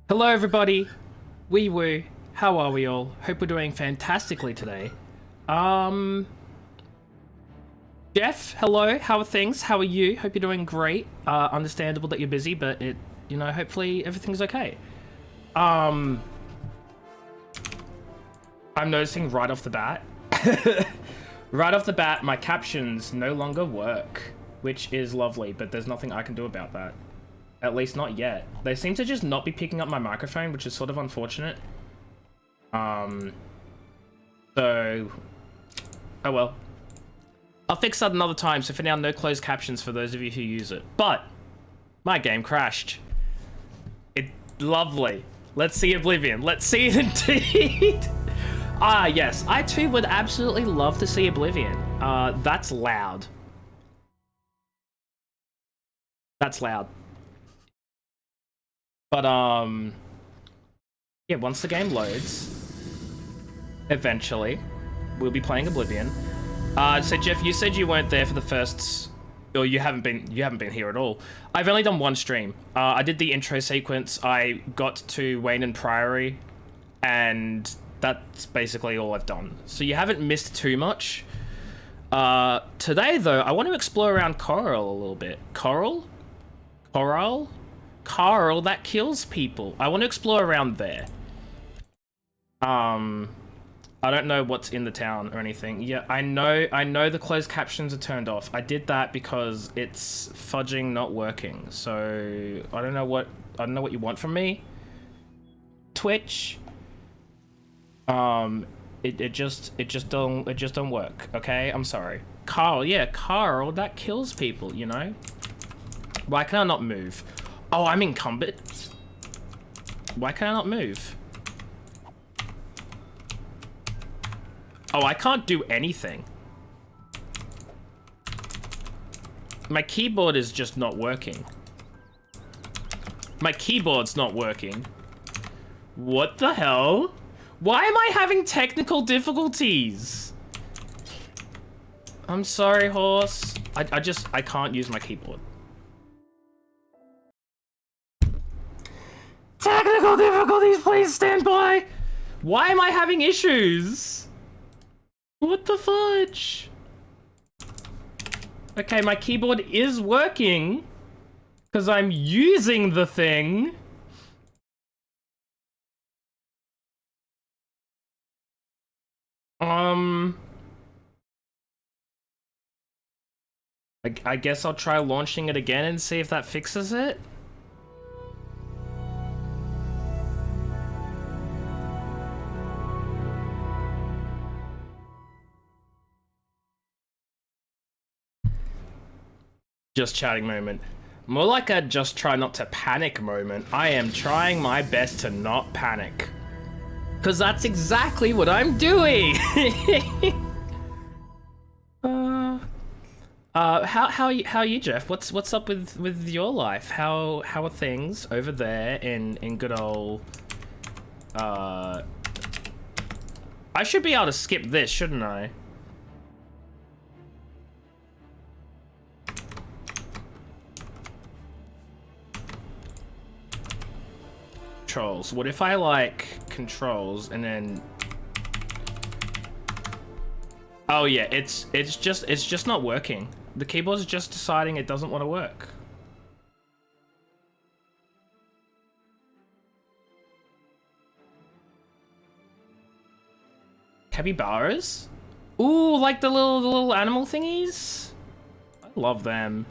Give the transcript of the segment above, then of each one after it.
Hello everybody, wee woo, how are we all? Hope we're doing fantastically today. Jeff, hello, how are things? How are you? Hope you're doing great. Understandable that you're busy, but hopefully everything's okay. I'm noticing right off the bat, my captions no longer work, which is lovely, but there's nothing I can do about that. At least not yet. They seem to just not be picking up my microphone, which is sort of unfortunate. So... oh well. I'll fix that another time, so for now, no closed captions for those of you who use it. But, my game crashed. Lovely. Let's see Oblivion. Let's see it indeed. Ah, yes. I too would absolutely love to see Oblivion. That's loud. That's loud. But, yeah, once the game loads, eventually, we'll be playing Oblivion. So, Jeff, you said you weren't there for the first or you haven't been here at all. I've only done one stream. I did the intro sequence. I got to Wayne and Priory, and that's basically all I've done. So you haven't missed too much. Today though, I want to explore around Coral a little bit. Coral, that kills people. I want to explore around there. I don't know what's in the town or anything. Yeah, I know the closed captions are turned off. I did that because it's fudging not working. So I don't know what you want from me. Twitch. It just don't work. Okay, I'm sorry. Carl, yeah, Carl, that kills people, you know? Why can I not move? Oh, I'm encumbered. Why can I not move? Oh, I can't do anything. My keyboard is just not working. My keyboard's not working. What the hell? Why am I having technical difficulties? I'm sorry, horse. I can't use my keyboard. Technical difficulties, please stand by. Why am I having issues? What the fudge? Okay, my keyboard is working because I'm using the thing. I guess I'll try launching it again and see if that fixes it. Just chatting moment. More like a just try not to panic moment. I am trying my best to not panic. Cause that's exactly what I'm doing. How are you, Jeff? What's up with your life? How are things over there in good old I should be able to skip this, shouldn't I? Controls. What if I like controls and then? Oh yeah, it's just not working. The keyboard's just deciding it doesn't want to work. Capybaras? Ooh, like the little animal thingies? I love them.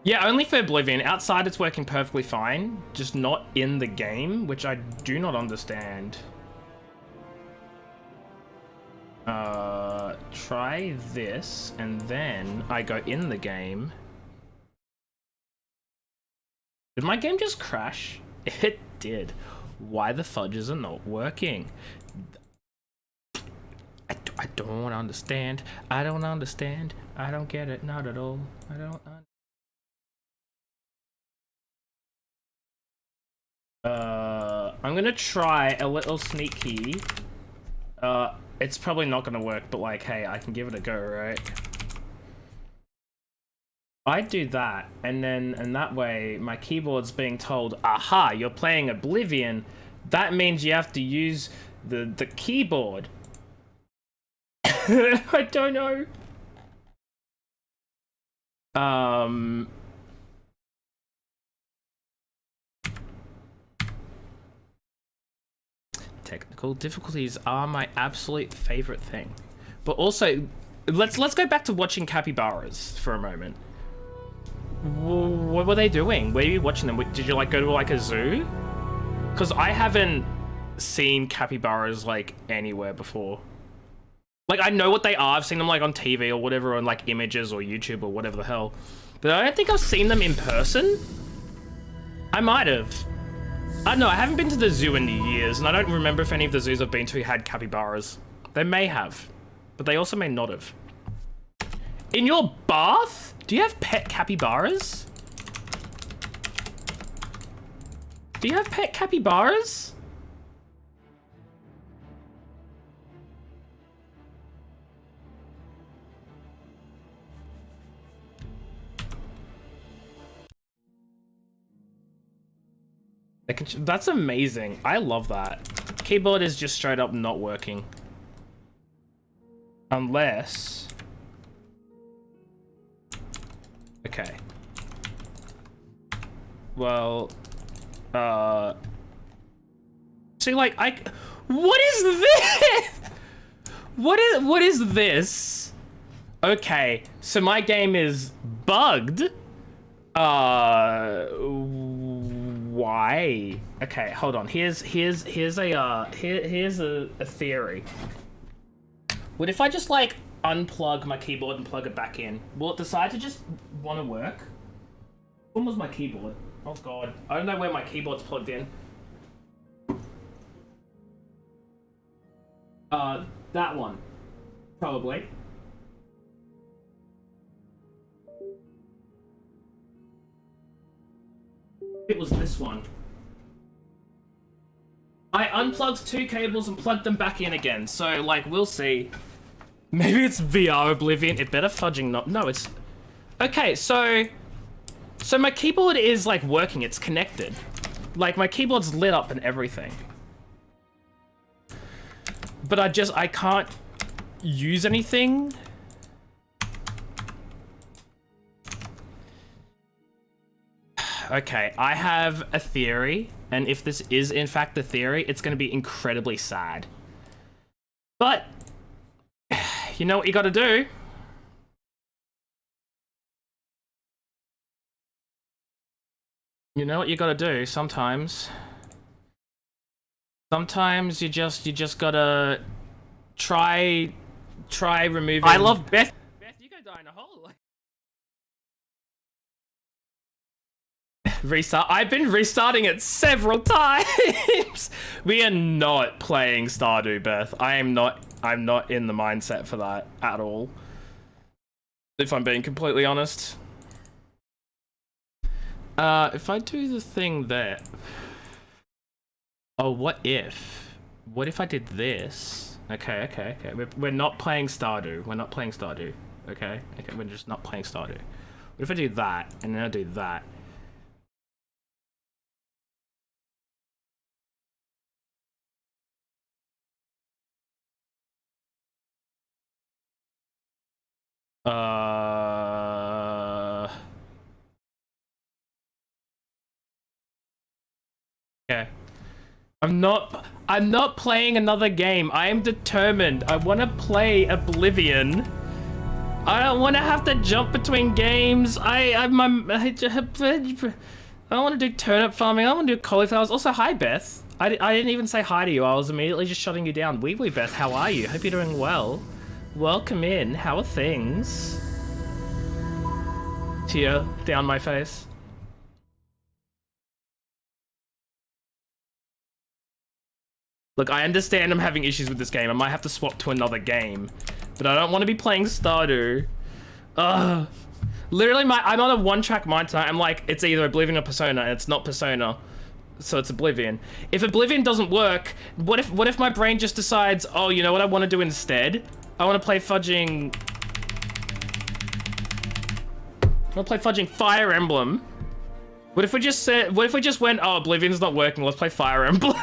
Yeah, only for Oblivion. Outside it's working perfectly fine, just not in the game, which I do not understand. Try this, and then I go in the game. Did my game just crash? It did. Why the fudge is it not working? I don't understand. I don't understand. I don't get it. Not at all. I don't I'm gonna try a little sneaky. It's probably not gonna work, but like, hey, I can give it a go, right? I do that, and that way my keyboard's being told, aha, you're playing Oblivion. That means you have to use the keyboard. I don't know. Technical difficulties are my absolute favorite thing. But also, let's go back to watching capybaras for a moment. What were they doing? Were you watching them? Did you like go to like a zoo? Because I haven't seen capybaras like anywhere before. Like, I know what they are. I've seen them like on TV or whatever, on like images or YouTube or whatever the hell. But I don't think I've seen them in person. I might have. I don't know, I haven't been to the zoo in years, and I don't remember if any of the zoos I've been to had capybaras. They may have, but they also may not have. In your bath? Do you have pet capybaras? Do you have pet capybaras? That's amazing. I love that. Keyboard is just straight up not working. Unless... Okay. Well... See, like, what is this? What is this? Okay, so my game is bugged. Why? Okay, hold on. Here's a theory. What if I just like unplug my keyboard and plug it back in? Will it decide to just want to work? When was my keyboard? Oh god, I don't know where my keyboard's plugged in. That one, probably. It was this one. I unplugged 2 cables and plugged them back in again, so, like, we'll see. Maybe it's VR Oblivion. It better fudging not. No, it's... Okay, so my keyboard is, like, working. It's connected. Like, my keyboard's lit up and everything. But I can't use anything. Okay, I have a theory, and if this is in fact the theory, it's going to be incredibly sad. But, you know what you gotta do? You know what you gotta do sometimes. Sometimes you just gotta try removing... I love Beth. Beth, you go die in a hole. Restart. I've been restarting it several times. We are not playing Stardew, Beth. I'm not in the mindset for that at all. If I'm being completely honest. If I do the thing there... Oh, what if I did this? Okay. We're not playing Stardew. We're not playing Stardew. Okay, we're just not playing Stardew. What if I do that, and then I do that? Okay. I'm not playing another game. I am determined. I want to play Oblivion. I don't want to have to jump between games. I don't want to do turnip farming. I don't want to do cauliflowers. Also, hi, Beth. I didn't even say hi to you. I was immediately just shutting you down. Wee wee, Beth, how are you? Hope you're doing well. Welcome in. How are things? Tear down my face. Look, I understand I'm having issues with this game. I might have to swap to another game. But I don't want to be playing Stardew. Ugh. Literally, I'm on a one-track mind tonight. I'm like, it's either Oblivion or Persona, and it's not Persona. So it's Oblivion. If Oblivion doesn't work, what if my brain just decides, oh, you know what I want to do instead? I want to play fudging... I want to play fudging Fire Emblem. What if we just went, oh, Oblivion's not working, let's play Fire Emblem.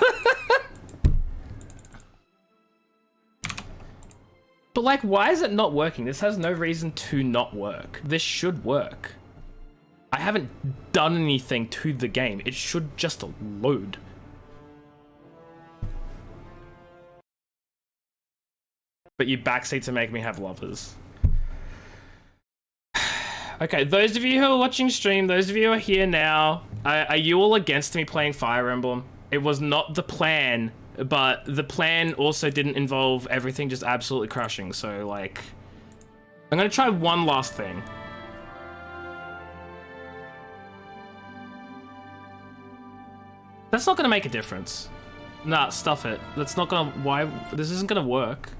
But like, why is it not working? This has no reason to not work. This should work. I haven't done anything to the game. It should just load. But you backseat to make me have lovers. Okay, those of you who are watching stream, those of you who are here now, are you all against me playing Fire Emblem? It was not the plan, but the plan also didn't involve everything just absolutely crushing, so like... I'm gonna try one last thing. That's not gonna make a difference. Nah, stuff it. That's not gonna... Why? This isn't gonna work.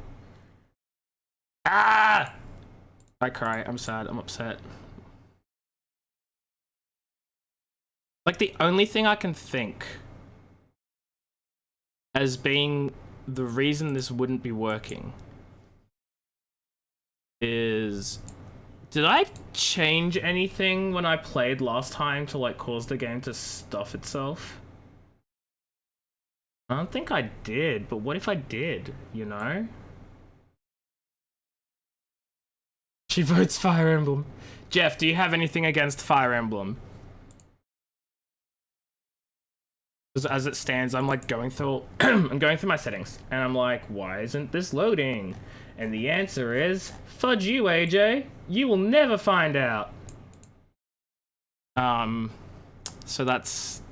Ah! I cry. I'm sad. I'm upset. Like, the only thing I can think as being the reason this wouldn't be working is... Did I change anything when I played last time to, like, cause the game to stuff itself? I don't think I did, but what if I did, you know? She votes Fire Emblem. Jeff, do you have anything against Fire Emblem? Because as it stands, I'm like going through, I'm going through my settings, and I'm like, why isn't this loading? And the answer is, fudge you, AJ. You will never find out. So that's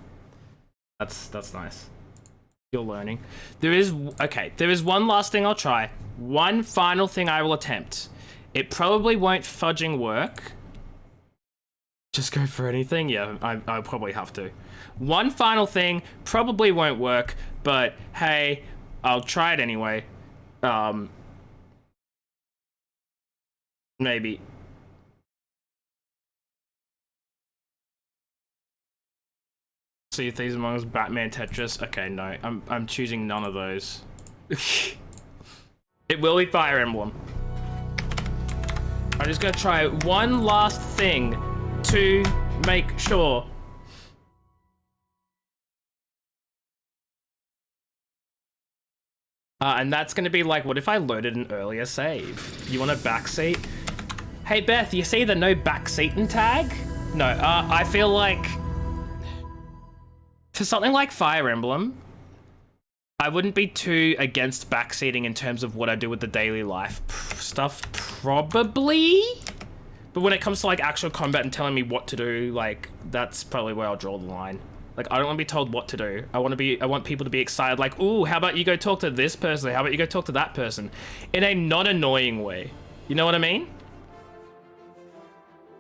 nice. You're learning. There is one last thing I'll try. One final thing I will attempt. It probably won't fudging work. Just go for anything? Yeah, I'll probably have to. One final thing probably won't work, but hey, I'll try it anyway. Maybe. Sea of Thieves Among Us, Batman, Tetris. Okay, no, I'm choosing none of those. It will be Fire Emblem. I'm just gonna try one last thing to make sure. And that's gonna be like, what if I loaded an earlier save? You want a backseat? Hey Beth, you see the no backseating tag? No, I feel like for something like Fire Emblem, I wouldn't be too against backseating in terms of what I do with the daily life stuff, probably. But when it comes to like actual combat and telling me what to do, like that's probably where I'll draw the line. Like I don't want to be told what to do. I want people to be excited. Like, ooh, how about you go talk to this person? How about you go talk to that person? In a non-annoying way. You know what I mean?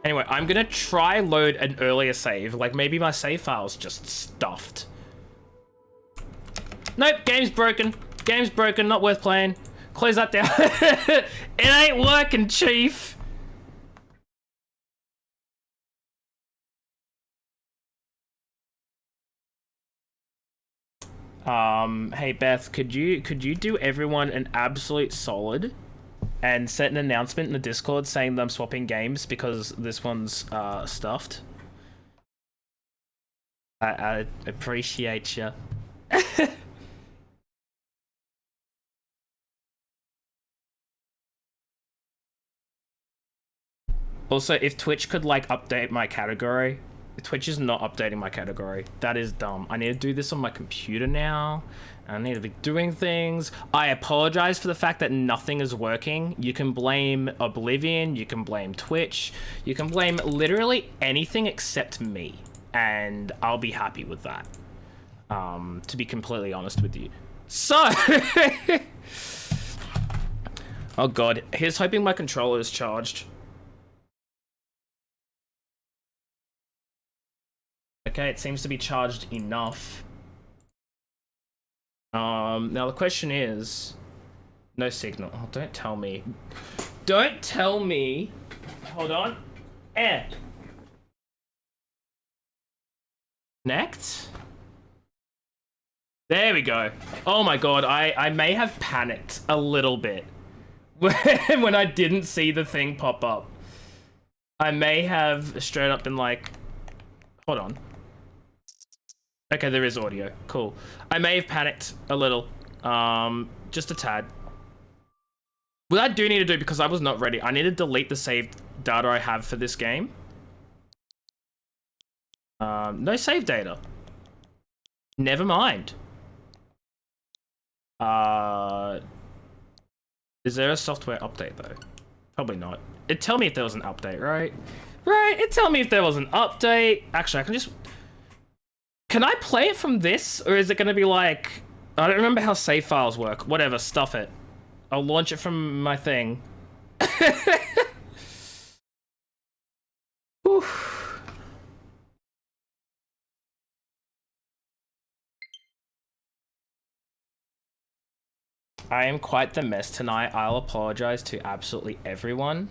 Anyway, I'm gonna try load an earlier save. Like maybe my save file's just stuffed. Nope, game's broken. Game's broken, not worth playing. Close that down. It ain't working, chief. Hey Beth, could you do everyone an absolute solid and set an announcement in the Discord saying that I'm swapping games because this one's stuffed? I appreciate you. Also, if Twitch could like update my category. Twitch is not updating my category. That is dumb. I need to do this on my computer now. I need to be doing things. I apologize for the fact that nothing is working. You can blame Oblivion. You can blame Twitch. You can blame literally anything except me. And I'll be happy with that. To be completely honest with you. So... oh god. Here's hoping my controller is charged. Okay, it seems to be charged enough. Now the question is... No signal. Oh, don't tell me. Don't tell me... Hold on. Connect? There we go. Oh my god, I may have panicked a little bit. When I didn't see the thing pop up. I may have straight up been like... Hold on. Okay, there is audio. Cool. I may have panicked a little. Just a tad. What I do need to do, because I was not ready, I need to delete the saved data I have for this game. No save data. Never mind. Is there a software update, though? Probably not. It'd tell me if there was an update, right? Right, it'd tell me if there was an update. Actually, I can just... Can I play it from this? Or is it going to be like... I don't remember how save files work. Whatever, stuff it. I'll launch it from my thing. I am quite the mess tonight. I'll apologize to absolutely everyone.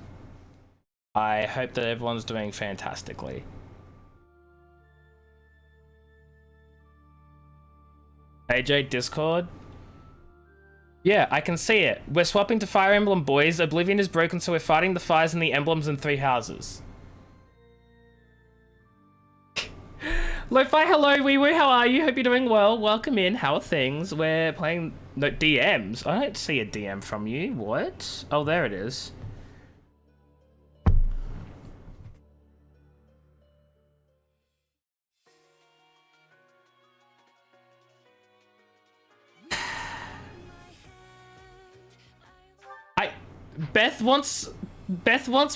I hope that everyone's doing fantastically. AJ, Discord? Yeah, I can see it. We're swapping to Fire Emblem, boys. Oblivion is broken, so we're fighting the fires and the emblems in 3 houses. Lo-Fi, hello, wee woo, how are you? Hope you're doing well. Welcome in. How are things? We're playing no DMs. I don't see a DM from you. What? Oh, there it is. Beth wants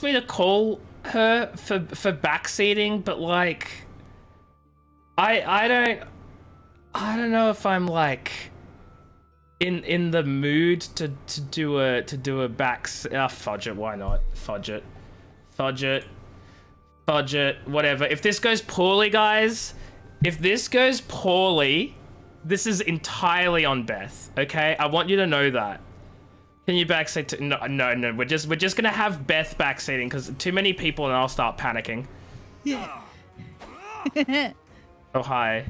me to call her for backseating, but like I don't know if I'm like in the mood to do a back fudge it, why not? Fudge it. Whatever. If this goes poorly, guys, this is entirely on Beth, okay? I want you to know that. Can you backseat to... No. We're just gonna have Beth backseating because too many people and I'll start panicking. Yeah. Oh, hi.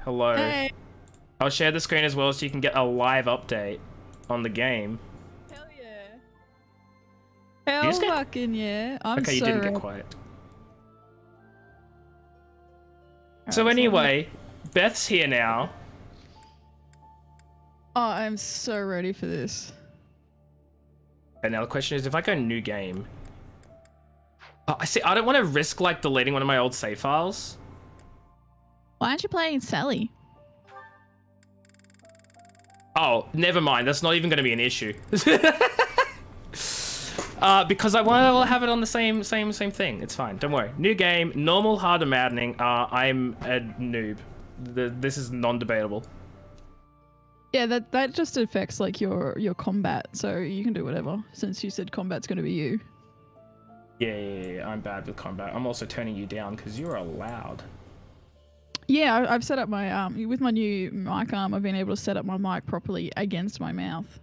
Hello. Hey. I'll share the screen as well so you can get a live update on the game. Hell yeah. Hell fucking yeah. I'm okay, so you didn't get quiet. So anyway, Beth's here now. Oh, I'm so ready for this. And now the question is, if I go new game... Oh, I see, I don't want to risk, like, deleting one of my old save files. Why aren't you playing Sally? Oh, never mind. That's not even going to be an issue. Because I want to have it on the same thing. It's fine. Don't worry. New game, normal, hard, and maddening. I'm a noob. This is non-debatable. Yeah, that just affects like your combat, so you can do whatever. Since you said combat's going to be you. Yeah. I'm bad with combat. I'm also turning you down because you're loud. Yeah, I've set up my with my new mic arm. I've been able to set up my mic properly against my mouth.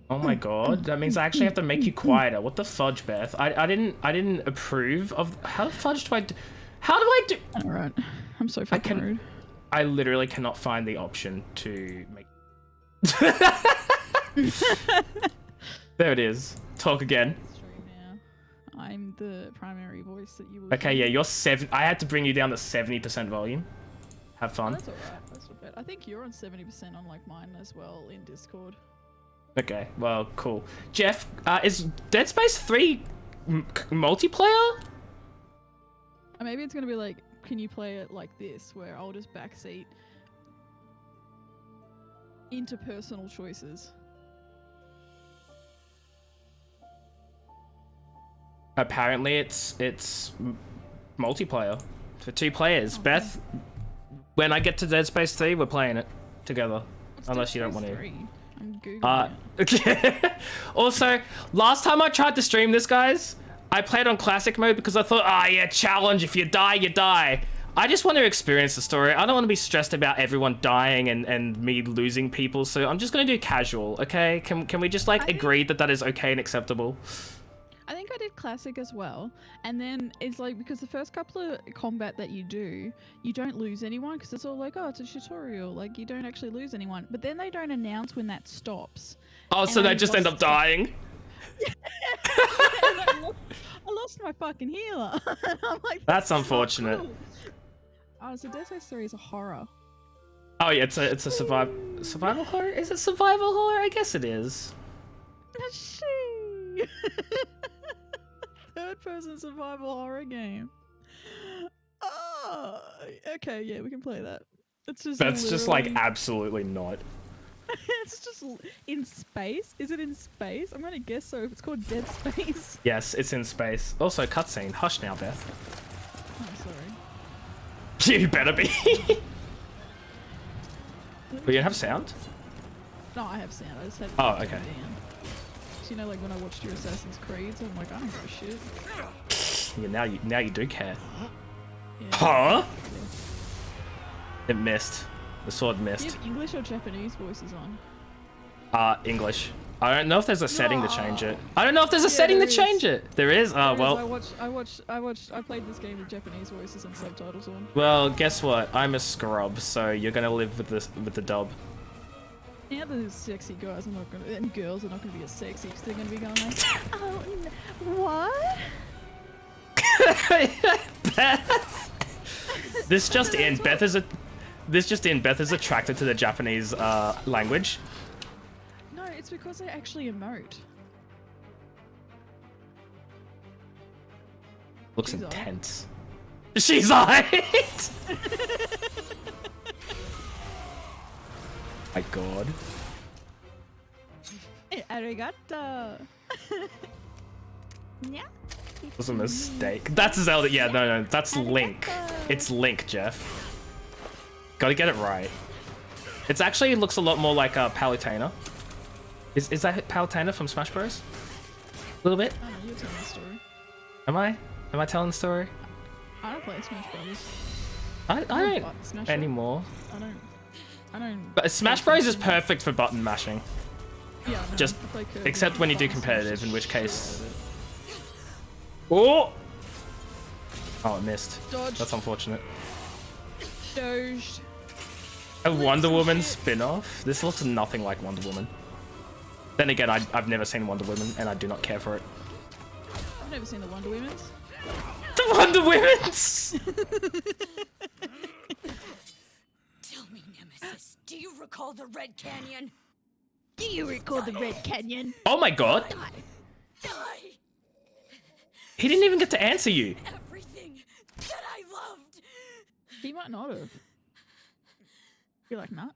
Oh my god, that means I actually have to make you quieter. What the fudge, Beth? I didn't approve of... How the fudge do I do... How do I do... Alright, I'm so fucking rude. I literally cannot find the option to make... There it is. Talk again. Now. I'm the primary voice that you will... Okay, yeah, you're 7... I had to bring you down to 70% volume. Have fun. Oh, that's alright, that's not bad. I think you're on 70% on like mine as well in Discord. Okay, well, cool. Jeff, is Dead Space 3 multiplayer? Maybe it's gonna be like, can you play it like this, where I'll just backseat interpersonal choices. Apparently, it's multiplayer for 2 players. Oh, Beth, when I get to Dead Space 3, we're playing it together. Unless you don't want to. I'm Googling it. Also, last time I tried to stream this, guys, I played on classic mode because I thought, yeah, challenge, if you die, you die. I just want to experience the story. I don't want to be stressed about everyone dying and me losing people, so I'm just going to do casual, okay? Can we just, like, agree that is okay and acceptable? I think I did classic as well, and then it's like, because the first couple of combat that you do, you don't lose anyone because it's all like, oh, it's a tutorial, like you don't actually lose anyone, but then they don't announce when that stops. Oh, so they just end up dying? I lost my fucking healer. I'm like, that's unfortunate. Cool. Oh, so Dead Space 3 is a horror. Oh yeah, it's a survival horror? Is it survival horror? I guess it is. Third-person survival horror game. Oh, okay, yeah, we can play that. It's just. That's just like absolutely not. It's just in space. Is it in space? I'm gonna guess so. If it's called Dead Space. Yes, it's in space. Also, cutscene. Hush now, Beth. I'm sorry. You better be. But you don't have sound? No, I have sound. I just had. Oh, okay. So, you know, like when I watched your Assassin's Creed, so I'm like, I don't give a shit. Yeah, now you do care. Yeah. Huh? It missed. The sword missed. Do you have English or Japanese voices on? English. I don't know if there's a setting to change it. I don't know if there's a setting to change it. There is? Oh, well. I played this game with Japanese voices and subtitles on. Well, guess what? I'm a scrub, so you're gonna live with the dub. Now the sexy guys are not gonna, and girls are not gonna be as sexy because they're gonna be going like, oh, no, what? This just in. Beth is attracted to the Japanese language. No, it's because they actually emote. Looks She's intense. She's alright. My God. Arigato. Yeah. It was a mistake. That's Zelda. Yeah, no, that's Link. It's Link, Jeff. Gotta get it right. It's actually looks a lot more like Palutena. Is that Palutena from Smash Bros? A little bit. Oh, no, you're telling the story. Am I? Am I telling the story? I don't play Smash Brothers. I don't Smash anymore. I don't. But Smash Bros is perfect for button mashing. Yeah, no, Just I play Kirby except when you do Button competitive, Smash. in which case. Oh! Oh, it missed. Dodge. That's unfortunate. Doged. A Wonder Woman spin-off? This looks nothing like Wonder Woman. Then again, I've never seen Wonder Woman, and I do not care for it. I've never seen the Wonder Women's. The Wonder Women's! Tell me, Nemesis, do you recall the Red Canyon? Do you recall the Red Canyon? Oh my God! Die! He didn't even get to answer you. Everything that I loved! He might not have. You're like, nah.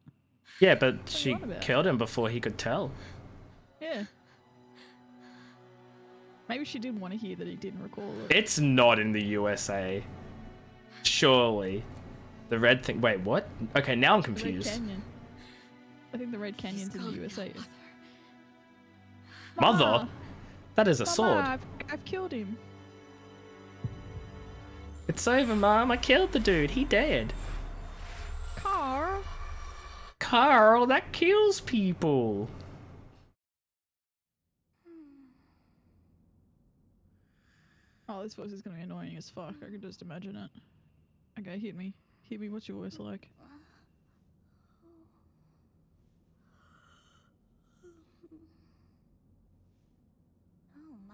Yeah, but you she on about? killed him before he could tell. Yeah. Maybe she didn't want to hear that he didn't recall it. It's not in the USA. Surely. The red thing. Wait, what? Okay, now I'm The Red confused. Canyon. I think the Red Canyon's in the USA. Mother? That is a sword. Mama, I've killed him. It's over, Mom. I killed the dude. He dead. Carl. Carl, that kills people. Oh, this voice is gonna be annoying as fuck. I can just imagine it. Okay, hit me. Hit me. What's your voice like? Oh my.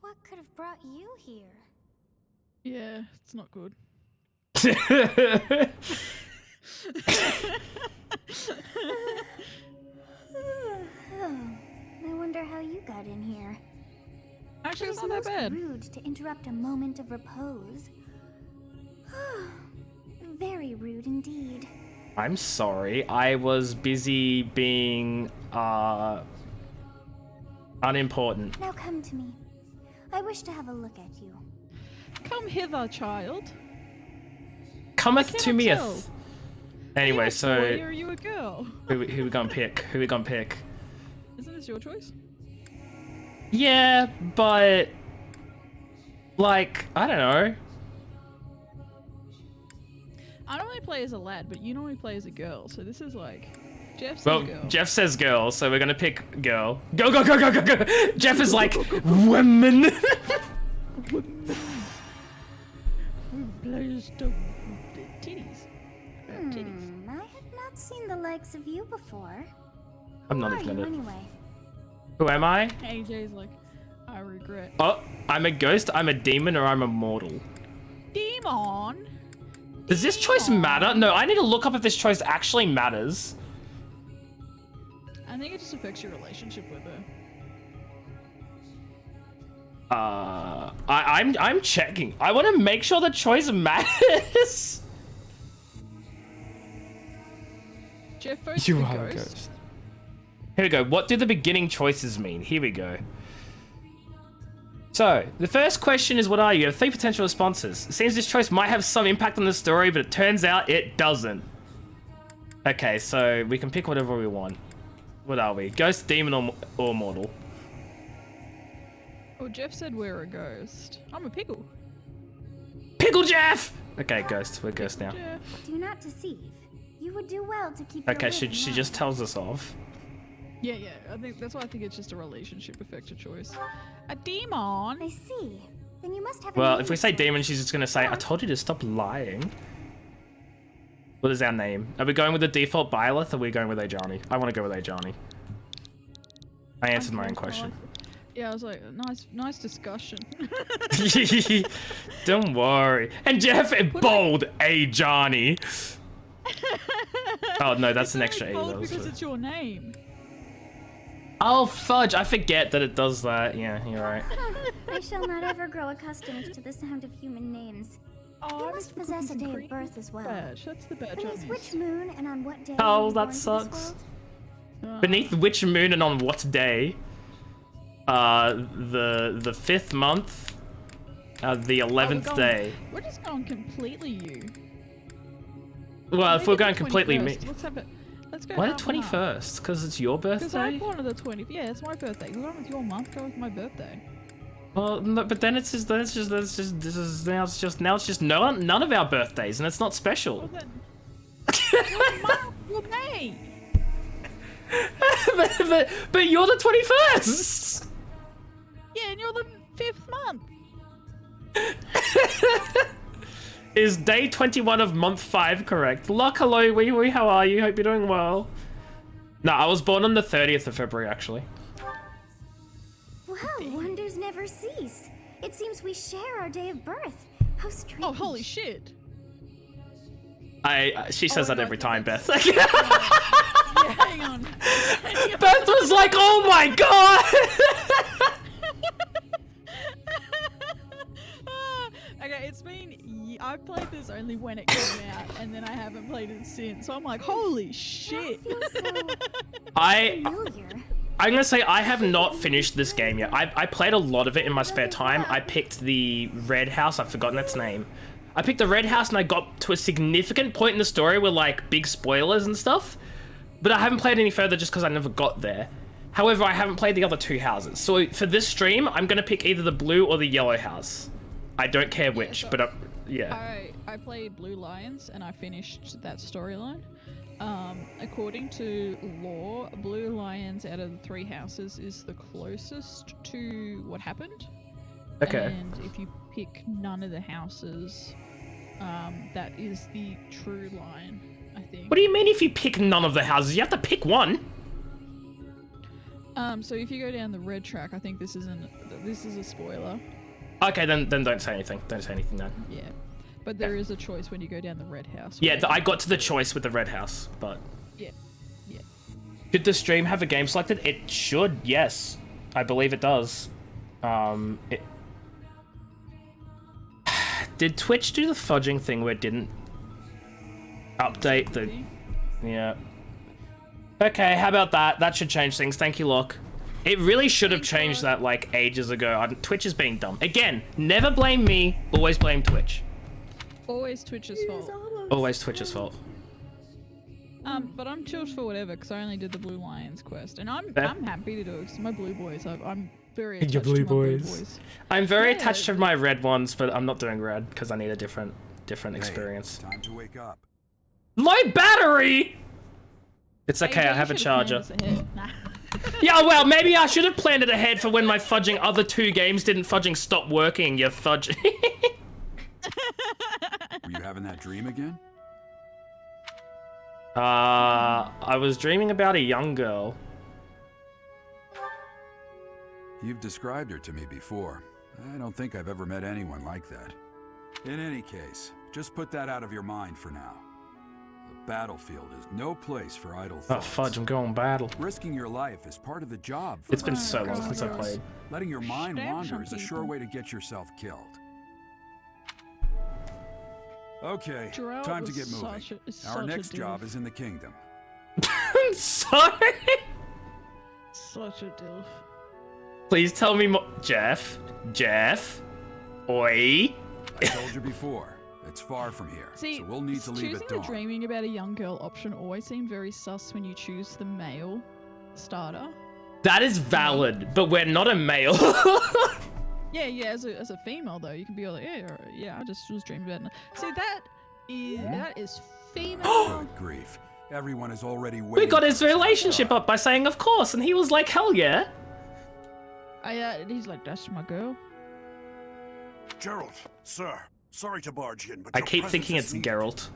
What could have brought you here? Yeah, it's not good. Oh, I wonder how you got in here. Actually, it's It not is that most bad. rude to interrupt a moment of repose. Very rude indeed. I'm sorry. I was busy being, unimportant. Now come to me. I wish to have a look at you. Come hither, child. Cometh I to cannot me. tell. Anyway, Are you a boy so or are you a girl? who we gonna pick? Who we gonna pick? Isn't this your choice? Yeah, but like, I don't know. I normally play as a lad, but you normally play as a girl, so this is like Jeff says Well, girl. Jeff says girl, so we're gonna pick girl. Go, go, go, go, go, go! Jeff is like, women! Who plays the titties? Titties. I have not seen the likes of you before. I'm not Who are even you gonna... anyway? Who am I? AJ's like, I regret. Oh, I'm a ghost, I'm a demon, or I'm a mortal. Demon. Does this choice matter? No, I need to look up if this choice actually matters. I think it just affects your relationship with her. I'm checking. I want to make sure the choice matters. Jeff votes You for are a ghost. ghost. Here we go. What do the beginning choices mean? Here we go. So, the first question is, what are you? You have 3 potential responses. It seems this choice might have some impact on the story, but it turns out it doesn't. Okay, so we can pick whatever we want. What are we? Ghost, demon, or mortal? Well, Jeff said we're a ghost. I'm a pickle. Pickle Jeff! Okay, ghost. We're ghost now. Jeff. Do not deceive. You would do well to keep Okay, your she wit in just mind. tells us off. Yeah, yeah. I think that's why I think it's just a relationship affects your choice. A demon. I see. Then you must have a Well, name if we of say sorts. demon, she's just gonna say, I told you to stop lying. What is our name? Are we going with the default Byleth, or are we going with Ajani? I want to go with Ajani. I answered my own question. Yeah, I was like, nice discussion. Don't worry. And Jeff, bold, A Johnny. Oh no, that's an extra A. Bold because it's your name. Oh fudge! I forget that it does that. Yeah, you're right. I shall not ever grow accustomed to the sound of human names. Oh, You must possess a day of birth as well. Badge. That's the badge Beneath on which this. moon and on what day? Oh, were you that born to this sucks. world? Beneath which moon and on what day? The 5th month, the 11th day. We're just going completely you. Well, if we're going completely me. Let's have it. Let's go. Why the half and half. 21st? Because it's your Because I'm birthday? born on the 20th. Yeah, it's my birthday. We're going with your month. Go with my birthday. Well, no, but then it's just now it's just none of our birthdays, and it's not special. Well, then, your month, your May. but you're the 21st. Yeah, and you're the 5th month. Is day 21 of month 5 correct? Luck, hello, wee wee, how are you? Hope you're doing well. No, I was born on the 30th of February, actually. Well, wonders never cease. It seems we share our day of birth. How strange. Oh, holy shit. She says that every time, Beth. Yeah, hang on. Beth was like, oh my god! Okay, it's been. I played this only when it came out, and then I haven't played it since. So I'm like, holy shit. That feels so familiar. I'm gonna say I have not finished this game yet. I played a lot of it in my spare time. I picked the red house. I've forgotten its name. I picked the red house and I got to a significant point in the story with like big spoilers and stuff. But I haven't played any further just because I never got there. However, I haven't played the other 2 houses. So for this stream, I'm gonna pick either the blue or the yellow house. I don't care which, so but yeah. I played Blue Lions and I finished that storyline. According to lore, Blue Lions out of the 3 houses is the closest to what happened. Okay. And if you pick none of the houses, that is the true line, I think. What do you mean if you pick none of the houses? You have to pick one. So if you go down the red track, I think this is a spoiler. Okay, then don't say anything. Don't say anything then. Yeah. But there is a choice when you go down the red house. Yeah, I got to the choice with the red house, but... Yeah. Yeah. Should the stream have a game selected? It should, yes. I believe it does. Did Twitch do the fudging thing where it didn't update the... Yeah. Okay, how about that? That should change things. Thank you, Locke. It really should have changed that, like, ages ago. Twitch is being dumb. Again, never blame me, always blame Twitch. Always Twitch's fault. Always Twitch's fault. But I'm chilled for whatever, because I only did the Blue Lions quest. And I'm happy to do it, because my blue boys, I'm very attached to my blue boys. I'm very attached to my red ones, but I'm not doing red, because I need a different experience. Time to wake up. Low battery! It's okay, I have a charger. Yeah, well, maybe I should have planned it ahead for when my fudging other 2 games didn't fudging stop working, you fudging. Were you having that dream again? I was dreaming about a young girl. You've described her to me before. I don't think I've ever met anyone like that. In any case, just put that out of your mind for now. The battlefield is no place for idle Oh, thoughts. fudge, I'm going battle. Risking your life is part of the job. It's been so long since I played. Letting your mind Stab wander some is a sure people. way to get yourself killed. Okay, Geralt time to is get moving. such Our a next job dilf. is in the kingdom. I'm sorry. Such a dilf. Please tell me more. Jeff. Oi. I told you before, it's far from here, See, so we'll need to leave choosing at the dawn. dreaming about a young girl option always seemed very sus when you choose the male starter. That is valid, but we're not a male. Yeah, as a female though, you can be like, yeah, I just was dreaming about it. See, that is female. Good grief. Everyone is already waiting. We got his for us. relationship up by saying of course, and he was like, hell yeah. He's like, that's my girl. Gerald, sir, sorry to barge in, but I your keep presence thinking is it's needed. Geralt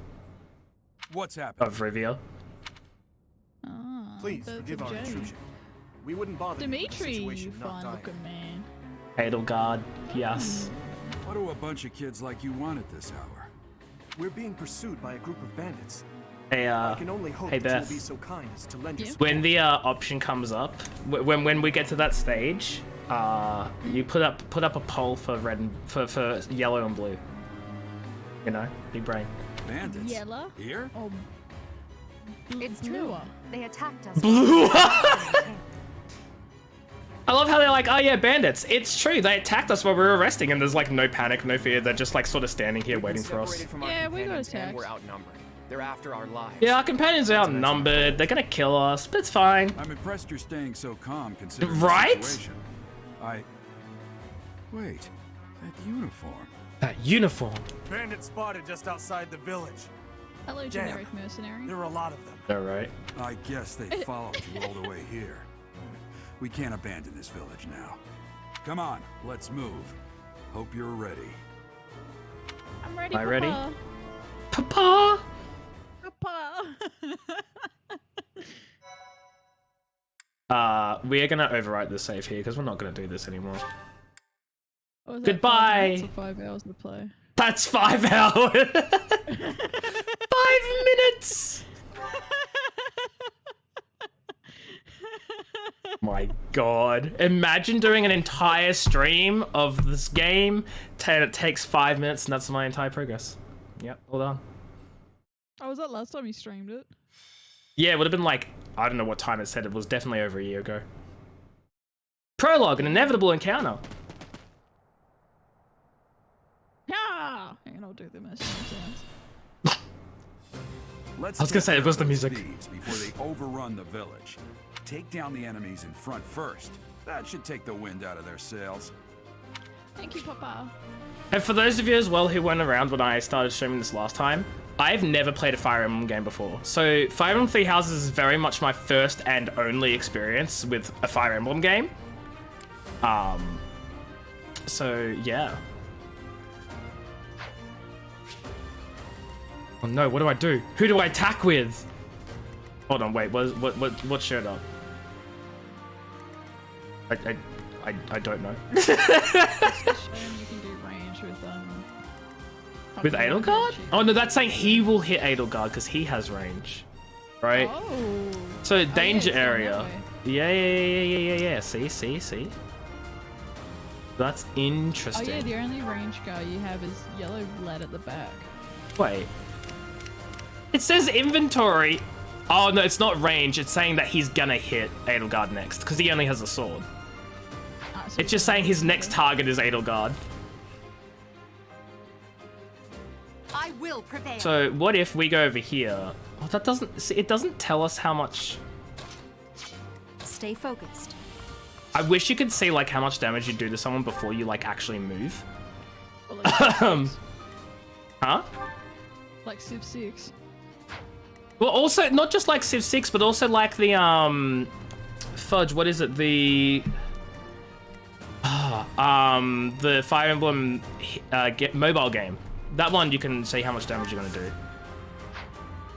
What's happening? of Rivia. Ah, Please the forgive our Jane. intrusion. We wouldn't bother you in a Dimitri, you situation not fine dire. looking man. Edelgard, yes. What do a bunch of kids like you want at this hour? We're being pursued by a group of bandits. Hey, I can only hope hey that you'll Beth. be so kind as to lend your When the option comes up, when we get to that stage, you put up a poll for red and for yellow and blue. You know, big brain. Bandits? Yellow? Here? Oh, It's true. bluer. They attacked us. Blue. I love how they're like, oh yeah, bandits. It's true, they attacked us while we were resting, and there's like no panic, no fear. They're just like sort of standing here waiting for us. Yeah, we got attacked. And we're outnumbered. They're after our lives. Yeah, our companions are outnumbered. They're gonna kill us, but it's fine. I'm impressed you're staying so calm considering Right? the situation. Wait, that uniform. That uniform. Bandits spotted just outside the village. Hello, Damn. generic mercenary. There were a lot of them. All right. I guess they followed you all the way here. We can't abandon this village now. Come on, let's move. Hope you're ready. I'm ready. Am I ready? Papa. Papa. Papa. We are gonna overwrite the save here because we're not gonna do this anymore. What was that, Goodbye. 5 minutes or 5 hours to play. That's 5 hours. 5 minutes. My god. Imagine doing an entire stream of this game and it takes 5 minutes and that's my entire progress. Yep, all done. Oh, was that last time you streamed it? Yeah, it would have been like, I don't know what time it said. It was definitely over a year ago. Prologue, an inevitable encounter. Yeah. Hang on, I'll do the mercenary sounds. Let's I was gonna get say, it rid was of the those music. thieves before they overrun the village. Take down the enemies in front first. That should take the wind out of their sails. Thank you, Papa. And for those of you as well who weren't around when I started streaming this last time, I've never played a Fire Emblem game before. So Fire Emblem Three Houses is very much my first and only experience with a Fire Emblem game. So yeah. Oh no, what do I do? Who do I attack with? Hold on, wait, what shirt up? I don't know. It's a shame you can do range with With Edelgard? Oh no, that's saying he will hit Edelgard because he has range, right? Oh. So danger it's going area. that Yeah. See. That's Oh interesting. yeah, the only range guy you have is yellow lad at the back. Wait. It says inventory. Oh no, it's not range. It's saying that he's gonna hit Edelgard next because he only has a sword. So It's just saying his next target is Edelgard. I will prevail. So what if we go over here? Oh, that doesn't. See, it doesn't tell us how much. Stay focused. I wish you could see like how much damage you do to someone before you like actually move. Or like, Huh? like Civ 6. Well, also not just like Civ 6, but also like the fudge. What is it? The Fire Emblem mobile game. That one you can see how much damage you're gonna do.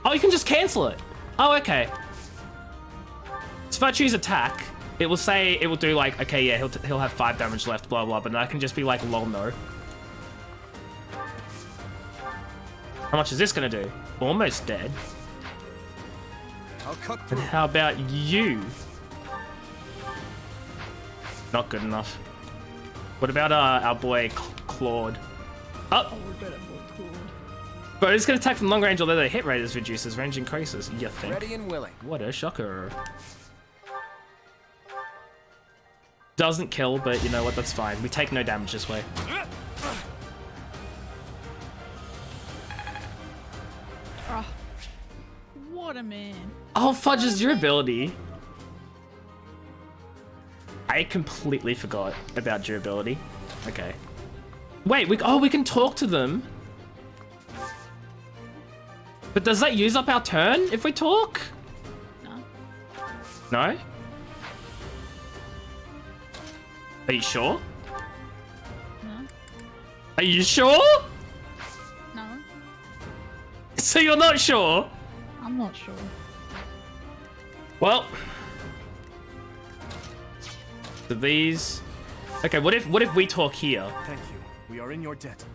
Oh, you can just cancel it. Oh, okay. So if I choose attack, it will say it will do like, okay, yeah, he'll have 5 damage left, blah blah. But I can just be like, lol, no. How much is this gonna do? Almost dead. I'll cut And through. how about you? Not good enough. What about our boy Claude? Oh, Oh, we're good at board Claude. but it's gonna attack from long range, although the hit rate is reduced as range increases. You think? Ready and willing. What a shocker. Doesn't kill, but you know what? That's fine. We take no damage this way. Oh, what a man. Oh, fudges your ability. I completely forgot about durability. Okay. Wait, we can talk to them. But does that use up our turn if we talk? No. No? Are you sure? No. Are you sure? No. So you're not sure? I'm not sure. Well, So these... Okay, what if we talk here? Thank you. We are in your debt.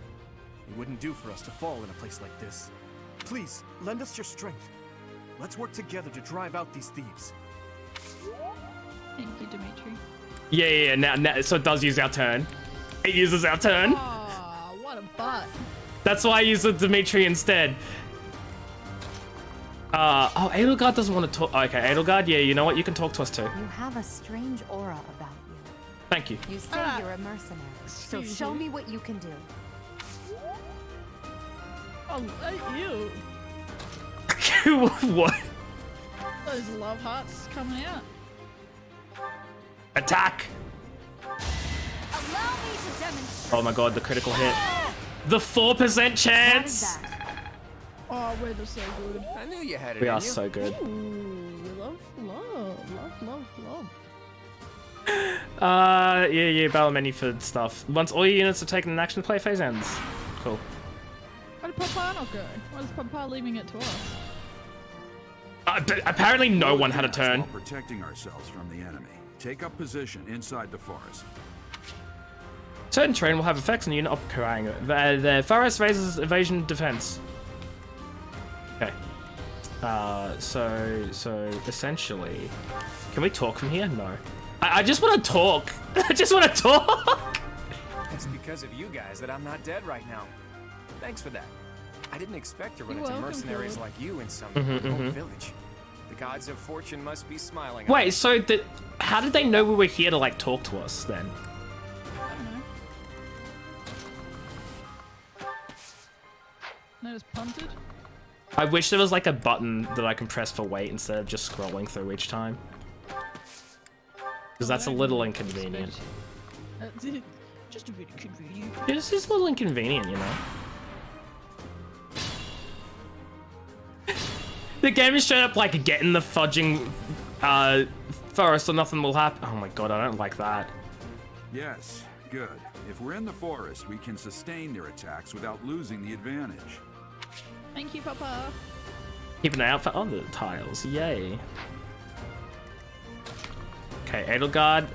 It wouldn't do for us to fall in a place like this. Please, lend us your strength. Let's work together to drive out these thieves. Thank you, Dimitri. Yeah. Now, so it does use our turn. It uses our turn. Oh, what a butt. That's why I used the Dimitri instead. Oh, Edelgard doesn't want to talk. Okay, Edelgard, yeah, you know what? You can talk to us too. You have a strange aura about you. Thank you. You say you're a mercenary, so show me what you can do. Oh, ew. What? Those love hearts coming out. Attack! Allow me to demonstrate. Oh my god, the critical hit. The 4% chance! Oh, we're just so good. I knew you had it. We in are you. so good. Ooh, love. Yeah, battle menu for stuff. Once all your units have taken an action, play phase ends. Cool. Why did Papa not go? Why is Papa leaving it to us? Apparently no one had a turn. While protecting ourselves from the enemy. Take up position inside the forest. Certain terrain will have effects on unit occurring. The forest raises evasion defense. Okay. So essentially, can we talk from here? No. I just want to talk. I just want to talk. It's because of you guys that I'm not dead right now. Thanks for that. I didn't expect to run into mercenaries like you in some remote village. The gods of fortune must be smiling. Wait, so how did they know we were here to like talk to us then? I don't know. No, just punted. I wish there was like a button that I can press for wait instead of just scrolling through each time. Because that's a little inconvenient. Just a bit convenient. It's just a little inconvenient, you know? The game is straight up like, get in the fudging forest or nothing will happen. Oh my god, I don't like that. Yes, good. If we're in the forest, we can sustain their attacks without losing the advantage. Thank you, Papa. Keep an eye out for other tiles, yay. Okay, Edelgard,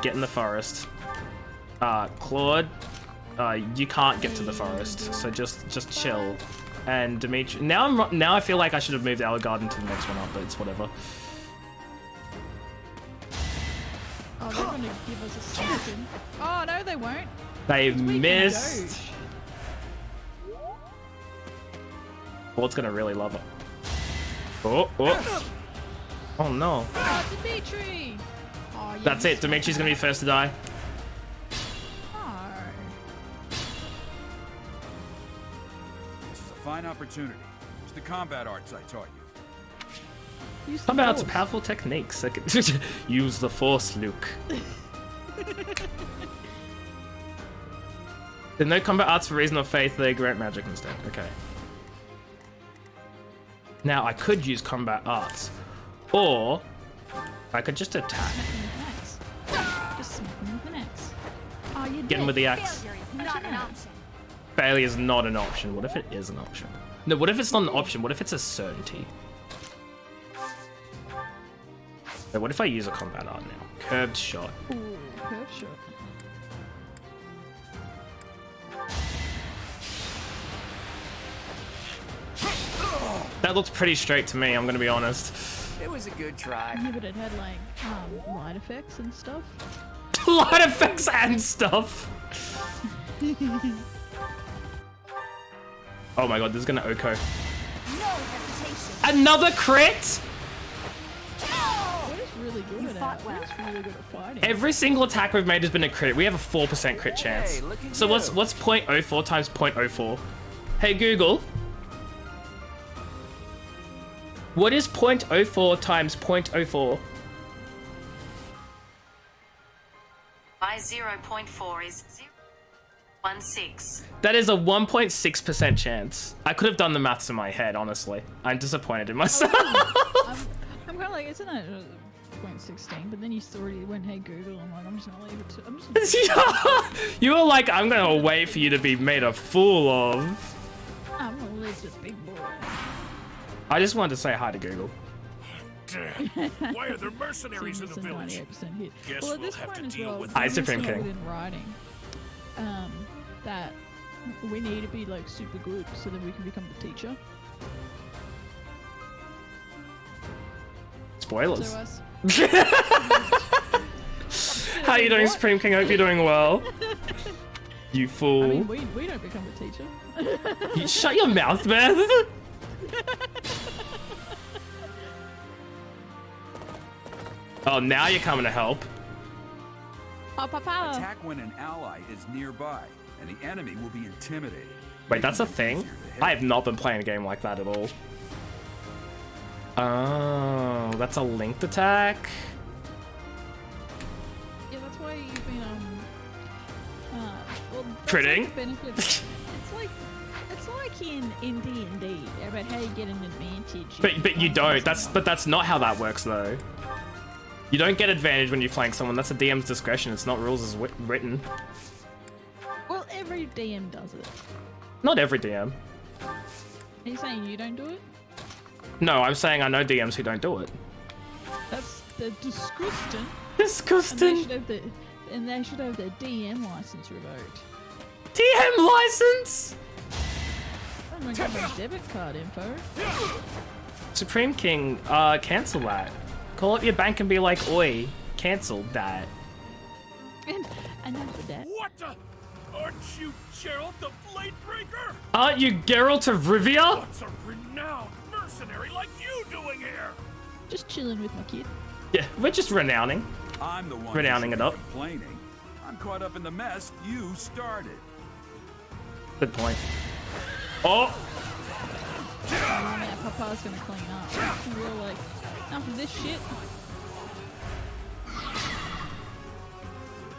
get in the forest. Claude, you can't get to the forest, so just chill. And Dimitri, now I feel like I should have moved Edelgard into the next one up, but it's whatever. Oh, they're gonna give us a second. Oh no, they won't. They We can missed. doge. Claude's gonna really love it. Oh no. Oh, Dimitri. Oh, you That's it. missed Dimitri's gonna be first to die. Oh. This is a fine opportunity. Use the combat arts I taught you. Use the Combat arts are force. powerful techniques. That can use the force, Luke. There's no combat arts for reason of faith. They grant magic instead. Okay. Now I could use combat arts, or I could just attack. Just smack him with an axe. Oh, you Get him with the axe. Failure is not an option. Failure is not an option. What if it is an option? No, what if it's not an option? What if it's a certainty? So what if I use a combat art now? Curved shot. Ooh, curve shot. That looks pretty straight to me, I'm gonna be honest. It was a good try. Yeah, but it had like light effects and stuff. Light effects and stuff! Oh my god, this is gonna Oko. No hesitation. Another crit?! We're just really good at fought it. well. We're just really good at fighting. Every single attack we've made has been a crit. We have a 4% crit chance. Hey, look at So you. what's 0.04 times 0.04? Hey Google. What is 0.04 times 0.04? By 0.4 is 0.16. That is a 1.6% chance. I could have done the maths in my head, honestly. I'm disappointed in myself. I'm kind of like, isn't it 0.16? But then you already went, hey Google. I'm like, I'm just gonna leave it to. I'm just gonna, You were like, I'm gonna wait for you to be made a fool of. I'm gonna leave this big boy. I just wanted to say hi to Google. Damn. Why are there mercenaries in the village? 98% hit. Guess Well, at we'll this have point to as deal well, with I we're Supreme missing King. within writing, that we need to be like super good so that we can become the teacher. Spoilers. So us. How you doing, What? Supreme King? Hope you're doing well. You fool. I mean, we don't become the teacher. You shut your mouth, man. Oh, now you're coming to help. Oh, Papa. Attack when an ally is nearby, and the enemy will be intimidated. Wait, that's a Making it thing? easier to hit. I have not been playing a game like that at all. Oh, that's a linked attack? Yeah, that's why you've been well, that's Critting? like the benefits. it's like in D&D about how you get an advantage. But you don't. That's not how that works though. You don't get advantage when you flank someone. That's a DM's discretion. It's not rules as written. Well, every DM does it. Not every DM. Are you saying you don't do it? No, I'm saying I know DMs who don't do it. That's the disgusting. Disgusting. And they should have their DM license revoked. DM license? Oh my god, my debit card info. Supreme King, cancel that. Call up your bank and be like, oi, cancel that. And enough of that. What the? Aren't you Gerald the Bladebreaker? Aren't you Geralt of Rivia? What's a renowned mercenary like you doing here? Just chilling with my kid. Yeah, we're just renowning. I'm the one Renowning who it up. should be complaining. I'm caught up in the mess you started. Good point. Oh! Yeah, Papa's gonna clean up. And we're like, enough of this shit.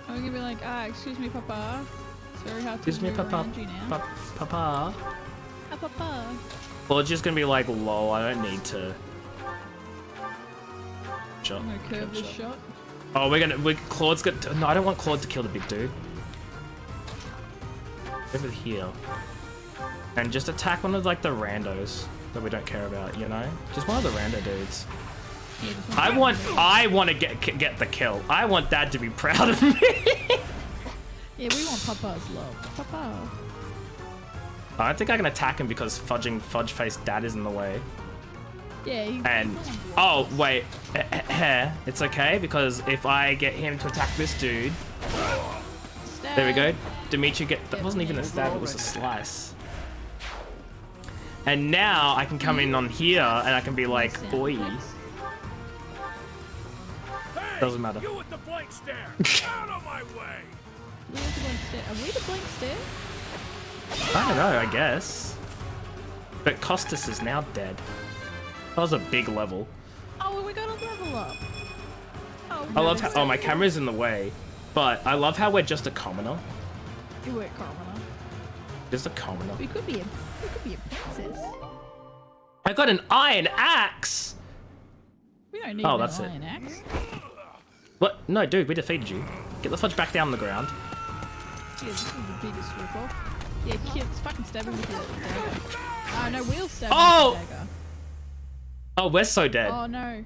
I'm gonna be like, excuse me, Papa. It's very hard to Excuse me, move Papa. around you now. Papa. Ah, Papa. Claude's just gonna be like, lol, I don't need to. Shot. I'm gonna curve this shot. shot. Oh, Claude's got. No, I don't want Claude to kill the big dude. Over here. And just attack one of like the randos that we don't care about, you know? Just one of the rando dudes. I want to get the kill. I want Dad to be proud of me. Yeah, we want Papa's love. Papa. I don't think I can attack him because fudge-faced Dad is in the way. Yeah. And oh wait, it's okay because if I get him to attack this dude, Stab. there we go. Dimitri that wasn't even a stab; it was a slice. And now I can come in on here and I can be like, oi. Hey, Doesn't matter. you with the blank stare! Out of my way! Where's the blank stare? Are we the blank stare? I don't know, I guess. But Costas is now dead. That was a big level. Oh, well, we got a level up. Oh, I love how. nice. Oh, my camera's in the way. But I love how we're just a commoner. You work, commoner. Just a commoner. We could be a princess. I got an iron axe! We don't need Oh, an that's it. iron axe. What? No, dude, we defeated you. Get the fudge back down on the ground. Yeah, this is the biggest ripoff. Yeah, kids, fucking stab him with your dagger. Oh no, we'll stab him with the dagger. Oh, we're so dead. Oh no.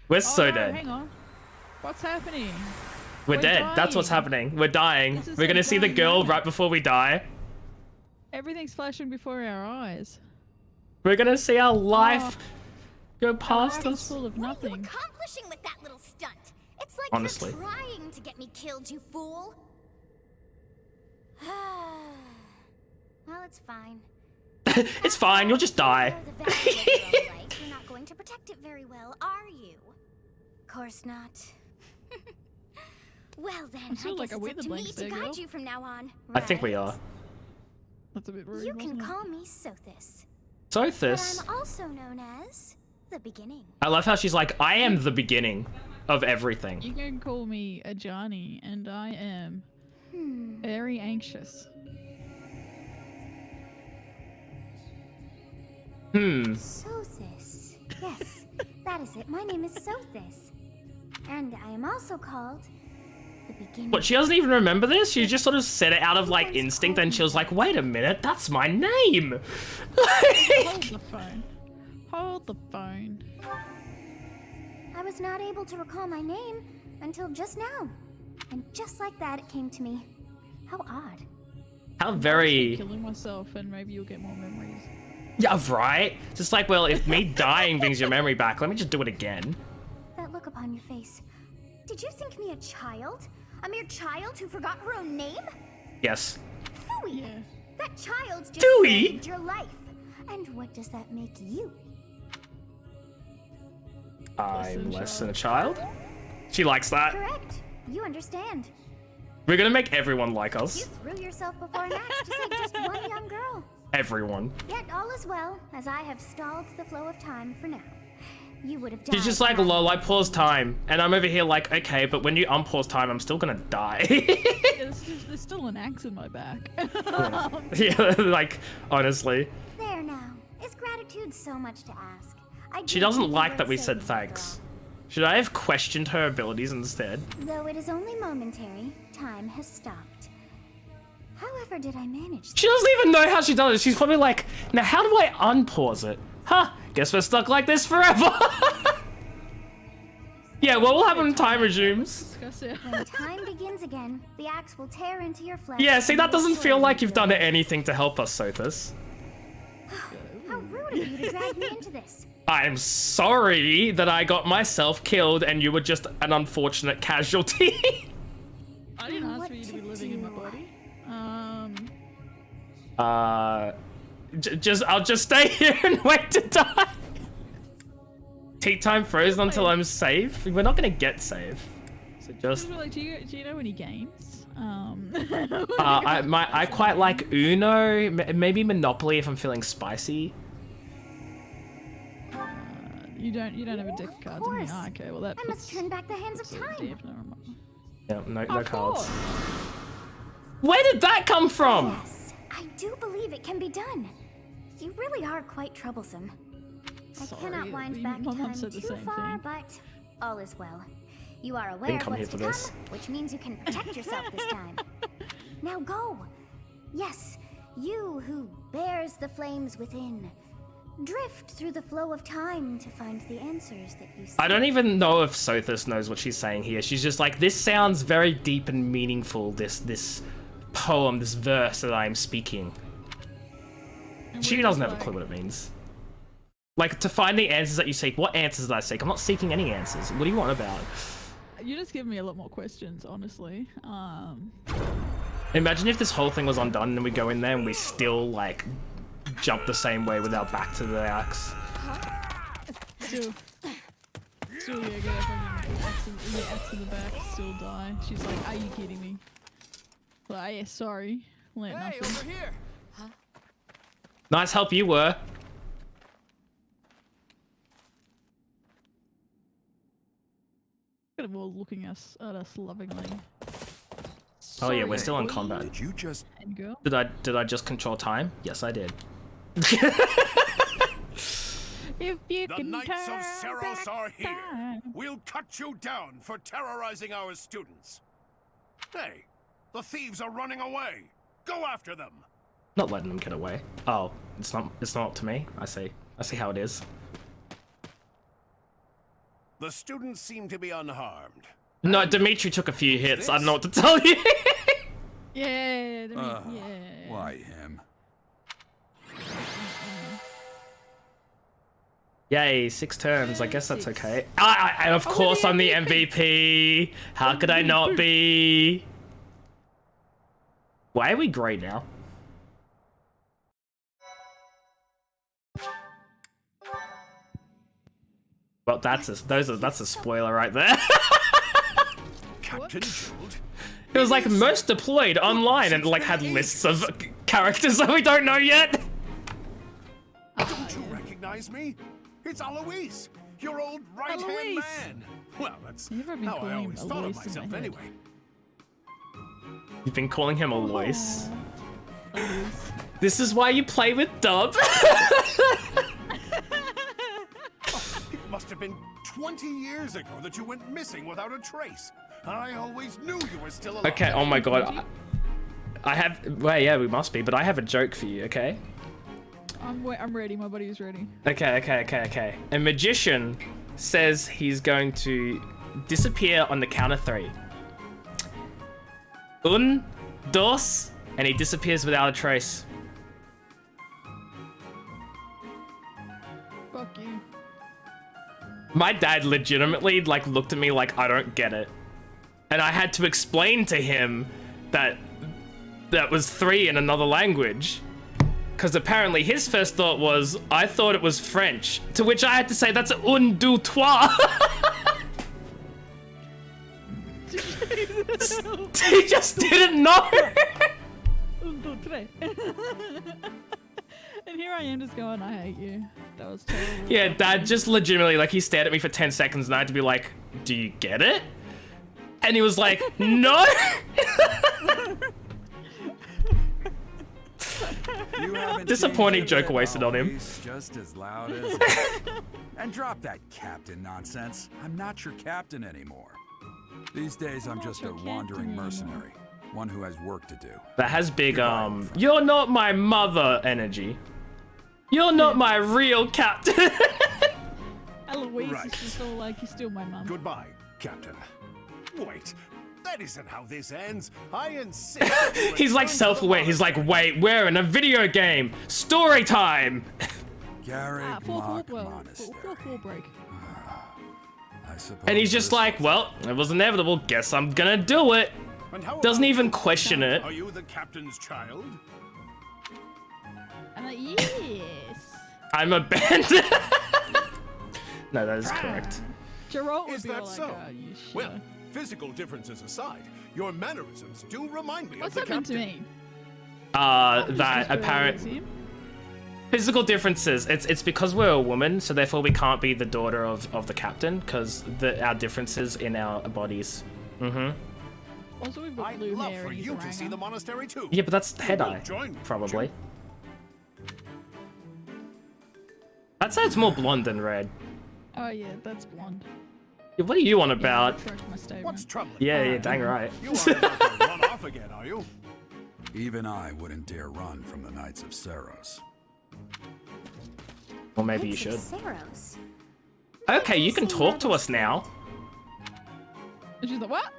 We're Oh, so no, dead. hang on. What's happening? We're dead. dying. That's what's happening. We're dying. This is We're a gonna see the dying girl moment. right before we die. Everything's flashing before our eyes. We're gonna see our life go past Our life is us. full of What are you nothing. accomplishing with that little stunt? It's like Honestly. you're trying to get me killed, you fool. Well, it's fine. It's fine. You'll just die. The value of your own life, you're not going to protect it very well, are you? Course not. Well then, I feel like guess are we it's the up to me blank to stare guide girl? you from now on. I think we right? are. That's a bit rude. You can wasn't it? call me Sothis. Sothis. But I'm also known as the beginning. I love how she's like, I am the beginning of everything. You can call me Ajani, and I am very anxious. Sothis. Yes, that is it. My name is Sothis. And I am also called the beginning. What, she doesn't even remember this? She just sort of said it out of like instinct and she was like, wait a minute, that's my name. Hold the phone. Hold the phone. I was not able to recall my name until just now. And just like that, it came to me. How odd. How very... Killing myself and maybe you'll get more memories. Yeah, right? Just like, well, if me dying brings your memory back, let me just do it again. That look upon your face. Did you think me a child? A mere child who forgot her own name? Yes. Phooey! Yeah. That child just Phooey? saved your life. And what does that make you? I'm less than a child? She likes that. Correct. You understand. We're gonna make everyone like You us. threw yourself before an axe to save just one young girl. Everyone. Yet all is well, as I have stalled the flow of time for now. You would have died. She's just like, lol, I paused time. And I'm over here like, okay, but when you unpause time, I'm still gonna die. Yeah, there's still an axe in my back. Yeah, like, honestly. There now. Is gratitude so much to ask? She doesn't like that we said thanks. Should I have questioned her abilities instead? Though it is only momentary, time has stopped. However did I manage? She doesn't even know how she does it. She's probably like, now how do I unpause it? Huh, guess we're stuck like this forever. Yeah, what will happen when time resumes? When time begins again, the axe will tear into your flesh. Yeah, see, that doesn't feel like you've done anything to help us, Sothis. How rude of you to drag me into this. I'm sorry that I got myself killed and you were just an unfortunate casualty. I didn't ask for you to be living in my body. I'll just stay here and wait to die. Tea time frozen until I'm safe. We're not gonna get safe. So just. Like, do you know any games? I quite like Uno, maybe Monopoly if I'm feeling spicy. You don't have a deck of cards. I mean, oh, okay, well that. I must turn back the hands of time. Yeah, no cards. Where did that come from? Yes, I do believe it can be done. You really are quite troublesome. I cannot wind back time too far, but all is well. You are aware of what's to come, which means you can protect yourself this time. Now go. Yes, you who bears the flames within. Drift through the flow of time to find the answers that you seek. I don't even know if Sothis knows what she's saying here. She's just like, this sounds very deep and meaningful, this poem, this verse that I'm speaking. She doesn't have a clue what it means. Like, to find the answers that you seek. What answers did I seek? I'm not seeking any answers. What do you want about? You're just giving me a lot more questions, honestly. Imagine if this whole thing was undone and we go in there and we still, like, jump the same way with our back to the axe. Still yeah, get up and the axe in the back, still die. She's like, are you kidding me? Like, yeah, sorry. Learned nothing. Over here. Huh? Nice help you were. Look at them all looking at us lovingly. Oh yeah, we're Sorry, still in boy. combat. Did you just... And girl. Did I just control time? Yes, I did. If you The can Knights turn of Seros back are here. time. We'll cut you down for terrorizing our students. Hey, the thieves are running away. Go after them. Not letting them get away. Oh, it's not up to me. I see how it is. The students seem to be unharmed. No, Dimitri took a few hits. I don't know what to tell you. Yeah, Why him? Yay, 6 turns. I guess that's okay. And of course I'm the MVP. How could I not be? Why are we grey now? Well, that's a spoiler right there. Captain Gerald? It was like most deployed online and like had lists of characters that we don't know yet. Don't you recognize me? It's Alois, your old right-hand man. Well, that's how I always thought of myself anyway. You've been calling him Alois. This is why you play with Dub. It must have been 20 years ago that you went missing without a trace. I always knew you were still alive. Okay, oh my god. I have... Well, yeah, we must be, but I have a joke for you, okay? I'm ready. My buddy is ready. Okay. A magician says he's going to disappear on the count of 3. 1, 2, and he disappears without a trace. Fuck you. My dad legitimately like looked at me like I don't get it. And I had to explain to him that was 3 in another language. Because apparently his first thought was, I thought it was French. To which I had to say, that's un, deux, trois. He just didn't know. And here I am just going, I hate you. That was terrible. Yeah, Dad just legitimately, like, he stared at me for 10 seconds and I had to be like, do you get it? And he was like, no. Disappointing joke wasted on him. Just as loud as and drop that captain nonsense. I'm not your captain anymore. These days I'm just a wandering mercenary, one who has work to do. That has big you're not my mother energy. You're not my real captain. Eloise is just all like, you're still my mum. Goodbye, Captain. Wait. That isn't how this ends. I insist. He's like self-aware. He's like, wait, we're in a video game. Story time. Garrick Mock Monastery. Fourth break. And he's just like, well, it was inevitable. Guess I'm gonna do it. Doesn't even question it. Are you the captain's child? I'm like, yes. I'm a bandit. No, that is correct. Geralt would Is be that like, so? You sure? Well, physical differences aside, your mannerisms do remind me What's of the that meant to captain. me? That apparent physical differences. It's because we're a woman, so therefore we can't be the daughter of the captain because our differences in our bodies. Also, we've got I'd blue love hair for and he's you a to see ranger. the monastery too. Yeah, but that's head eye, Join me, probably. I'd say it's more blonde than red. Oh yeah, that's blonde. Yeah, what are you on about? What's troubling? Yeah, dang right. You aren't about to run off again, are you? Even I wouldn't dare run from the Knights of Seiros. Well, maybe you should. Seiros. Okay, you can talk to us now. And she's like, what?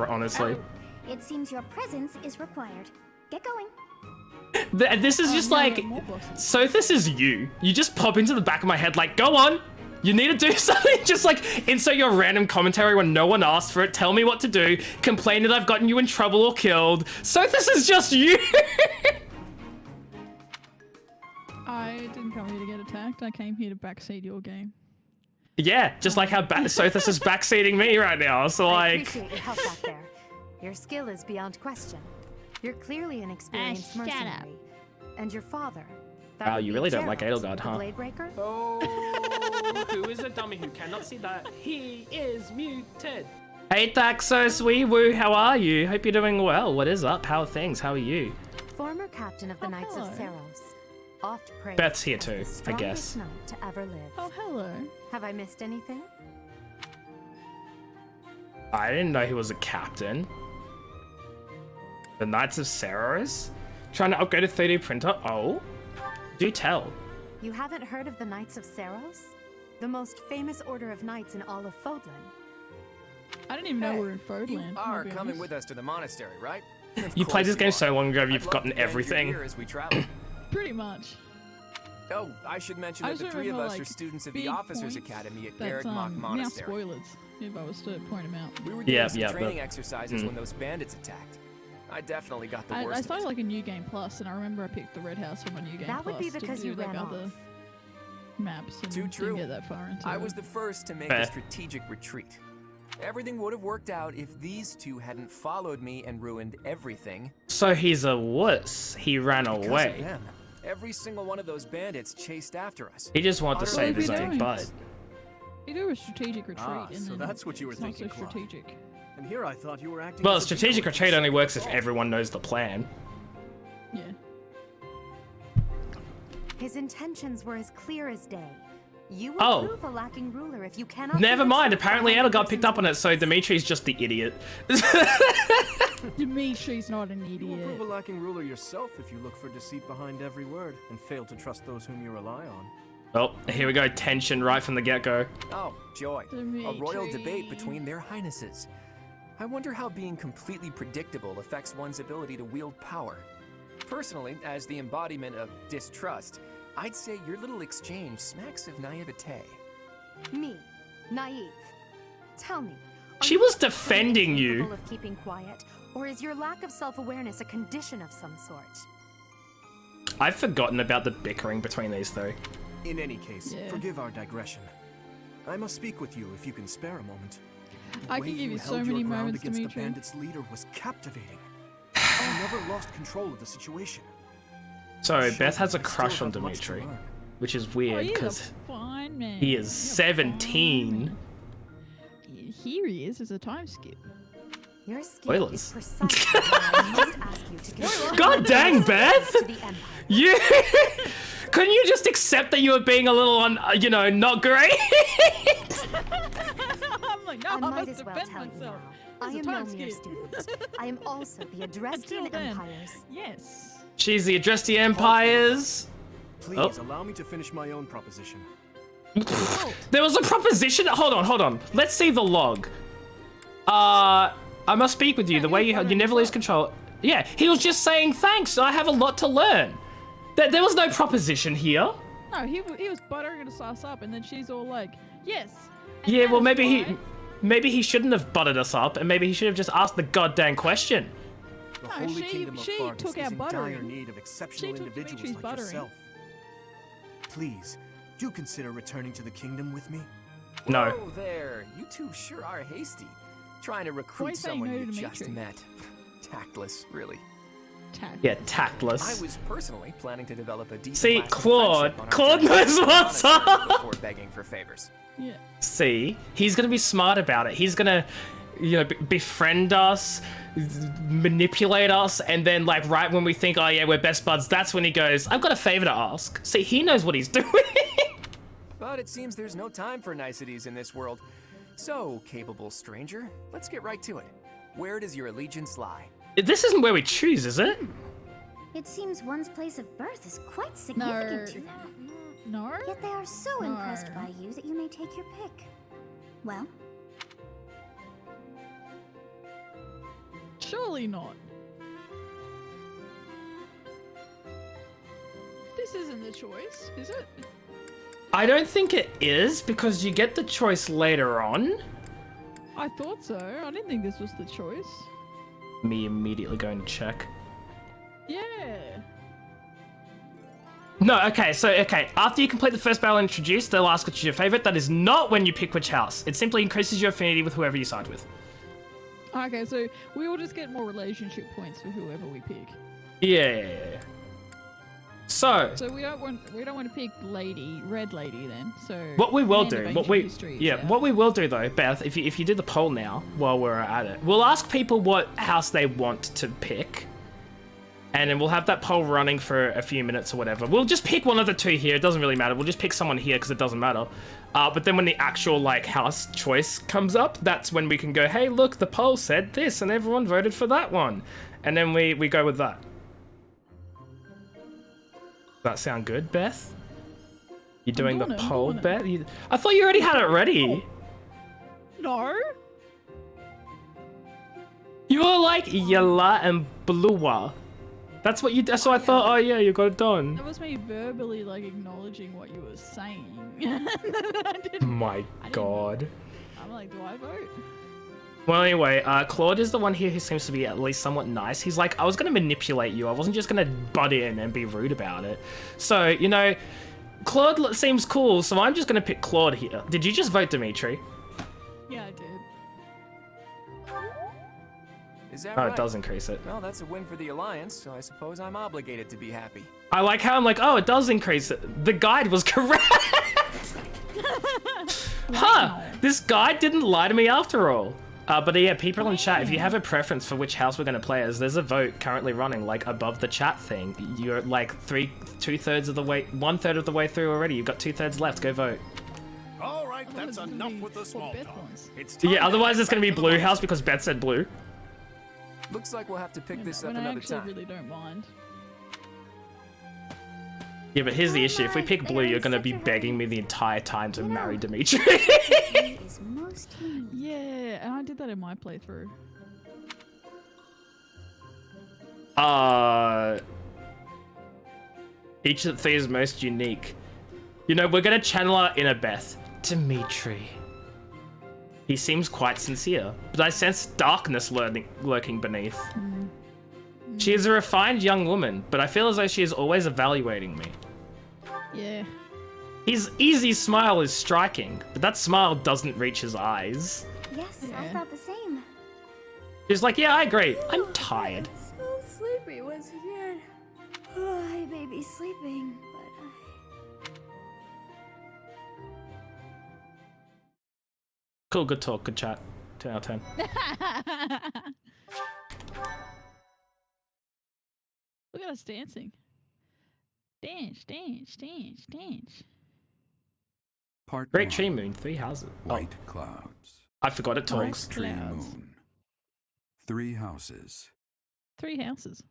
Honestly. Oh, it seems your presence is required. Get going. This is just like, Sothis is you. You just pop into the back of my head like, go on. You need to do something. Just like insert your random commentary when no one asked for it. Tell me what to do. Complain that I've gotten you in trouble or killed. Sothis is just you. I didn't come here to get attacked. I came here to backseat your game. Yeah, just like how Sothis is backseating me right now. So I like. appreciate your help out there. Your skill is beyond question. You're clearly an experienced mercenary. And your father. Wow, you really don't like Edelgard, huh? Bladebreaker? Oh, who is a dummy who cannot see that? He is muted. Hey, Taxos, wee woo, how are you? Hope you're doing well. What is up? How are things? How are you? Former captain of the Knights of Seiros. Oft praised Beth's here as too, the I strongest guess. knight to ever live. Oh, hello. Have I missed anything? I didn't know he was a captain. The Knights of Seiros? Trying to upgrade a 3D printer? Oh? Do tell. You haven't heard of the Knights of Seiros? The most famous order of knights in all of Fodlan. I didn't even know we were in Fodlan. You are coming with us to the monastery, right? You played this game so long ago, you've forgotten everything. As we travel. Pretty much. Oh, I should mention that the three of us are students of the Officers Academy at Garrick Mock Monastery. Now spoilers, if I was to point them out. We were doing some training exercises when those bandits attacked. I definitely got the worst. I started like a New Game Plus, and I remember I picked the Red House from a New Game Plus. That would be because you ran other maps and Too true. didn't get that far into I it. was the first to make a strategic retreat. Everything would have worked out if these two hadn't followed me and ruined everything. So he's a wuss. He ran Because away. of them, every single one of those bandits chased after us. He just wanted to save his own butt. You do a strategic retreat, and so then that's what you were it's thinking, not so Claude. strategic. And here I thought you were acting. Well, as a strategic villain. retreat only works if everyone knows the plan. Yeah. His intentions were as clear as day. You will prove a lacking ruler if you cannot. Never mind. Apparently, Edelgard picked up on it, so Dimitri's just the idiot. Dimitri's not an idiot. You will prove a lacking ruler yourself if you look for deceit behind every word and fail to trust those whom you rely on. Oh, here we go. Tension right from the get-go. Oh, joy. Dimitri. A royal debate between their highnesses. I wonder how being completely predictable affects one's ability to wield power. Personally, as the embodiment of distrust, I'd say your little exchange smacks of naivete. Me, naive. Tell me. She was defending you. Capable of keeping quiet, or is your lack of self-awareness a condition of some sort? I've forgotten about the bickering between these three. In any case, forgive our digression. I must speak with you if you can spare a moment. I can give you so many moments, against Dimitri. The bandit's leader was captivating. I never lost control of the situation. So Beth has a crush on Dimitri, which is weird because he is 17. Here he is as a time skip. Your skill is Spoilers. precisely what I must ask you to consider. God dang, Beth! To the Empire. You couldn't you just accept that you were being a little not great? I'm like, no, I might must as well defend tell you myself. now. I It's a am time no mere skip. student. I am also the Until Adrestian then. Empires. Yes. She's the Adresti Empires. Please allow me to finish my own proposition. There was a proposition. Hold on. Let's see the log. I must speak with you. The way you never lose control. Yeah, he was just saying thanks. I have a lot to learn. There was no proposition here. No, he was buttering us up, and then she's all like, yes. Yeah, well maybe he shouldn't have buttered us up, and maybe he should have just asked the goddamn question. The No, Holy she Kingdom of Fargus took is our in buttering. dire need of exceptional She took individuals Dimitri's like buttering. yourself. Please, do consider returning to the kingdom with me. No. Whoa there, you two sure are hasty. Trying to Why recruit saying someone no you to just Dimitri? met. Tactless, really. Yeah, tactless. I was personally planning to develop a deep See, lasting Claude. friendship on our Claude journey knows to what's Monastery up. Before begging for favors. Yeah. See, he's gonna be smart about it. He's gonna, befriend us, manipulate us, and then right when we think, oh yeah, we're best buds, that's when he goes, I've got a favor to ask. See, he knows what he's doing. But it seems there's no time for niceties in this world. So, capable stranger, let's get right to it. Where does your allegiance lie? This isn't where we choose, is it? It seems one's place of birth is quite significant to them. No? Yet they are so impressed by you that you may take your pick. Well? Surely not. This isn't the choice, is it? I don't think it is, because you get the choice later on. I thought so. I didn't think this was the choice. Me immediately going to check. Yeah. No, okay, after you complete the first battle introduced, they'll ask which is your favorite. That is not when you pick which house. It simply increases your affinity with whoever you side with. Okay, so we will just get more relationship points for whoever we pick. Yeah. So we don't want to pick red lady then. So what we will Land do, of what Ancient we History is yeah, out. what we will do though, Beth, if you did the poll now while we're at it, we'll ask people what house they want to pick, and then we'll have that poll running for a few minutes or whatever. We'll just pick one of the two here. It doesn't really matter. We'll just pick someone here because it doesn't matter. But then when the actual house choice comes up, that's when we can go, hey, look, the poll said this, and everyone voted for that one, and then we go with that. That sound good, Beth? You're doing the poll, Beth? I thought you already had it ready. No. You were like yellow and blue. That's what you. So I thought, oh yeah, you got it done. That was me verbally acknowledging what you were saying. My God. I'm like, do I vote? Well, anyway, Claude is the one here who seems to be at least somewhat nice. He's like, I was going to manipulate you. I wasn't just going to butt in and be rude about it. So, Claude seems cool, so I'm just going to pick Claude here. Did you just vote Dimitri? Yeah, I did. Is that Oh, right? it does increase it. Well, that's a win for the Alliance, so I suppose I'm obligated to be happy. I like how I'm like, oh, it does increase it. The guide was correct. Huh, this guide didn't lie to me after all. But yeah, people in chat, if you have a preference for which house we're going to play as, there's a vote currently running above the chat thing. You're 1/3 of the way through already. You've got 2/3 left. Go vote. right, that's enough with the small talk. Yeah, otherwise it's gonna be blue house because Beth said blue. Looks like we'll have to pick this up I another actually time. really don't mind. Yeah, but here's the issue. If we pick blue, you're gonna be begging me the entire time to marry Dimitri. Yeah, and I did that in my playthrough. Each of the three is most unique. You know, we're gonna channel our inner Beth. Dimitri. He seems quite sincere, but I sense darkness lurking beneath. She is a refined young woman, but I feel as though she is always evaluating me. Yeah. His easy smile is striking, but that smile doesn't reach his eyes. Yes, I thought the same. She's like, yeah, I agree. I'm tired. So sleepy once again. I may be sleeping, but Cool, good talk, good chat. 10 out of 10. Look at us dancing. Dance, dance, dance, dance. Part Great 1. tree moon, 3 houses. White clouds. I forgot it talks. Tree moon. 3 houses. 3 houses.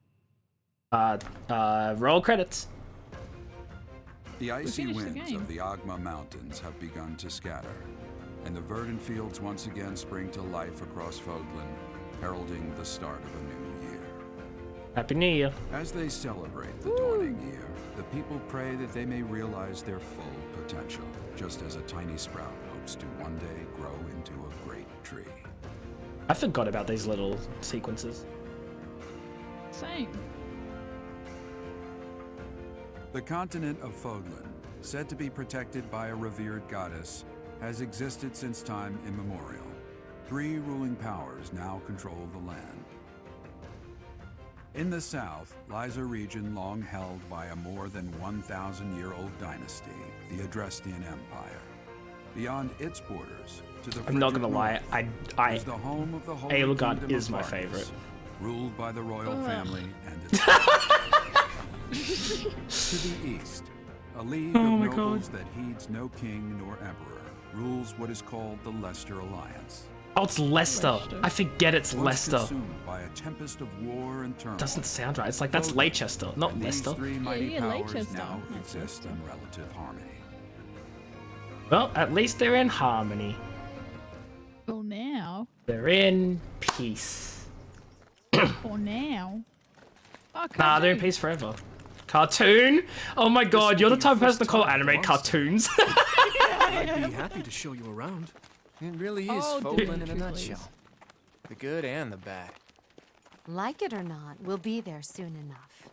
Roll credits. The icy finished the winds game. of the Agma Mountains have begun to scatter, and the verdant fields once again spring to life across Fodlan, heralding the start of a new year. Happy New Year. As they celebrate the dawning year, the people pray that they may realize their full potential, just as a tiny sprout hopes to one day grow into a great tree. I forgot about these little sequences. Same. The continent of Fodlan, said to be protected by a revered goddess, has existed since time immemorial. 3 ruling powers now control the land. In the south lies a region long held by a more than 1,000-year-old dynasty, the Adrestian Empire. Beyond its borders, to the I'm not gonna lie, is the home of the Holy Edelgard Kingdom is of my Vargas, favorite. ruled by the royal family and its to the east, a league of nobles that heeds no king nor emperor rules what is called the Leicester Alliance. Oh, it's Leicester. I forget it's Once Leicester. consumed by a tempest of war and turmoil. Doesn't sound right. It's like that's Leicester, not and Leicester. These 3 mighty powers Leicester. now exist in relative harmony. Well, at least they're in harmony. Well, now. They're in peace. Or now. Oh, Nah, they're in peace forever. Cartoon? Oh my god, you're the type of person to call anime cartoons. I'd be happy to show you around. It really is Oh, Fodlan in a Dimitri, nutshell. please. The good and the bad. Like it or not, we'll be there soon enough.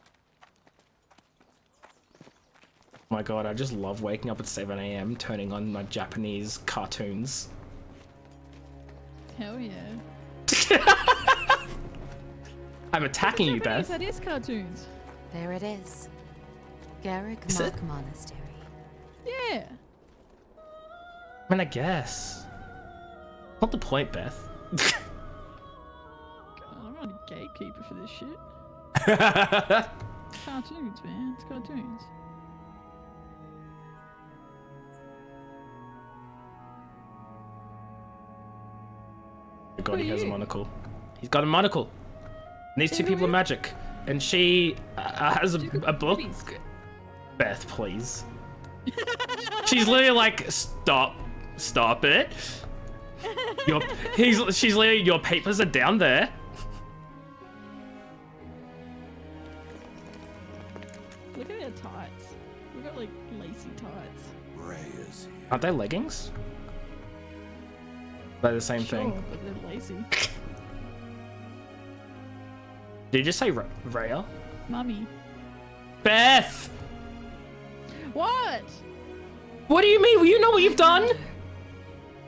Oh my god, I just love waking up at 7 AM, turning on my Japanese cartoons. Hell yeah. I'm attacking you, Japanese, Beth. that is cartoons. There it is. Garrick Is it? Mock Monastery. Yeah. I mean, I guess. Not the point, Beth. God, I'm not a gatekeeper for this shit. It's cartoons, man. It's cartoons. Oh god, Who he are has a you? monocle. He's got a monocle. And these 2 people are magic. And she has a book. Babies. Beth, please. She's literally like, stop it. She's literally, your papers are down there. Look at their tights. We've got like lacy tights. Ray is here. Aren't they leggings? They're the same Sure, thing. but they're lacy. Did you just say Rhea? Mummy. Beth! What? What do you mean? Well, you know what you've done?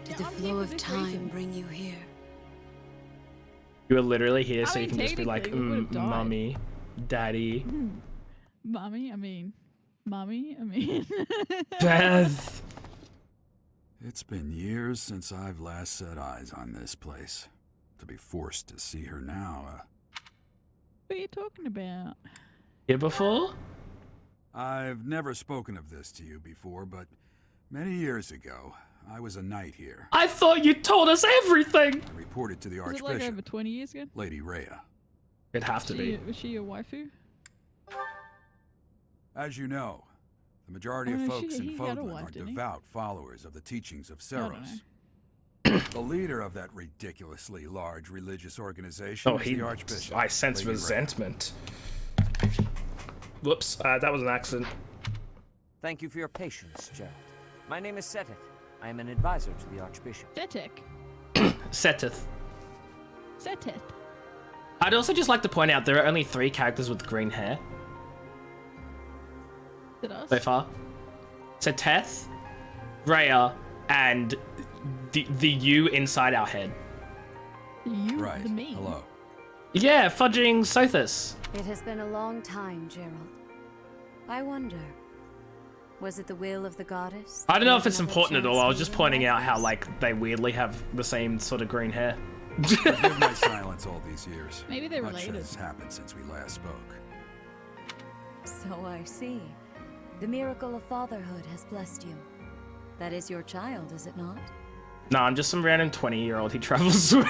Did the I'm flow here for of this time reason. bring you here? You were literally here, so I you mean, can just be like, technically, we would've died. Mummy, Daddy, Mummy, I mean. Beth. It's been years since I've last set eyes on this place. To be forced to see her now, What are you talking about? Here before? I've never spoken of this to you before, but many years ago, I was a knight here. I thought you told us everything! I reported to the Archbishop. Was it like over 20 years ago? Lady Rhea. It'd have to be. Was she your waifu? As you know, the majority of folks in Fodlan are devout followers of the teachings of Seros. The leader of that ridiculously large religious organization is the Archbishop. I sense Lady resentment. Rhea. Whoops, that was an accident. Thank you for your patience, Gerald. My name is Seteth. I am an advisor to the Archbishop. Seteth. Seteth. I'd also just like to point out there are only 3 characters with green hair. So far. Seteth, Rhea, and the you inside our head. You, right. The me. Hello. Yeah, fudging Sothis. It has been a long time, Gerald. I wonder, was it the will of the goddess? I don't know if it's important at all. I was just pointing out how, like, they weirdly have the same sort of green hair. Forgive my silence all these years. Maybe they're Much related. has happened since we last spoke. So I see. The miracle of fatherhood has blessed you. That is your child, is it not? No, I'm just some random 20-year-old he travels with.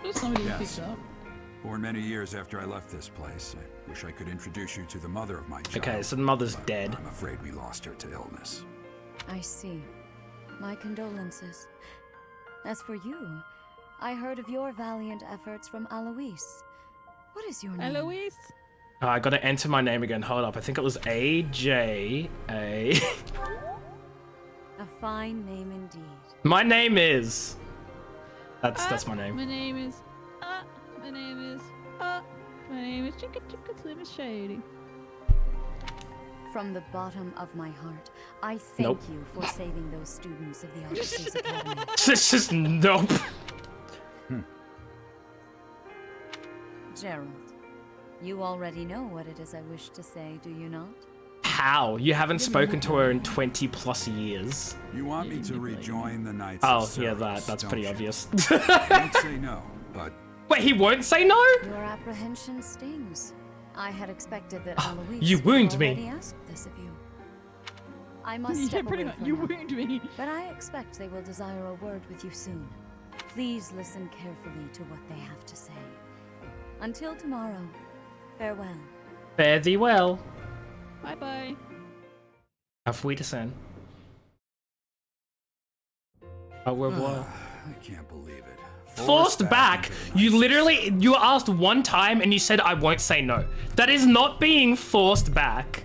Just somebody who picks up. Born many years after I left this place, I wish I could introduce you to the mother of my child. Okay, so the mother's dead. I'm afraid we lost her to illness. I see. My condolences. As for you, I heard of your valiant efforts from Alois. What is your name? Alois? Oh, I gotta enter my name again. Hold up. I think it was AJA. A fine name indeed. My name is... That's my name. My name is... my name is Chicka Chicka Slim Shady. From the bottom of my heart, I thank you for saving those students of the Archbishop's Academy. This is nope. Gerald, you already know what it is I wish to say, do you not? How? You haven't spoken to her in 20+ years. You want me to rejoin the Knights Oh, of yeah, Seros, that's pretty obvious. I won't say no, but... Wait, he won't say no? Your apprehension stings. I had expected that Alois you wound would me. already asked this of you. I must step away from you now, wound me. but I expect they will desire a word with you soon. Please listen carefully to what they have to say. Until tomorrow, farewell. Fare thee well. Bye-bye. Auf Wiedersehen. Au revoir. I can't believe it. Forced back? You asked one time and you said I won't say no. That is not being forced back.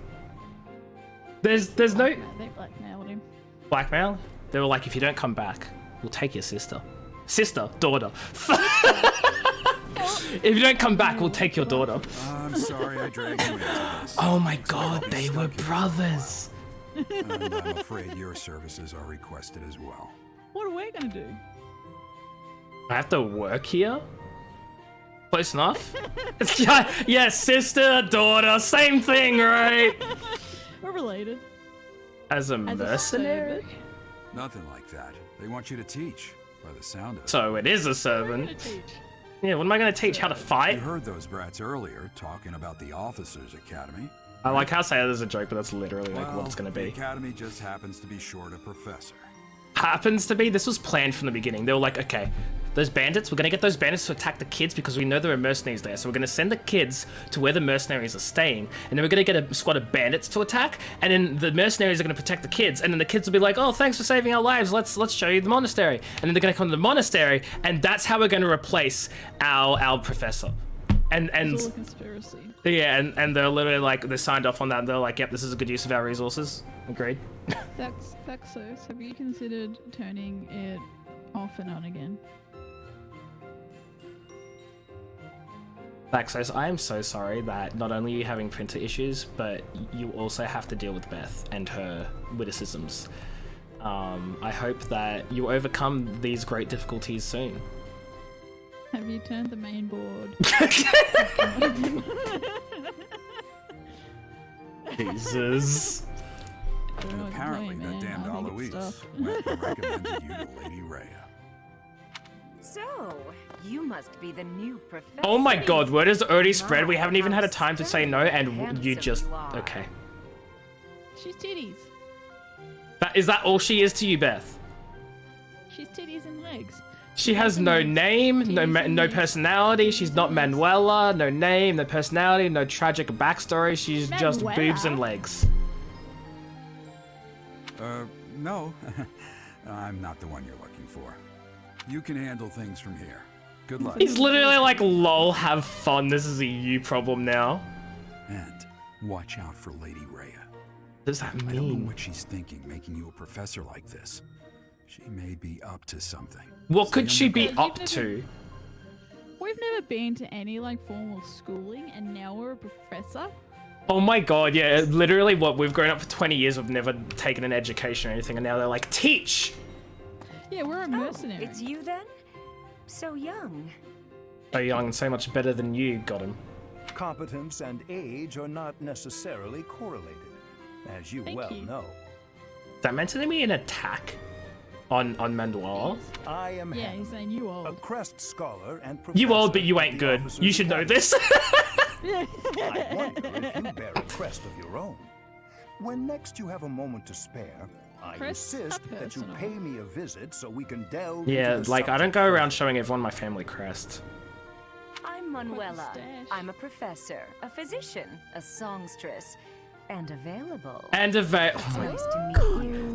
There's no... They blackmailed him. Blackmail? They were like, if you don't come back, we'll take your sister. Sister, daughter. If you don't come back, we'll take your daughter. I'm sorry I dragged you into this. Oh my god, they were brothers. And I'm afraid your services are requested as well. What are we gonna do? I have to work here? Close enough? Yeah, sister, daughter, same thing, right? We're related. As a mercenary? Nothing like that. They want you to teach, by the sound of it. So it is a servant. Yeah, what am I going to teach? How to fight? You heard those brats earlier talking about the Officers' Academy. I like how I say it as a joke, but that's literally like what it's going to be. The Academy just happens to be short a professor. Happens to be? This was planned from the beginning. They were like, okay, those bandits, we're going to get those bandits to attack the kids because we know there are mercenaries there. So we're going to send the kids to where the mercenaries are staying. And then we're going to get a squad of bandits to attack. And then the mercenaries are going to protect the kids. And then the kids will be like, oh, thanks for saving our lives. Let's show you the monastery. And then they're going to come to the monastery. And that's how we're going to replace our professor. And it's all a conspiracy. Yeah, and they're literally like, they signed off on that. And they're like, yep, this is a good use of our resources. Agreed. Faxos, have you considered turning it off and on again? Faxos, I am so sorry that not only are you having printer issues, but you also have to deal with Beth and her witticisms. I hope that you overcome these great difficulties soon. Have you turned the main board? Jesus. Apparently that damned Alois went and recommended you to Lady Rhea. So, you must be the new professor. Oh my god, word has already spread. We haven't even had a time to say no, and you just... Okay. She's titties. Is that all she is to you, Beth? She's titties and legs. She has no name, no personality. She's not Manuela. No name, no personality, no tragic backstory. She's just boobs and legs. No. I'm not the one you're looking for. You can handle things from here. Good luck. He's literally like, lol, have fun. This is a you problem now. And watch out for Lady Rhea. What does that mean? I don't know what she's thinking, making you a professor like this. She may be up to something. What could she be up to? We've never been to any like formal schooling, and now we're a professor. Oh my god, yeah, literally what, we've grown up for 20 years, we've never taken an education or anything, and now they're like, teach! Yeah, we're a mercenary. It's you then? So young. So young and so much better than you, got him. Competence and age are not necessarily correlated, as you well know. Is that meant to be an attack on Manuel? I am he's saying you old. A Crest scholar and you old, but you ain't good. You should know this. I wonder if you bear a crest of your own. When next you have a moment to spare, I insist that you pay me a visit so we can delve into the like, I don't go around showing everyone my family crest. I'm Manuela. I'm a professor, a physician, a songstress, and available.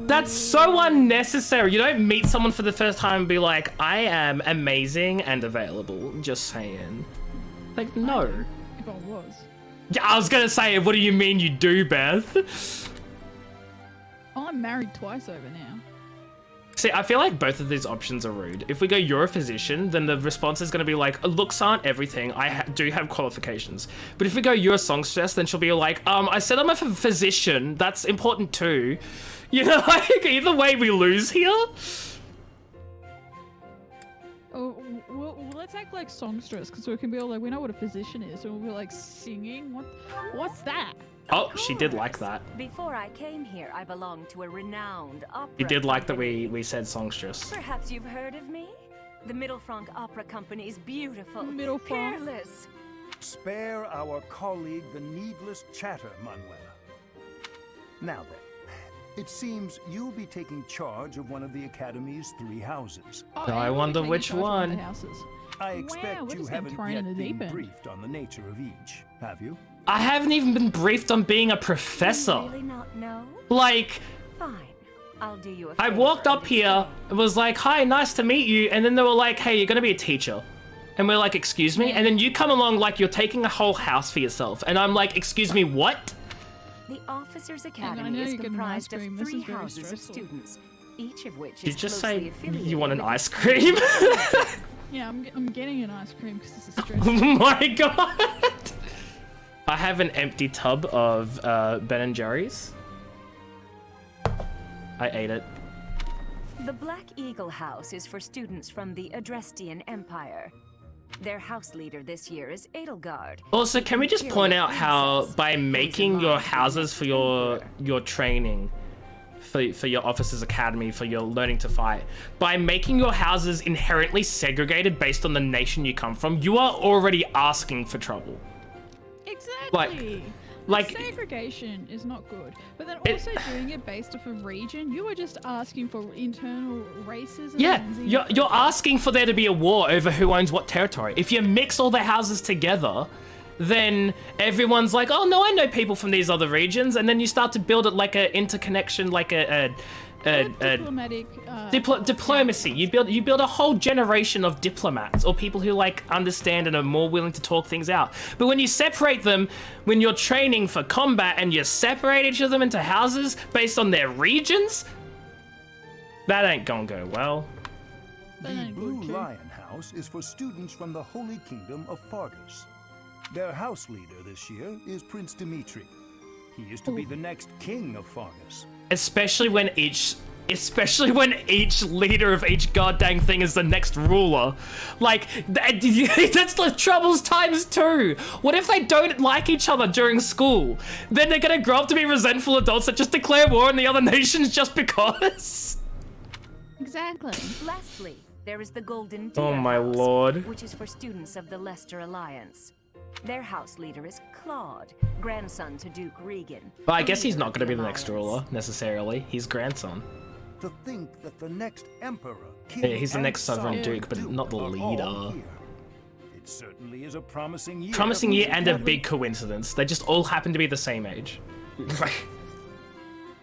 That's so unnecessary. You don't meet someone for the first time and be like, I am amazing and available. Just saying. Like, no. If I was. Yeah, I was gonna say, what do you mean you do, Beth? I'm married twice over now. See, I feel like both of these options are rude. If we go, you're a physician, then the response is going to be like, looks aren't everything. I do have qualifications. But if we go, you're a songstress, then she'll be like, I said I'm a physician. That's important too. You know, like, either way we lose here. Oh, well, let's act like songstress, because we can be all like, we know what a physician is, and we'll be like, singing? What's that? Oh, she did like that. Before I came here, I belonged to a renowned opera. You did like that we said songstress. Perhaps you've heard of me? The Mittelfranc Opera Company is beautiful, peerless. Spare our colleague the needless chatter, Manuela. Now then, it seems you'll be taking charge of one of the Academy's 3 houses. I wonder which one. I expect you haven't yet been briefed on the nature of each, have you? I haven't even been briefed on being a professor. You really not know? Like, fine. I'll do you a I walked up here and was like, hi, nice to meet you. And then they were like, hey, you're going to be a teacher. And we're like, excuse me? And then you come along like you're taking a whole house for yourself. And I'm like, excuse me, what? The Officers Academy is comprised of 3 houses of students, each of which is closely affiliated. You want an ice cream? Yeah, I'm getting an ice cream because this is stressful. Oh my god! I have an empty tub of Ben & Jerry's. I ate it. The Black Eagle House is for students from the Adrestian Empire. Their house leader this year is Edelgard. Also, can we just point out how by making your houses for your training, for your officers academy, for your learning to fight, by making your houses inherently segregated based on the nation you come from, you are already asking for trouble. Exactly. Like segregation is not good, but then also doing it based off of region, you are just asking for internal racism. Yeah, you're asking for there to be a war over who owns what territory. If you mix all the houses together, then everyone's like, oh no, I know people from these other regions, and then you start to build it like an interconnection, like a diplomatic diplomacy. You build a whole generation of diplomats or people who like understand and are more willing to talk things out. But when you separate them, when you're training for combat and you separate each of them into houses based on their regions, that ain't gonna go well. The Blue Lion House is for students from the Holy Kingdom of Fargus. Their house leader this year is Prince Dimitri. He is to be the next king of Fargus. Especially when each leader of each goddamn thing is the next ruler. Like, that's the troubles times 2. What if they don't like each other during school? Then they're gonna grow up to be resentful adults that just declare war on the other nations just because. Exactly. Lastly, there is the Golden Deer Oh my House, lord. which is for students of the Leicester Alliance. Their house leader is Claude, grandson to Duke Regan. But I guess he's not going to be the next ruler, necessarily. He's grandson. To think that the next emperor, yeah, he's the next sovereign duke, but not the leader. It certainly is a promising year. Promising year and a big coincidence. They just all happen to be the same age.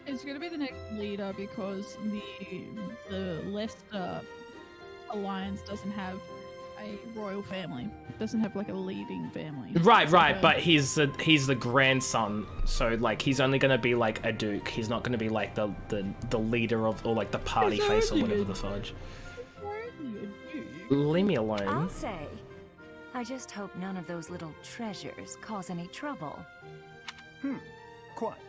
It's going to be the next leader because the Leicester Alliance doesn't have a royal family. It doesn't have like a leading family. Right, but he's the grandson, so like he's only gonna be like a duke. He's not gonna be like the leader of, or like the party face or whatever the fudge. Leave me alone. I'll say. I just hope none of those little treasures cause any trouble. Quite.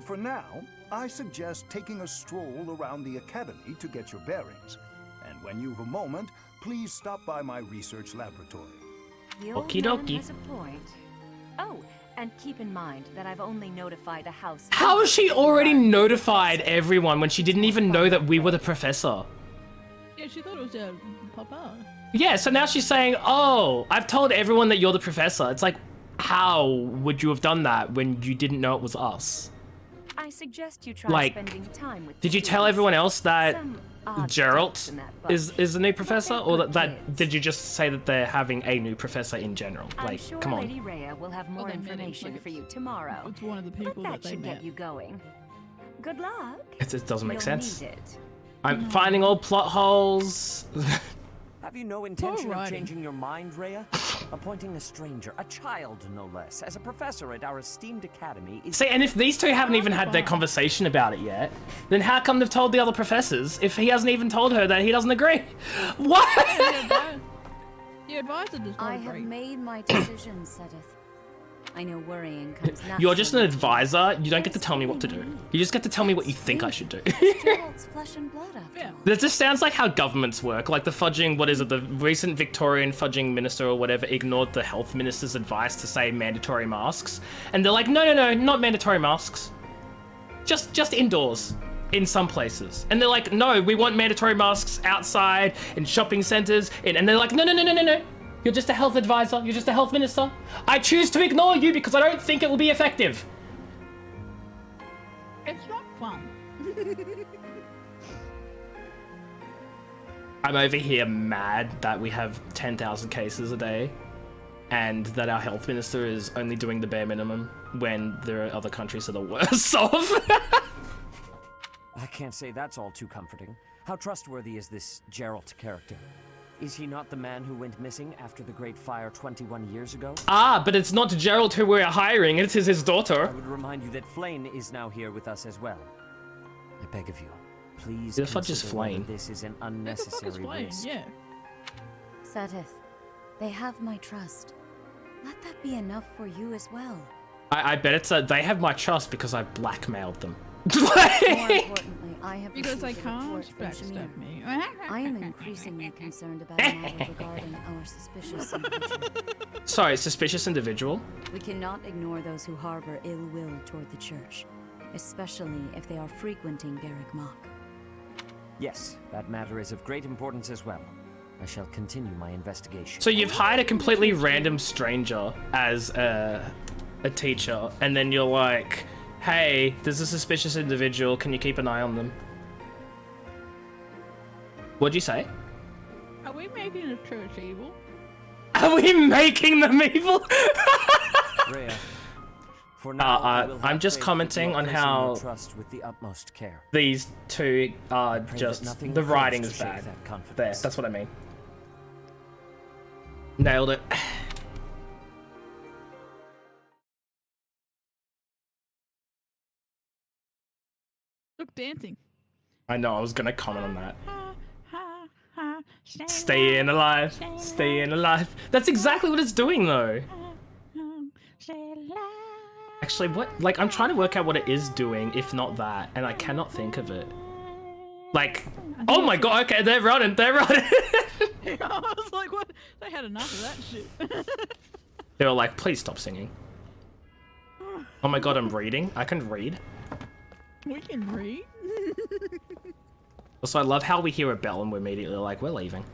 For now, I suggest taking a stroll around the academy to get your bearings. And when you've a moment, please stop by my research laboratory. The old man has a point. Oh, and keep in mind that I've only notified the house. How has she already notified everyone when she didn't even know that we were the professor? Yeah, she thought it was Papa. Yeah, so now she's saying, oh, I've told everyone that you're the professor. It's like, how would you have done that when you didn't know it was us? I suggest you try spending time with. Did you tell everyone else that Geralt is the new professor, or that did you just say that they're having a new professor in general? Like, I'm sure come on. Lady Rhea will have more information for you tomorrow. It's one of the people that they should met. get you going. Good luck. It doesn't make sense. Need it. I'm finding all plot holes. Have you no intention of changing your mind, Rhea? Appointing a stranger, a child no less, as a professor at our esteemed academy is... See, and if these two haven't even had their conversation about it yet, then how come they've told the other professors if he hasn't even told her that he doesn't agree? What? The advisor does not I agree. have made my decision, Sedith. I know worrying comes naturally. You're just an advisor. You don't get to tell me what to do. You just get to tell me what you think I should do. Flesh and blood after all. That just sounds like how governments work. Like the fudging, what is it? The recent Victorian fudging minister or whatever ignored the health minister's advice to say mandatory masks. And they're like, no, not mandatory masks. Just indoors. In some places. And they're like, no, we want mandatory masks outside, in shopping centers. And they're like, no. You're just a health advisor. You're just a health minister. I choose to ignore you because I don't think it will be effective. It's not fun. I'm over here mad that we have 10,000 cases a day and that our health minister is only doing the bare minimum when there are other countries that are worse off. I can't say that's all too comforting. How trustworthy is this Geralt character? Is he not the man who went missing after the Great Fire 21 years ago? Ah, but it's not Geralt who we're hiring, it is his daughter. I would remind you that Flayn is now here with us as well. I beg of you, please the fuck is Flayn? This is an unnecessary risk. Yeah. Sedith, they have my trust. Let that be enough for you as well. I bet it's they have my trust because I've blackmailed them. More importantly, I have because I received a can't report from Shamir. backstab me. I am increasingly concerned about a matter regarding our suspicious individual. Sorry, suspicious individual? We cannot ignore those who harbor ill will toward the church, especially if they are frequenting Garrick Mach. Yes, that matter is of great importance as well. I shall continue my investigation. So you've hired a completely random stranger as a teacher, and then you're like, hey, there's a suspicious individual, can you keep an eye on them? What'd you say? Are we making the church evil? Are we making them evil? Rhea, for now, I'm just commenting on how trust with the utmost care. These two are just, the writing is bad. There, that's what I mean. Nailed it. Look, dancing. I know, I was gonna comment on that. Staying alive, staying alive. That's exactly what it's doing though. Actually, what? Like, I'm trying to work out what it is doing, if not that, and I cannot think of it. Like, oh my god, okay, they're running. I was like, what? They had enough of that shit. They were like, please stop singing. Oh my god, I'm reading. I can read. We can read. Also, I love how we hear a bell and we're immediately like, we're leaving.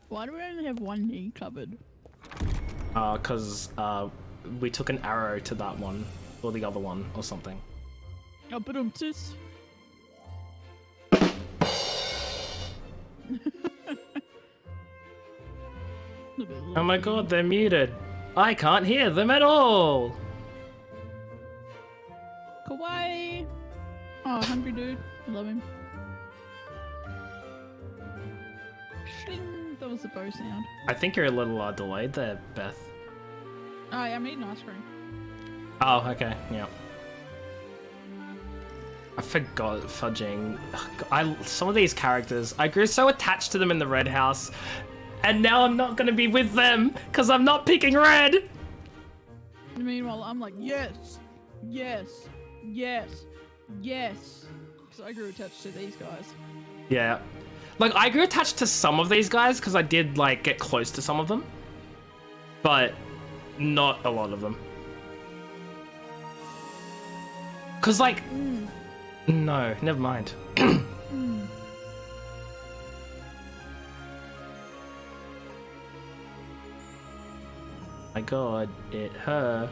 Why do we only have one knee covered? Because we took an arrow to that one, or the other one, or something. Oh, but Oh my god, they're muted. I can't hear them at all. Kawaii. Oh, hungry dude. I love him. Shing. That was the bow sound. I think you're a little delayed there, Beth. Oh, yeah, I'm eating ice cream. Oh, okay, yeah. I forgot fudging. Some of these characters, I grew so attached to them in the red house, and now I'm not gonna be with them because I'm not picking red. Meanwhile, I'm like, yes, yes, yes, yes, because I grew attached to these guys. Yeah, like I grew attached to some of these guys because I did like get close to some of them, but not a lot of them. Cause like. No, never mind. My god, her.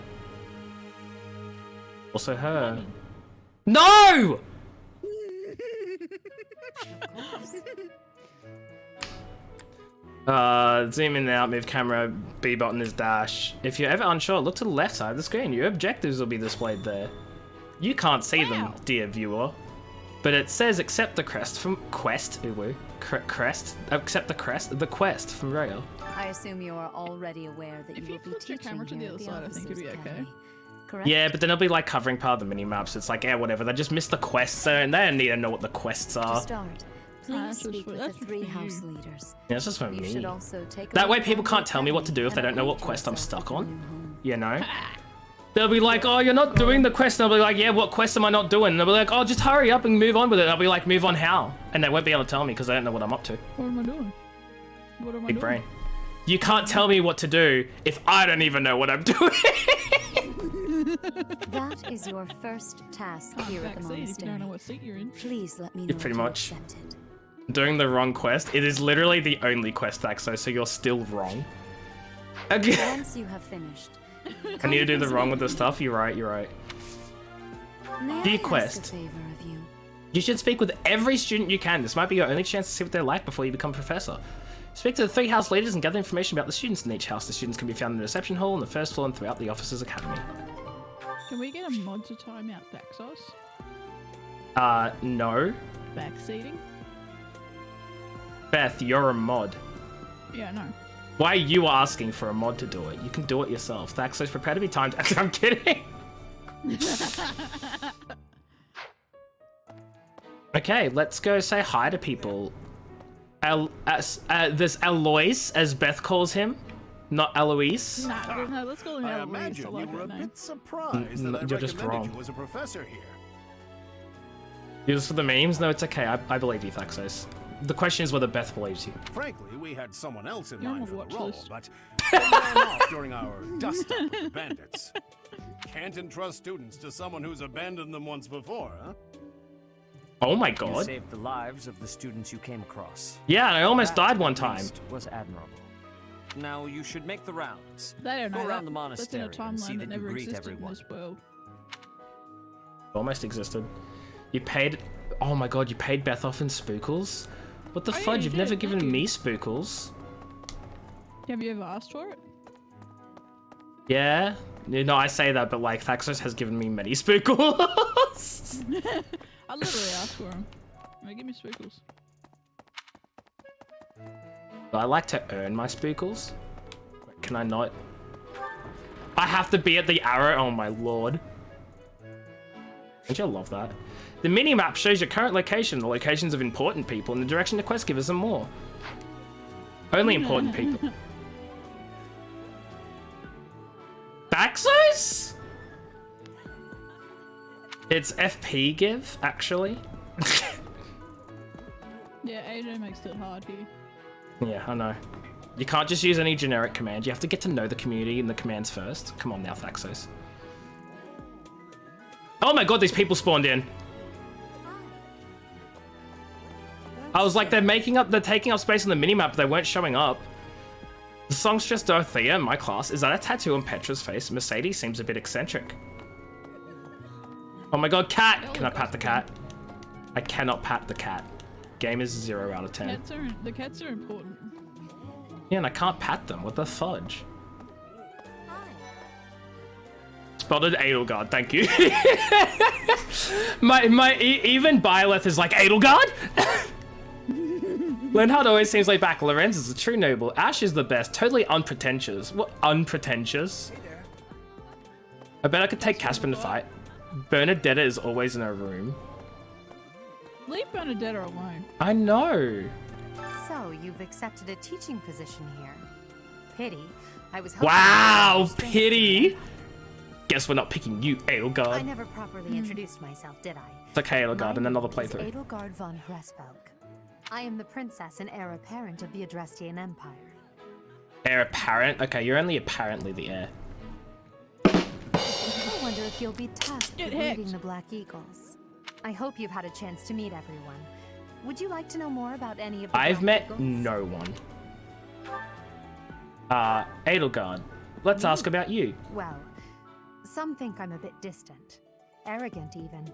Also her. No! Zoom in and out, move camera, B button is dash. If you're ever unsure, look to the left side of the screen. Your objectives will be displayed there. You can't see them, dear viewer, but it says accept the crest from quest. Accept the quest from Rail. I assume you are already aware that if you will be teaching camera to the other side, I think it'd be okay. Correct? Yeah, but then it'll be like covering part of the mini maps. It's like, yeah, whatever. They just missed the quests, and they don't need to know what the quests are. To start, please speak with the 3 house leaders. Yeah, it's just for You me. should also take a That way look people at can't the tell me what to do if they don't know what academy quest I'm and stuck yourself a on. new home. You know? They'll be like, oh, you're not doing the quest. And I'll be like, yeah, what quest am I not doing? And they'll be like, oh, just hurry up and move on with it. And I'll be like, move on how? And they won't be able to tell me because they don't know what I'm up to. What am I doing? What am I Big doing? brain. You can't tell me what to do if I don't even know what I'm doing. That is your first task here at the monastery. If you don't know what seat you're in. Please let me know Pretty if you much. accept it. Doing the wrong quest. It is literally the only quest, Axo, so you're still wrong. Okay. Once you have finished. I need to do the wrong with the stuff. You're right, you're right. Dear quest. You should speak with every student you can. This might be your only chance to see what they're like before you become professor. Speak to the 3 house leaders and gather information about the students in each house. The students can be found in the reception hall on the 1st floor and throughout the officers' academy. Can we get a mod to time out Daxos? No. Backseating? Beth, you're a mod. Yeah, no. Why are you asking for a mod to do it? You can do it yourself. Thaxos, prepare to be timed. I'm kidding. Okay, let's go say hi to people. There's Alois, as Beth calls him, not Alois. Nah, no, let's call him Alois. I imagine you were a bit surprised that I you're just recommended wrong. you as a professor here. Use for the memes? No, it's okay. I believe you, Thaxos. The question is whether Beth believes you. Frankly, we had someone else in You're mind on for the the role, watch list. but they ran off during our dust-up with the bandits. Can't entrust students to someone who's abandoned them once before, huh? Oh my You god. saved the lives of the students you came across. Yeah, and I almost That, died one at time. least, was admirable. Now you should make the rounds. They don't know Go around that. the monastery That's in a and see timeline that that you never greet existed everyone. in this world. Almost existed. You paid... Oh my god, you paid Beth off in spookles? What the Oh, yeah, fudge? you You've did, never thank given you. me spookles. Have you ever asked for it? Yeah? No, I say that, but like, Thaxos has given me many spookles. I literally asked for them. Give me spookles. I like to earn my spookles. Can I not? I have to be at the arrow? Oh my lord. Don't you love that? The mini-map shows your current location, the locations of important people, and the direction the quest gives them more. Only important people. Baxos? It's FP give, actually. Yeah, AJ makes it hard here. Yeah, I know. You can't just use any generic command. You have to get to know the community and the commands first. Come on now, Thaxos. Oh my god, these people spawned in. I was like, they're taking up space on the minimap, but they weren't showing up. The songstress Dorothea in my class. Is that a tattoo on Petra's face? Mercedes seems a bit eccentric. Oh my god, cat! Can I pat the cat? I cannot pat the cat. Game is 0 out of 10. The cats are important. Yeah, and I can't pat them. What the fudge? Spotted Edelgard, thank you. Even Byleth is like, Edelgard? Leonhard always seems laid back. Lorenz is a true noble. Ash is the best. Totally unpretentious. What? Unpretentious? I bet I could take Casper in the fight. Bernadetta is always in her room. Leave Bernadetta alone. I know. So, you've accepted a teaching position here. Pity. I was hoping. Wow, pity. Guess we're not picking you, Edelgard. I never properly introduced myself, did I? It's okay, Edelgard, and another playthrough. Edelgard von Hresvelg. I am the princess and heir apparent of the Adrestian Empire. Heir apparent? Okay, you're only apparently the heir. I wonder if you'll be tasked with leading the Black Eagles. I hope you've had a chance to meet everyone. Would you like to know more about any of the I've Black met Eagles? no one. Edelgard, let's ask about you. Well, some think I'm a bit distant, arrogant even,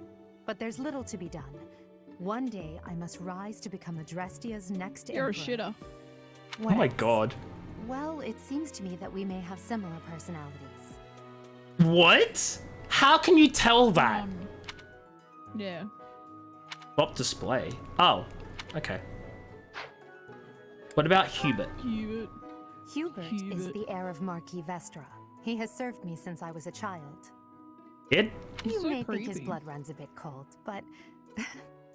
but there's little to be done. One day I must rise to become Adrestia's next You're emperor. a shitter. Oh my god. Well, it seems to me that we may have similar personalities. What? How can you tell that? Yeah. Top display. Oh, okay. What about Hubert? Hubert is the heir of Marquis Vestra. He has served me since I was a child. It? You may think his blood runs a bit cold, but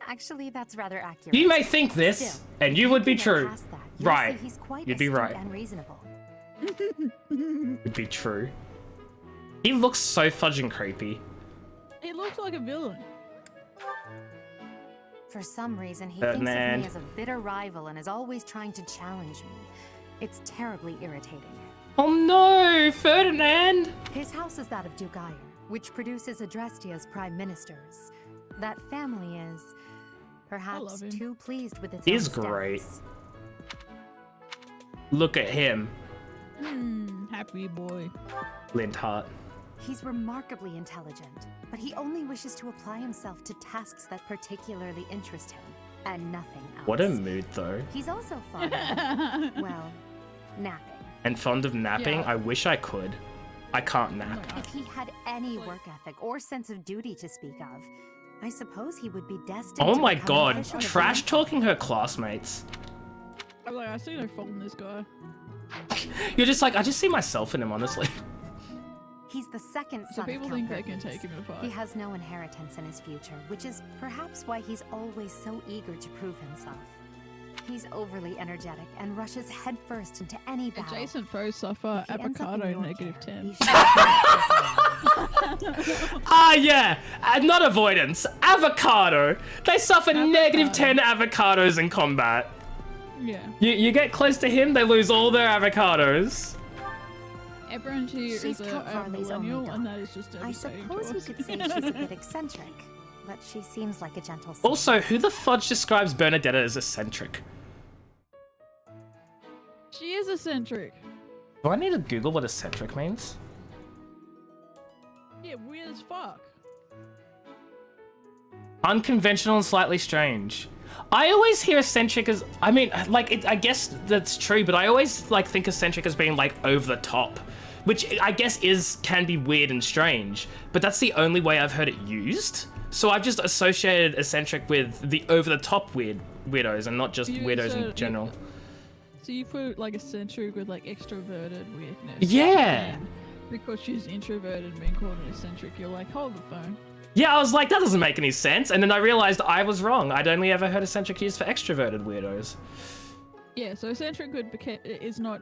actually that's rather accurate. You may think this, Still, and you would be true. Right. He's quite You'd be right. and reasonable. Would be true. He looks so fudging creepy. He looks like a villain. For some reason, he thinks of me as a bitter rival and is always trying to challenge me. It's terribly irritating. Oh no, Ferdinand! His house is that of Duke Iron, which produces Adrestia's prime ministers. That family is perhaps too pleased with its He's own great. status. Look at him. Happy boy. Lindhart. He's remarkably intelligent, but he only wishes to apply himself to tasks that particularly interest him, and nothing else. What a mood, though. He's also fond of, well, napping. And fond of napping? Yeah. I wish I could. I can't nap. If he had any work ethic or sense of duty to speak of, I suppose he would be destined Oh to my become god, an official of trash the talking her classmates. I'm like, I see no fault in this guy. You're just like, I just see myself in him, honestly. He's the second So son people of think Count they can Bernese. take him apart. He has no inheritance in his future, which is perhaps why he's always so eager to prove himself. He's overly energetic and rushes headfirst into any battle. Adjacent foes suffer avocado -10. Yeah, not avoidance, avocado. They suffer -10 avocados in combat. Yeah. You get close to him, they lose all their avocados. Everyone here She's is a Count Varley's only millennial, daughter. and that is just I devastating suppose to you us. could say she's a bit eccentric, but she seems like a gentle soul. Also, who the fudge describes Bernadetta as eccentric? She is eccentric. Do I need to Google what eccentric means? Yeah, weird as fuck. Unconventional and slightly strange. I always hear eccentric as, I mean, like, I guess that's true, but I always, like, think eccentric as being, like, over the top. Which I guess can be weird and strange, but that's the only way I've heard it used. So I've just associated eccentric with the over-the-top weirdos and not just weirdos in general. So you put like eccentric with like extroverted weirdness. Yeah! And because she's introverted and being called an eccentric, you're like, hold the phone. Yeah, I was like, that doesn't make any sense. And then I realized I was wrong. I'd only ever heard eccentric used for extroverted weirdos. Yeah, so eccentric is not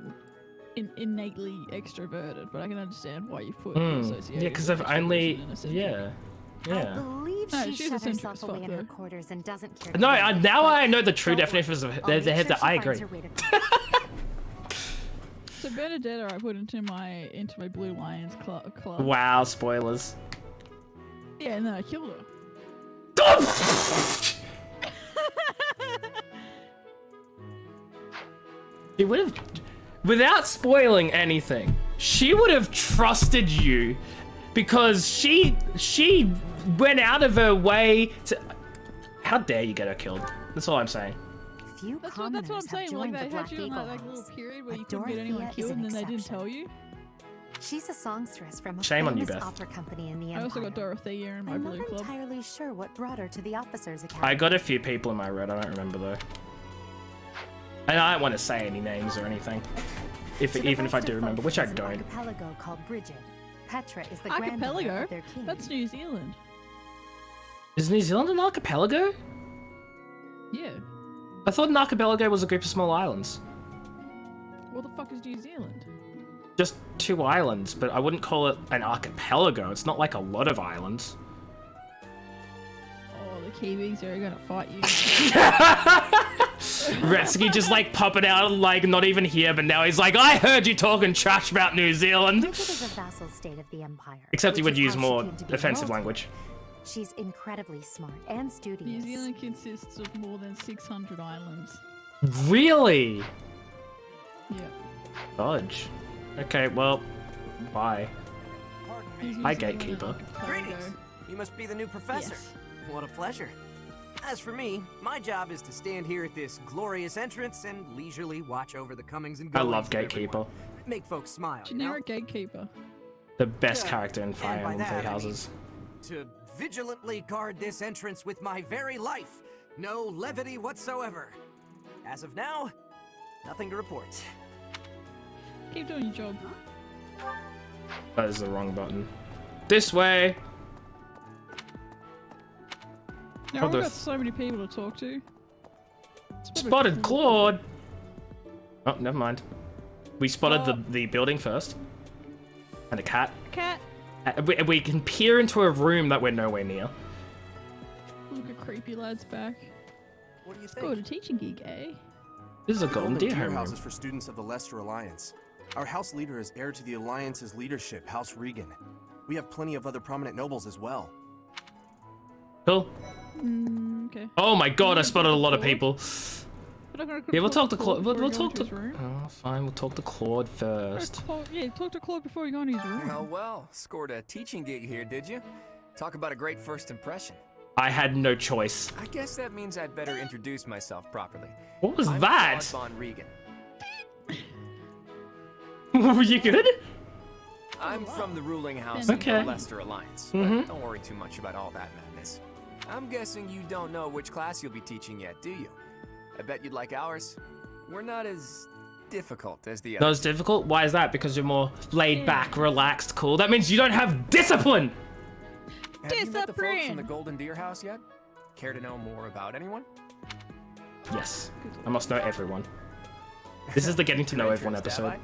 innately extroverted, but I can understand why you put associated. Yeah, because I've only, yeah. I believe she she's shut eccentric herself as fuck, away in her though. quarters and doesn't care. No, now I know the true definitions of I'll make sure that. she I finds agree. her way to So Bernadetta I put into my Blue Lions club. Wow, spoilers. Yeah, and then I killed her. He would have. without spoiling anything, she would have trusted you because she went out of her way to... How dare you get her killed? That's all I'm saying. That's what I'm saying. Like, they had you in that little period where you couldn't get anyone killed and then they didn't tell you. She's a songstress from a Shame on you, famous Beth. opera company in the Empire. I also got Dorothea in my blue club. I'm not entirely sure what brought her to the officers' academy. I got a few people in my red. I don't remember though. And I don't want to say any names or anything, even if I do remember, which I don't. Archipelago called Bridget. Petra is the archipelago? That's New Zealand. Is New Zealand an archipelago? Yeah. I thought an archipelago was a group of small islands. What the fuck is New Zealand? Just 2 islands, but I wouldn't call it an archipelago. It's not like a lot of islands. Oh, the Kiwis are gonna fight you. Retsky just like popping out, like not even here, but now he's like, I heard you talking trash about New Zealand. Bridget is a vassal state of the Empire. Except he would use more offensive language. She's incredibly smart and studious. New Zealand consists of more than 600 islands. Really? Yeah. Dodge. Okay, well, bye. Hi, Gatekeeper. Greetings. You must be the new professor. Yes. What a pleasure. As for me, my job is to stand here at this glorious entrance and leisurely watch over the comings and goings. I love Gatekeeper. Make folks smile. Generic Gatekeeper. The best character in Fire Emblem Three Houses. To vigilantly guard this entrance with my very life. No levity whatsoever. As of now, nothing to report. Keep doing your job. That is the wrong button. This way! Now I've got so many people to talk to. Spotted Claude! Oh, never mind. We spotted the building first. And a cat. Cat! We can peer into a room that we're nowhere near. Look at creepy lad's back. What do you think? Good, a teaching gig, eh? This is a Golden Deer home House room. is for students of the Leicester Alliance. Our house leader is heir to the Alliance's leadership, House Regan. We have plenty of other prominent nobles as well. Cool. Okay. Oh my god, I spotted a lot of people. Yeah, we'll talk to Claude. We'll talk to. Oh, fine. We'll talk to Claude first. Yeah, talk to Claude before you go into his room. Oh well, scored a teaching gig here, did you? Talk about a great first impression. I had no choice. I guess that means I'd better introduce myself properly. What was I'm that? Claude von Regan. Were you good? I'm from the ruling house Okay. of the Leicester Alliance, but don't worry too much about all that madness. I'm guessing you don't know which class you'll be teaching yet, do you? I bet you'd like ours. We're not as difficult as the others. Not as difficult? Why is that? Because you're more laid back, relaxed, cool. That means you don't have discipline! Have you met the folks from the Golden Deer House yet? Care to know more about anyone? Yes. I must know everyone. This is the getting to know everyone Adventurous, episode.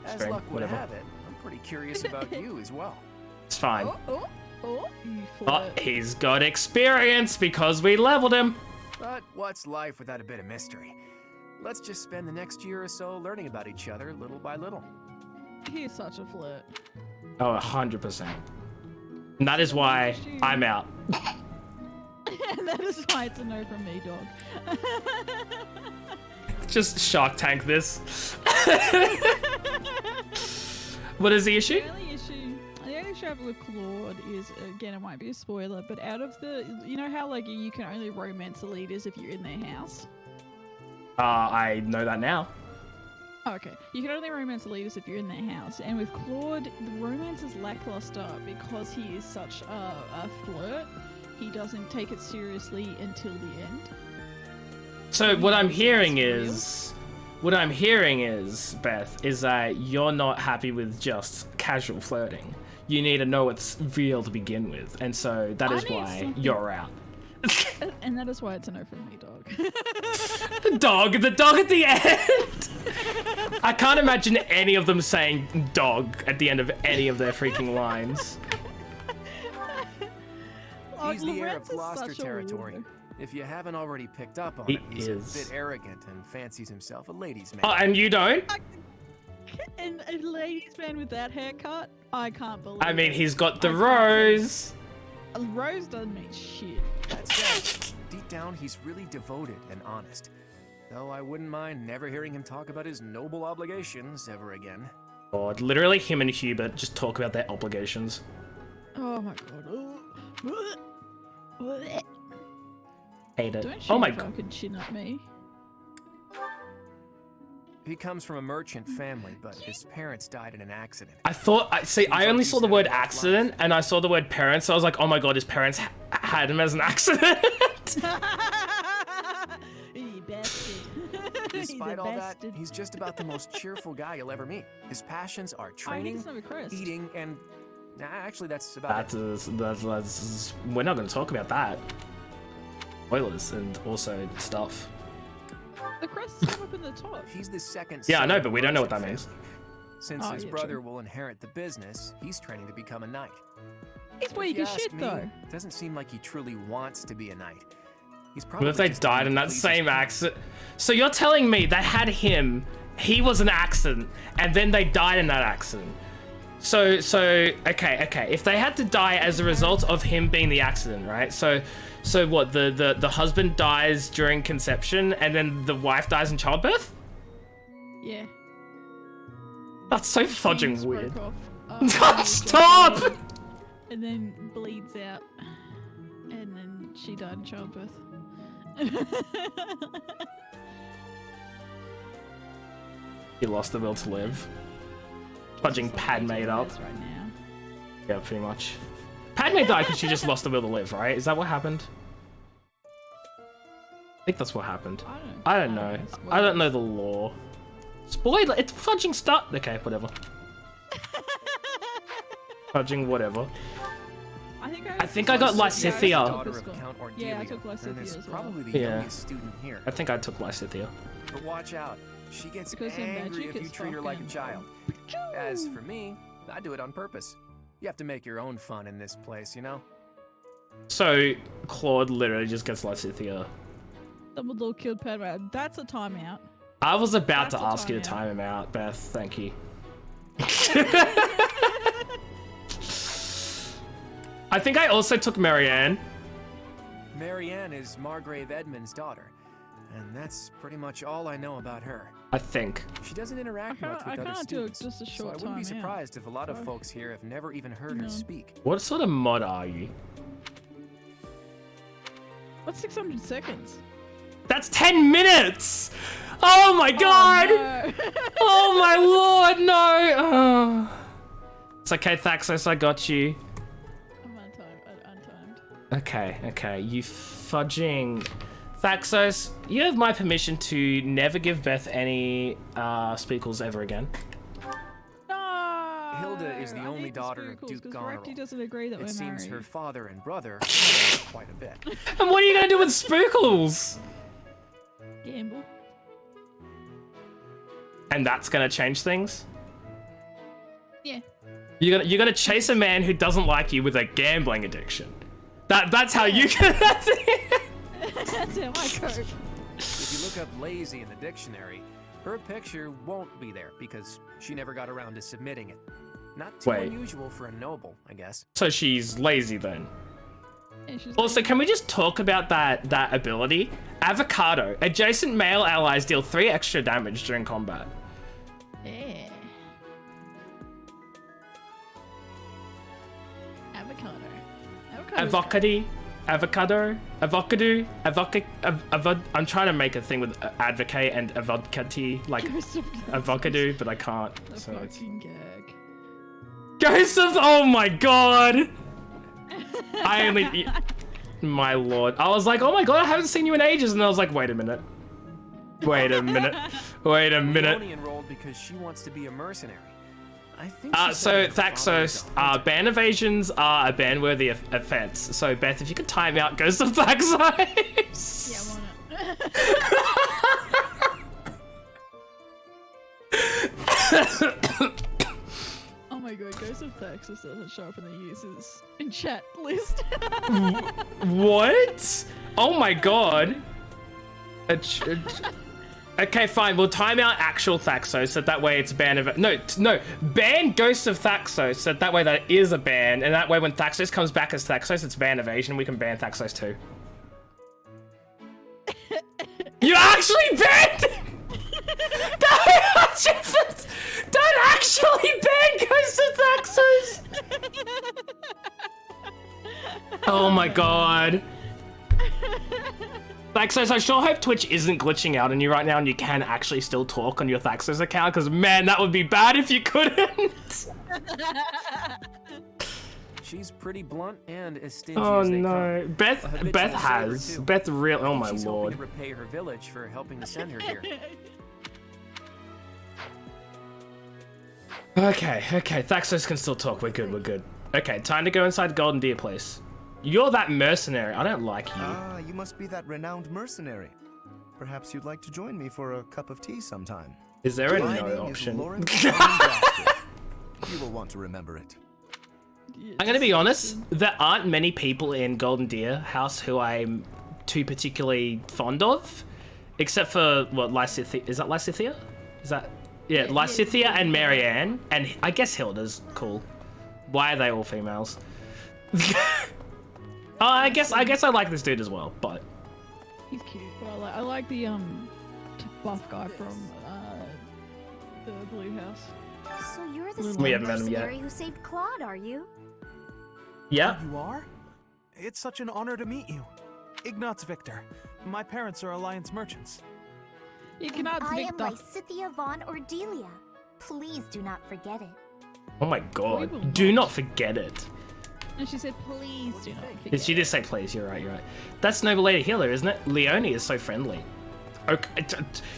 As Stream, luck would whatever. have it, I'm pretty curious about you as well. It's fine. You But he's got experience because we leveled him. But what's life without a bit of mystery? Let's just spend the next year or so learning about each other little by little. He's such a flirt. Oh, 100%. And that is why I'm out. And that is why it's a no from me, dog. Just Shark Tank this. What is the issue? The only issue I have with Claude is, again, it might be a spoiler, but out of the, you know how like you can only romance the leaders if you're in their house? I know that now. Oh, okay. You can only romance the leaders if you're in their house. And with Claude, the romance is lackluster because he is such a flirt. He doesn't take it seriously until the end. So what I'm hearing is, Beth, is that you're not happy with just casual flirting. You need to know it's real to begin with, and so that is why you're out. And that is why it's a no from me, dog. The dog at the end. I can't imagine any of them saying dog at the end of any of their freaking lines. He's the heir of Gloucester territory. If you haven't already picked up on it, he's a bit arrogant and fancies himself a ladies' man. Oh, and you don't? And a ladies' man with that haircut? I can't believe I mean, he's got the rose. A rose doesn't mean shit. That said, deep down, he's really devoted and honest. Though I wouldn't mind never hearing him talk about his noble obligations ever again. God, literally him and Hubert just talk about their obligations. Oh my god. Hate it. Don't Oh my god. Fucking chin at me. He comes from a merchant family, but his parents died in an accident. I only saw the word accident and I saw the word parents. So I was like, oh my god, his parents had him as an accident. You bastard. Despite all that, he's just about the most cheerful guy you'll ever meet. His passions are training, eating, and actually that's about it. That's we're not going to talk about that. Spoilers and also stuff. The crest's come up in the top. He's the second. Yeah, I know, son but of we a don't know what merchant that means. family. Since his brother will inherit the business, he's training to become a knight. He's weak as shit, though. It doesn't seem like he truly wants to be a knight. He's What probably if they just died trying in to that please same his accident? So you're telling me they had him, he was an accident, and then they died in that accident. So okay. If they had to die as a result of him being the accident, right? So what? The husband dies during conception, and then the wife dies in childbirth? Yeah. That's so fudging weird. Stop! And then bleeds out, and then she died in childbirth. He lost the will to live. Fudging Padme up. Right now. Yeah, pretty much. Padme died because she just lost the will to live, right? Is that what happened? I think that's what happened. I don't know. I don't know the lore. Spoiler! It's fudging stuff. Okay, whatever. Fudging whatever. I think I got Lysithea. Yeah, I took Lysithea as well. Probably the youngest student here. I think I took Lysithea. But watch out. She gets angry if you treat her like a child. As for me, I do it on purpose. You have to make your own fun in this place, you know? So, Claude literally just gets Lysithea. Dumbledore killed Padme. That's a timeout. I was about to ask you to time him out, Beth. Thank you. I think I also took Marianne. Marianne is Margrave Edmund's daughter, and that's pretty much all I know about her. I think. She doesn't interact much with other students, so I wouldn't be surprised if a lot of folks here have never even heard her speak. What sort of mod are you? What's 600 seconds? That's 10 minutes! Oh my god! No. Oh my lord, no! Oh. It's okay, Thaxos, I got you. I'm untimed. Okay, you fudging... Thaxos, you have my permission to never give Beth any speakles ever again. No! Hilda is the only daughter of Duke Goneril. Doesn't agree that it seems married. her father and brother quite a bit. And what are you gonna do with spookles? Gamble. And that's gonna change things? Yeah. You're gonna chase a man who doesn't like you with a gambling addiction. That's how you can. That's how I cope. If you look up lazy in the dictionary, her picture won't be there because she never got around to submitting it. Not too unusual for a noble, I guess. So she's lazy then. Yeah, she's also, can we just talk about that ability? Avocado. Adjacent male allies deal 3 extra damage during combat. Yeah. Avocado. I'm trying to make a thing with advocate and avocati, like avocado, but I can't. So it's... Ghost of... Oh my god! I only... My lord. I was like, oh my god, I haven't seen you in ages, and I was like, wait a minute. Wait a minute. Only enrolled because she wants to be a mercenary. I think so Thaxos, ban evasions are a ban-worthy offense. So Beth, if you could time out Ghost of Thaxos. Yeah, why not? Oh my god, Ghost of Thaxos doesn't show up in the users in chat list. What? Oh my god. Okay, fine. We'll time out actual Thaxos, so that way it's ban of... No, ban Ghost of Thaxos, so that way that is a ban, and that way when Thaxos comes back as Thaxos, it's ban evasion, we can ban Thaxos too. You actually banned? Don't actually ban Ghost of Thaxos! Oh my god. Thaxos, I sure hope Twitch isn't glitching out on you right now and you can actually still talk on your Thaxos account, because man, that would be bad if you couldn't. She's pretty blunt and as stingy Oh as they no. come. Beth real, oh my She's lord. hoping to repay her village for helping to send her here. Okay, Thaxos can still talk, we're good. Okay, time to go inside Golden Deer Place. You're that mercenary, I don't like you. Ah, you must be that renowned mercenary. Perhaps you'd like to join me for a cup of tea sometime. Is there a no option? You will want to remember it. I'm gonna be honest, there aren't many people in Golden Deer House who I'm too particularly fond of. Except for, what, Lysithea? Is that Lysithea? Is that... Yeah, Lysithea and Marianne. And I guess Hilda's cool. Why are they all females? I guess I like this dude as well, but... He's cute. Well, I like the buff guy from the Blue House. So you're the We haven't met him mercenary yet. who saved Claude, are you? Yeah. You are? It's such an honor to meet you. Ignatz Victor. My parents are Alliance merchants. You And cannot I am Victor. Lysithea von Ordelia. Please do not forget it. Oh my god. Do not forget it. And she said, please do not forget. Did she just say please? You're right. That's Noble Lady Healer, isn't it? Leonie is so friendly. Okay,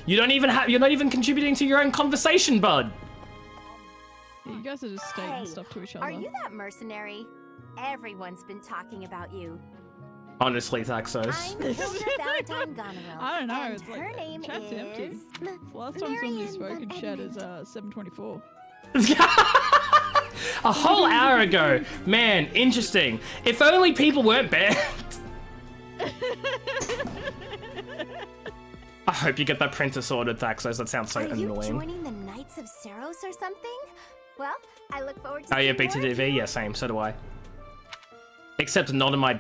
you're not even contributing to your own conversation, bud. Yeah, you guys are just stating stuff to each other. Are you that mercenary? Everyone's been talking about you. Honestly, Thaxos. I'm Hilda Valentine Goneril. I don't know. And It's her like name chat's empty. is Last time somebody spoke in chat is 7:24. A whole hour ago. Man, interesting. If only people weren't banned. I hope you get that printer sorted, Thaxos. That sounds so Are you annoying. joining the Knights of Seros or something? Well, I look forward to Oh yeah, seeing more of BTDV? you. Yeah, same. So do I. Except not on my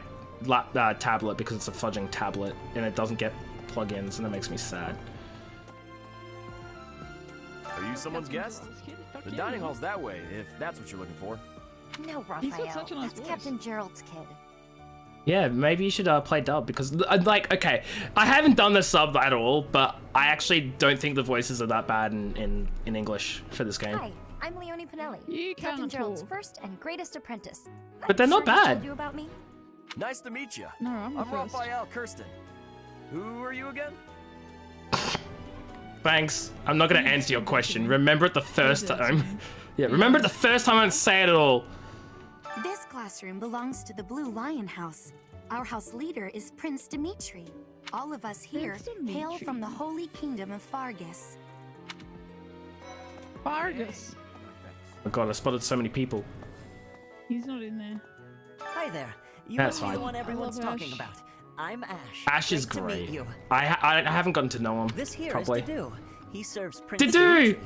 tablet, because it's a fudging tablet and it doesn't get plugins, and it makes me sad. Are you someone's guest? The dining hall's that way, if that's what you're looking for. No, He's got Raphael. such a nice That's voice. Captain Gerald's kid. Yeah, maybe you should play dub, because, like, okay, I haven't done the sub at all, but I actually don't think the voices are that bad in English for this game. Hi, I'm Leonie Pinelli, You Captain can't Gerald's talk. first and greatest apprentice. But they're not Sure he told bad. you about me? Nice to meet you. No, I'm the first. Raphael Kirsten. Who are you again? Thanks. I'm not going to answer your question. Remember it the first time. Yeah, remember it the first time I didn't say it at all. This classroom belongs to the Blue Lion House. Our house leader is Prince Dimitri. All of us here hail from the Holy Kingdom of Fargus. Fargus. Oh god, I spotted so many people. He's not in there. Hi there. You That's must be the fine. one everyone's I love talking Ash. about. I'm Ash. Ash is Great to meet great. you. I haven't gotten to know him. This here properly. is Dudu. He serves Prince Dudu! Dimitri.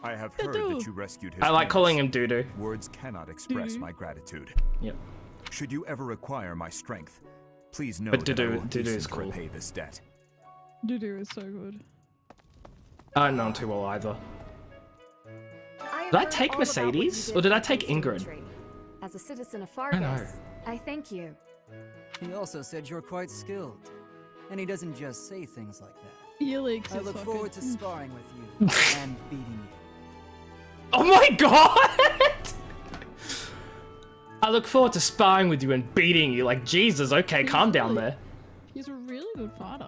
I have heard that you rescued his I like parents. calling him Dudu. Words cannot express Dudu. my gratitude. Yep. Should you ever require my strength, please know But that I will Dudu is hasten to cool. repay this debt. Dudu is so good. I don't know him too well either. I've Did I heard take all about what you Mercedes? did Or did I for take Prince Ingrid? Dimitri. As a citizen of I don't know. Fargus, I thank you. He also said you're quite skilled. And he doesn't just say things like that. Helix I is look fucking- forward to sparring with you and beating you. Oh my god! I look forward to sparring with you and beating you. Like, Jesus, okay, calm down there. He's a really good fighter.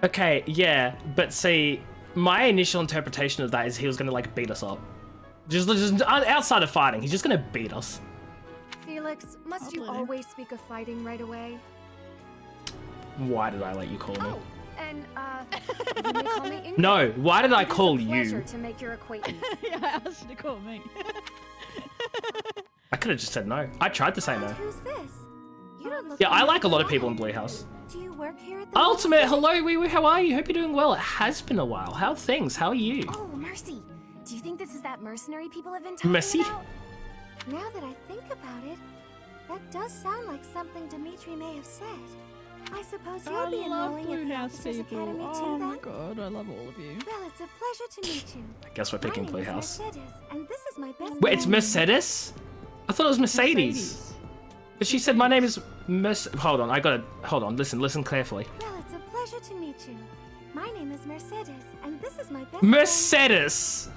Okay, yeah, but see, my initial interpretation of that is he was gonna, like, beat us up. Just outside of fighting, he's just gonna beat us. Felix, must you always speak of fighting right away? Why did I let you call me? Oh, and you may call me Ingrid. No, why did I It is call a pleasure you? to make your acquaintance. Yeah, I asked you to call me. I could have just said no. I tried to say no. Who's this? You don't look Yeah, I like a lot of familiar. people in Blue House. Do you work here at the Ultimate, hello, wee wee, how are you? Hope you're doing well. It has been a while. How are things? How are you? Oh, Mercy. Do you think this is that mercenary people have been talking Mercy? about? Now that I think about it, that does sound like something Dimitri may have said. I suppose you'll be enrolling at the Officers Academy too, oh my god, I love all of you. Well, it's a pleasure to meet you. I guess we're picking My name is Playhouse. Mercedes, and this is my best Wait, it's friend. Mercedes? I thought it was Mercedes. But she said my name is Hold on, hold on, listen carefully. Well, it's a pleasure to meet you. My name is Mercedes, and this is my best Mercedes!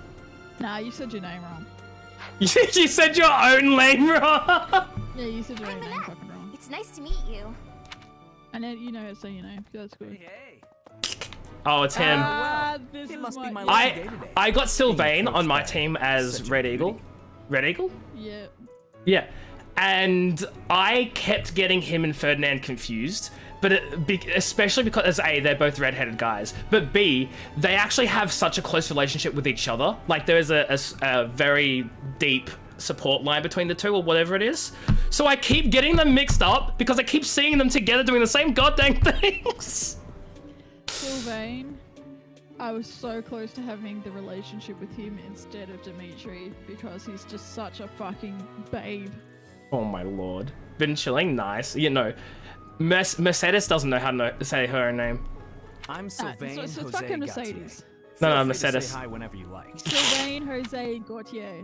Nah, you said your name wrong. You said your own name wrong! Yeah, you said your own name fucking wrong. It's nice to meet you. And then you know how to say your name. That's good. Oh, it's him. This It is must be my my lucky day today. I got Sylvain on my team as Red Eagle. Red Eagle? Yeah. Yeah. And I kept getting him and Ferdinand confused. But especially because A, they're both redheaded guys, but B, they actually have such a close relationship with each other. Like there is a very deep support line between the two or whatever it is. So I keep getting them mixed up because I keep seeing them together doing the same goddamn things. Sylvain, I was so close to having the relationship with him instead of Dimitri because he's just such a fucking babe. Oh my lord. Been chilling, nice. You know, Mercedes doesn't know how to say her own name. I'm Sylvain it's Jose fucking Gautier. Mercedes. No, Mercedes. Say hi whenever you like. Sylvain Jose Gautier.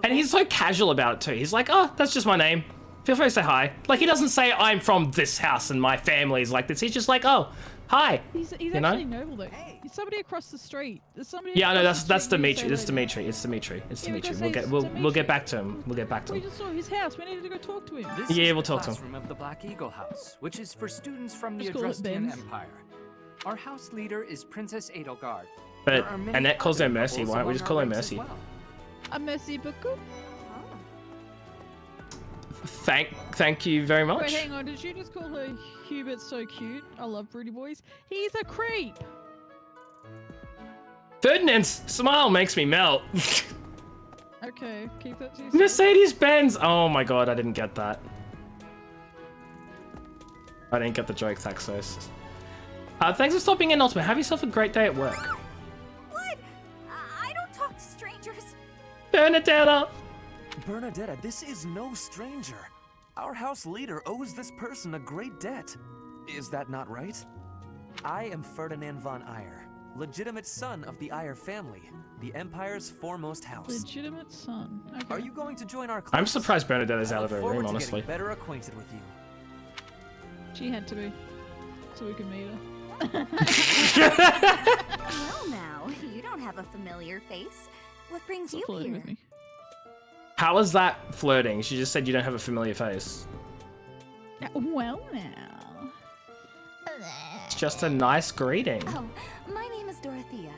And he's so casual about it too. He's like, oh, that's just my name. Feel free to say hi. Like, he doesn't say, I'm from this house and my family's like this. He's just like, oh, hi. He's you actually know? noble though. He's somebody across the street. There's somebody. Yeah, I know, across the that's street Dimitri. you It's say Dimitri. It's Dimitri. It's Yeah, we Dimitri. gotta say We'll it's get back to him. We'll get back to We him. just saw his house. We needed to go talk to him. This Yeah, is we'll the talk to him. classroom of the Black Eagle House, which is for students from the Just call it Adrustian Ben's. Empire. Our house leader is Princess Edelgard. But There are many Annette calls her other Mercy. nobles Why don't we among just our call her ranks as Mercy? well. A merci beaucoup. Thank you very much. Wait, hang on. Did you just call her Hubert's so cute? I love Broody Boys. He's a creep. Ferdinand's smile makes me melt. Okay, keep that to yourself. Mercedes-Benz. Oh my god, I didn't get that. I didn't get the joke, Thaxos. Thanks for stopping in, Ultimate. Have yourself a great day at work. What? I don't talk to strangers. Bernadetta! Bernadetta, this is no stranger. Our house leader owes this person a great debt. Is that not right? I am Ferdinand von Eyre, legitimate son of the Eyre family, the Empire's foremost house. Legitimate son. Okay. Are you going to join our class? I'm surprised Bernadetta's I out look of her forward room, to honestly. getting better acquainted with you. She had to be, so we could meet her. Well, now, you don't have a familiar face. What brings you Flirting here? with me. How is that flirting? She just said you don't have a familiar face. Well, now. It's just a nice greeting. Oh, my name is Dorothea.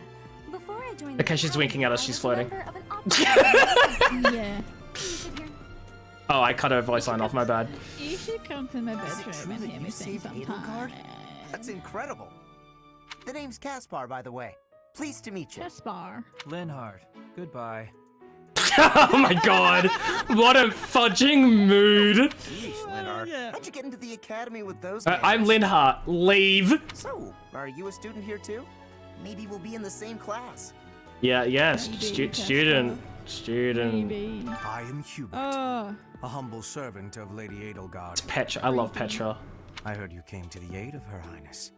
Before I joined Okay, she's winking at us, she's flirting. Yeah. Oh, I cut her voice line off, my bad. You should come to my Is it bedroom true and that hear you me sing saved sometime. Edelgard? That's incredible. The name's Caspar, by the way. Pleased to meet you. Caspar. Linhard, goodbye. Oh my god! What a fudging mood! Sheesh, Linhard. How'd you get into the academy with those I'm Linhart. Leave! So, are you a student here too? Maybe we'll be in the same class. Yeah, Maybe, student. Maybe. I am Hubert, Oh. a humble servant of Lady Edelgard. Petra. I love Petra. I heard you came to the aid of Her Highness.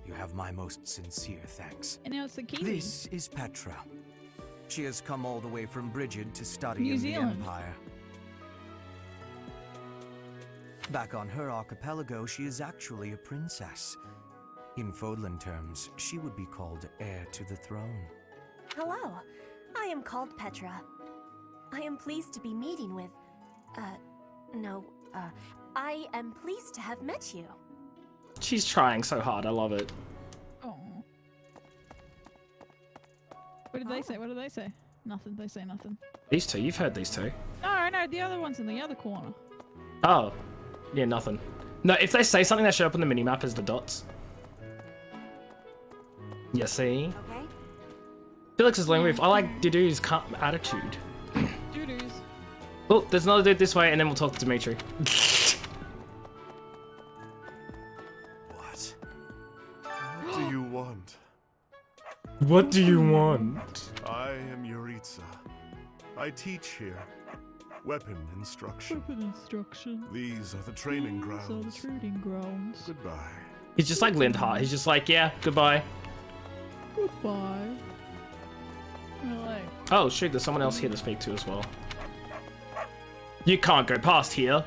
You have my most sincere thanks. And now it's the Kiwi. This is Petra. She has come all the way from Brigid to study New in Zealand. the Empire. Back on her archipelago, she is actually a princess. In Fodlan terms, she would be called heir to the throne. Hello, I am called Petra. I am pleased to be meeting with... I am pleased to have met you. She's trying so hard. I love it. Oh. What did they say? What did they say? Nothing. They say nothing. These two. You've heard these two. No, the other one's in the other corner. Oh. Yeah, nothing. No, if they say something, they show up on the minimap as the dots. You see? Okay. Felix is lone wolf. I like Dudu's calm attitude. Doo-doos. Oh, there's another dude this way, and then we'll talk to Dimitri. What? What do you want? What do you want? I am Yuritsa. I teach here. Weapon instruction. Weapon instruction. These are the training grounds. These are the training grounds. Goodbye. He's just like Lindhart. He's just like, yeah, goodbye. Goodbye. Like, oh shoot, there's someone else here to speak to as well. You can't go past here.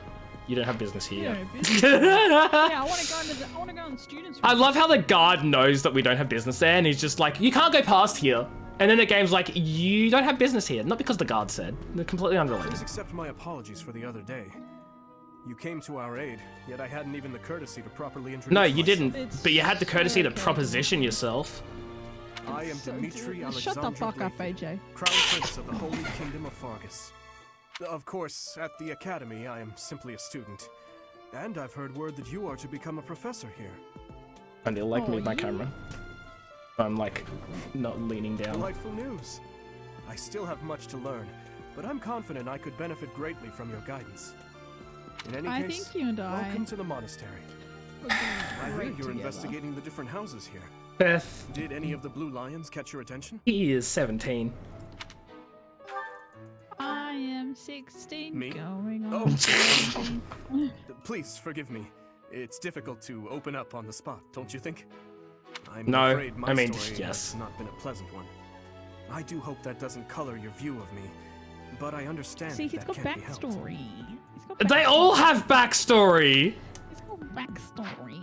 You don't have business here. yeah, I want to go in the students' room. I love how the guard knows that we don't have business there, and he's just like, you can't go past here. And then the game's like, you don't have business here. Not because the guard said. They're completely unrelated. Please accept my apologies for the other day. You came to our aid, yet I hadn't even the courtesy to properly introduce No, you myself. didn't. But you had the courtesy to proposition yourself. I am Dimitri Alexander Shut the fuck up, AJ. Crown Prince of the Holy Kingdom of Fargus. Of course, at the Academy, I am simply a student. And I've heard word that you are to become a professor here. And they'll like move my camera. I'm like, not leaning down. Delightful news. I still have much to learn, but I'm confident I could benefit greatly from your guidance. In any case, think you and welcome to the monastery. I hear you're investigating the different houses here. Beth. Did any of the blue lions catch your attention? He is 17. I am 16. Me? Going on. Oh, please forgive me. It's difficult to open up on the spot, don't you think? I'm afraid my story yes. has not been a pleasant one. I do hope that doesn't color your view of me, but I understand. See, he's that got can't be helped. backstory. They all have backstory. He's got backstory.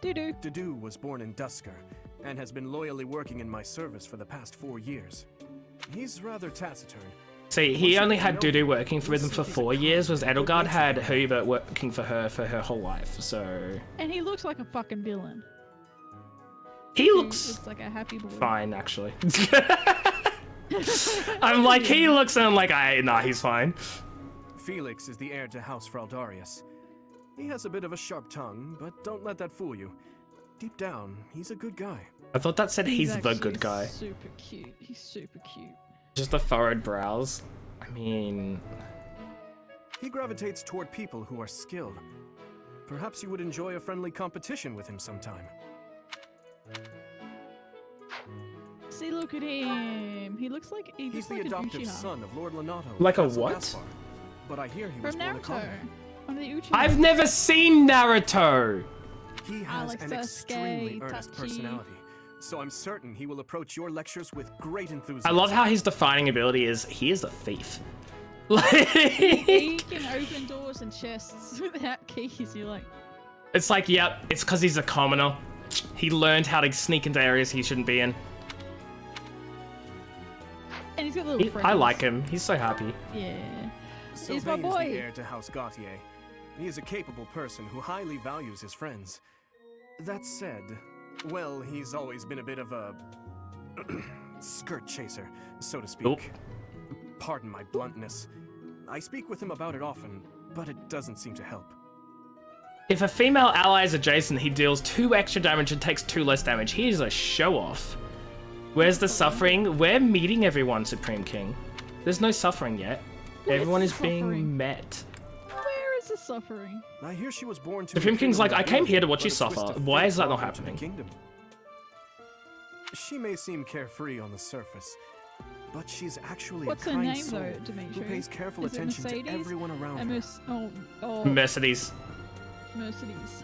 Dudu. Dudu was born in Dusker, and has been loyally working in my service for the past 4 years. He's rather taciturn. See, he only had Dudu working for him for 4 years, whereas Edelgard had Hubert working for her whole life, so... And he looks like a fucking villain. He looks like a happy boy. Fine, actually. I'm like, he looks, and I'm like, nah, he's fine. Felix is the heir to House Fraldarius. He has a bit of a sharp tongue, but don't let that fool you. Deep down, he's a good guy. I thought that said he's the good guy. Super cute. He's super cute. Just the furrowed brows. I mean... He gravitates toward people who are skilled. Perhaps you would enjoy a friendly competition with him sometime. See, look at him. He looks like he's the like adoptive son of Lord Lonato. Like a what? Gaspar. But I hear he was from born a Naruto. commoner. One of the Uchiha. I've never seen Naruto! He has Alex an Sasuke, extremely earnest Tachi. personality, so I'm certain he will approach your lectures with great enthusiasm. I love how his defining ability is, he is a thief. He can open doors and chests without keys. You're like... It's like, yep, it's because he's a commoner. He learned how to sneak into areas he shouldn't be in. And he's got little friends. I like him. He's so happy. Yeah. Sylvain He's my boy. is the heir to House Gautier. He is a capable person who highly values his friends. That said, well, he's always been a bit of a skirt chaser, so to speak. Nope. Pardon my bluntness. I speak with him about it often, but it doesn't seem to help. If a female ally is adjacent, he deals 2 extra damage and takes 2 less damage. He is a show-off. Where's the suffering? We're meeting everyone, Supreme King. There's no suffering yet. Everyone is being met. Where is the suffering? I hear she was born to Supreme King's like, I came here to watch you suffer. Why is that not happening? She may seem carefree on the surface, but she's actually What's a her kind name, soul though, Dimitri? who pays careful Is it attention to Mercedes? everyone around her. Mercedes. Mercedes.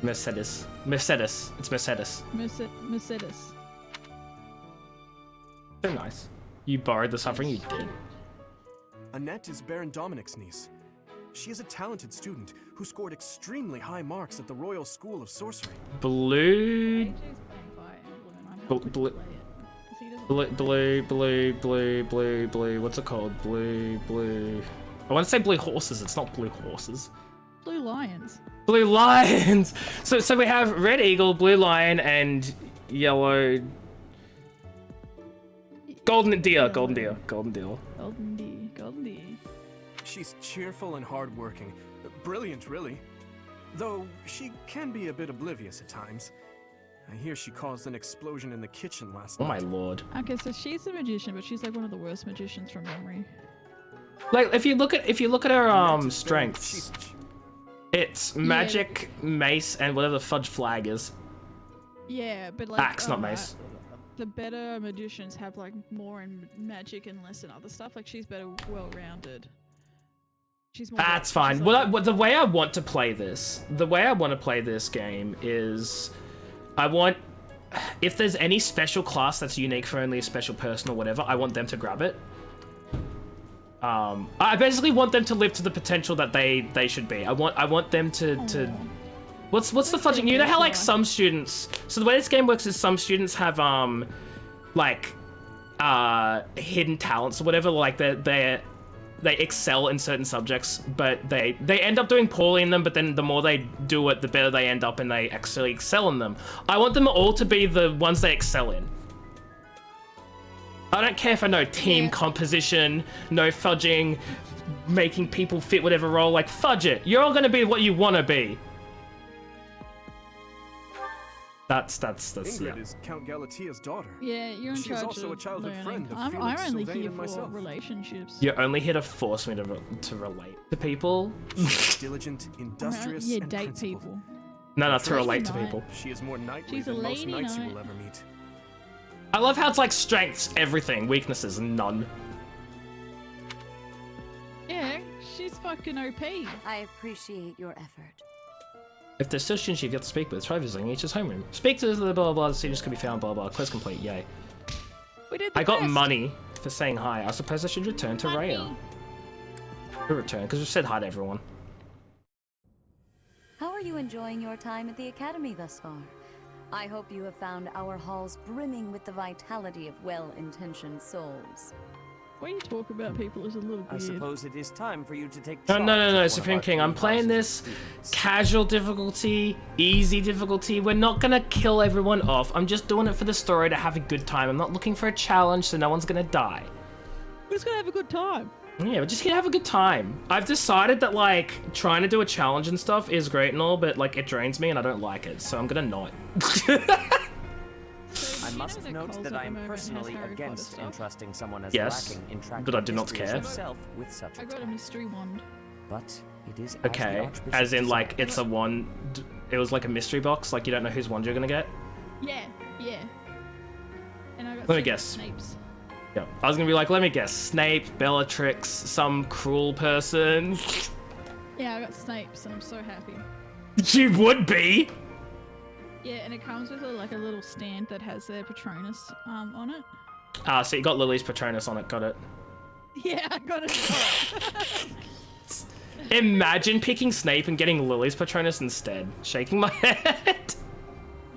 Mercedes. Mercedes. It's Mercedes. Mercedes. So nice. You borrowed the suffering, you did. Annette is Baron Dominic's niece. She is a talented student who scored extremely high marks at the Royal School of Sorcery. Blue... Blue... What's it called? Blue... I want to say blue horses. It's not blue horses. Blue lions. Blue lions! So we have red eagle, blue lion, and yellow... Golden deer. She's cheerful and hardworking. Brilliant, really. Though she can be a bit oblivious at times. I hear she caused an explosion in the kitchen last night. Oh my lord. Okay, so she's a magician, but she's like one of the worst magicians from memory. Like, if you look at her strengths, it's magic, mace, and whatever the fudge flag is. Yeah, but like Axe, not mace. the better magicians have like more in magic and less in other stuff. Like she's better, well-rounded. She's more. That's fine. She's Well, the way I want to play this, game is, I want, if there's any special class that's unique for only a special person or whatever, I want them to grab it. I basically want them to live to the potential that they should be. I want them to what's the fudging? You know how like some students, so the way this game works is some students have like hidden talents or whatever, like they excel in certain subjects, but they end up doing poorly in them, but then the more they do it, the better they end up and they actually excel in them. I want them all to be the ones they excel in. I don't care if I know team composition, no fudging, making people fit whatever role, like fudge it. You're all gonna be what you wanna be. That's Ingrid is Count Galatia's daughter. Yeah, you're in charge. She's also a childhood friend of I'm Felix, only Sylvain, here and for myself. relationships. You're only here to force me to relate to people. She's diligent, industrious, Yeah, and date principled. people. No, to relate to Lady people. She is more knightly She's a than most lady knights you knight. will ever meet. I love how it's like strengths, everything, weaknesses, none. Yeah, she's fucking OP. I appreciate your effort. If there's still students you've got to speak with, try visiting each homeroom. Speak to the blah blah blah, the students can be found, blah blah. Quest complete, yay. We did I got money for saying hi. I suppose I should return to Rhea. Return, because we've said hi to everyone. How are you enjoying your time at the Academy thus far? I hope you have found our halls brimming with the vitality of well-intentioned souls. Why you talk about people is a little weird. I suppose it is time for you to take No, Supreme King. I'm playing this casual difficulty, easy difficulty. We're not gonna kill everyone off. I'm just doing it for the story to have a good time. I'm not looking for a challenge, so no one's gonna die. We're just gonna have a good time. Yeah, we're just gonna have a good time. I've decided that, like, trying to do a challenge and stuff is great and all, but, like, it drains me and I don't like it, so I'm gonna not. I must note that I am personally against entrusting someone as Yes, lacking in track but I do not mysteries care. himself with such a I got a mystery wand. But it is Okay, as in, like, it's a wand. It was like a mystery box, like you don't know whose wand you're gonna get. Yeah. And I got Let me guess. Snape's. Yeah, I was gonna be like, let me guess, Snape, Bellatrix, some cruel person. Yeah, I got Snape's and I'm so happy. You would be. Yeah, and it comes with like a little stand that has their Patronus on it. So you got Lily's Patronus on it, got it. Yeah, I got it. Imagine picking Snape and getting Lily's Patronus instead. Shaking my head.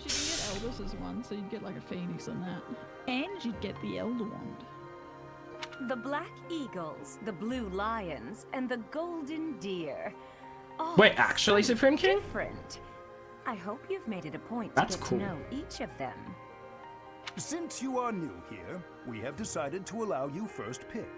You should get Elder's one, so you'd get like a phoenix on that. And you'd get the Elder Wand. The Black Eagles, the Blue Lions, and the Golden Deer. All Wait, actually, so Supreme King? different. I hope you've made it a point That's to get cool. to know each of them. Since you are new here, we have decided to allow you first pick.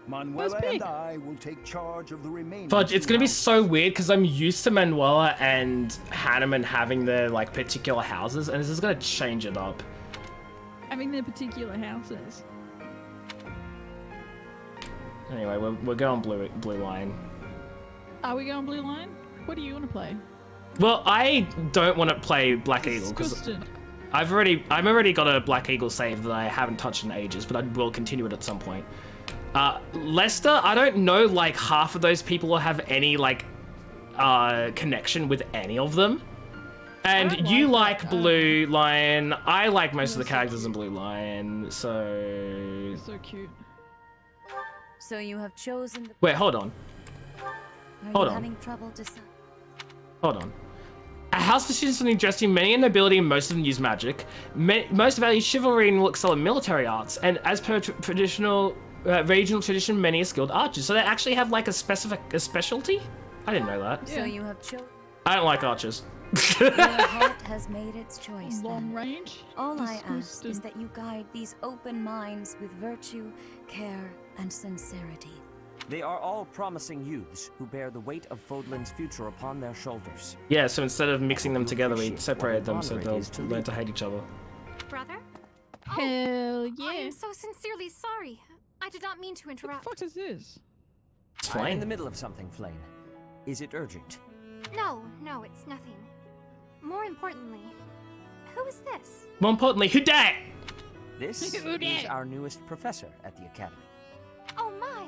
Manuela and I will take charge of the remaining. Fudge, it's two gonna be houses. so weird because I'm used to Manuela and Hanneman having their like particular houses, and this is gonna change it up. Having their particular houses. Anyway, we're going blue line. Are we going Blue Line? What do you want to play? Well, I don't want to play Black Eagle because Disgusting. I've already got a Black Eagle save that I haven't touched in ages, but I will continue it at some point. Lester, I don't know like half of those people have any like connection with any of them. And you like Blue Lion. I like most of the characters in Blue Lion, so... So cute. So you have chosen the... Wait, hold on. Are Hold you on. having trouble deciding? Hold on. A house for students with interesting, many in nobility and most of them use magic. Most value chivalry and will excel in military arts. And as per traditional regional tradition, many are skilled archers. So they actually have like a specialty? I didn't know that. So you have chosen... I don't like archers. Your heart has made its choice. Long then. range? All I ask Disgusting. is that you guide these open minds with virtue, care, and sincerity. They are all promising youths who bear the weight of Fodlan's future upon their shoulders. Yeah, so instead of mixing them together, we separated them so honor it they'll is to learn lead. to hate each other. Brother? Hell yeah. I am so sincerely sorry. I did not mean to interrupt. What the fuck is this? It's I'm in fine. the middle of something, Flame. Is it urgent? No, it's nothing. More importantly, who is this? More importantly, who dat? This is our newest professor at the Academy. Oh my!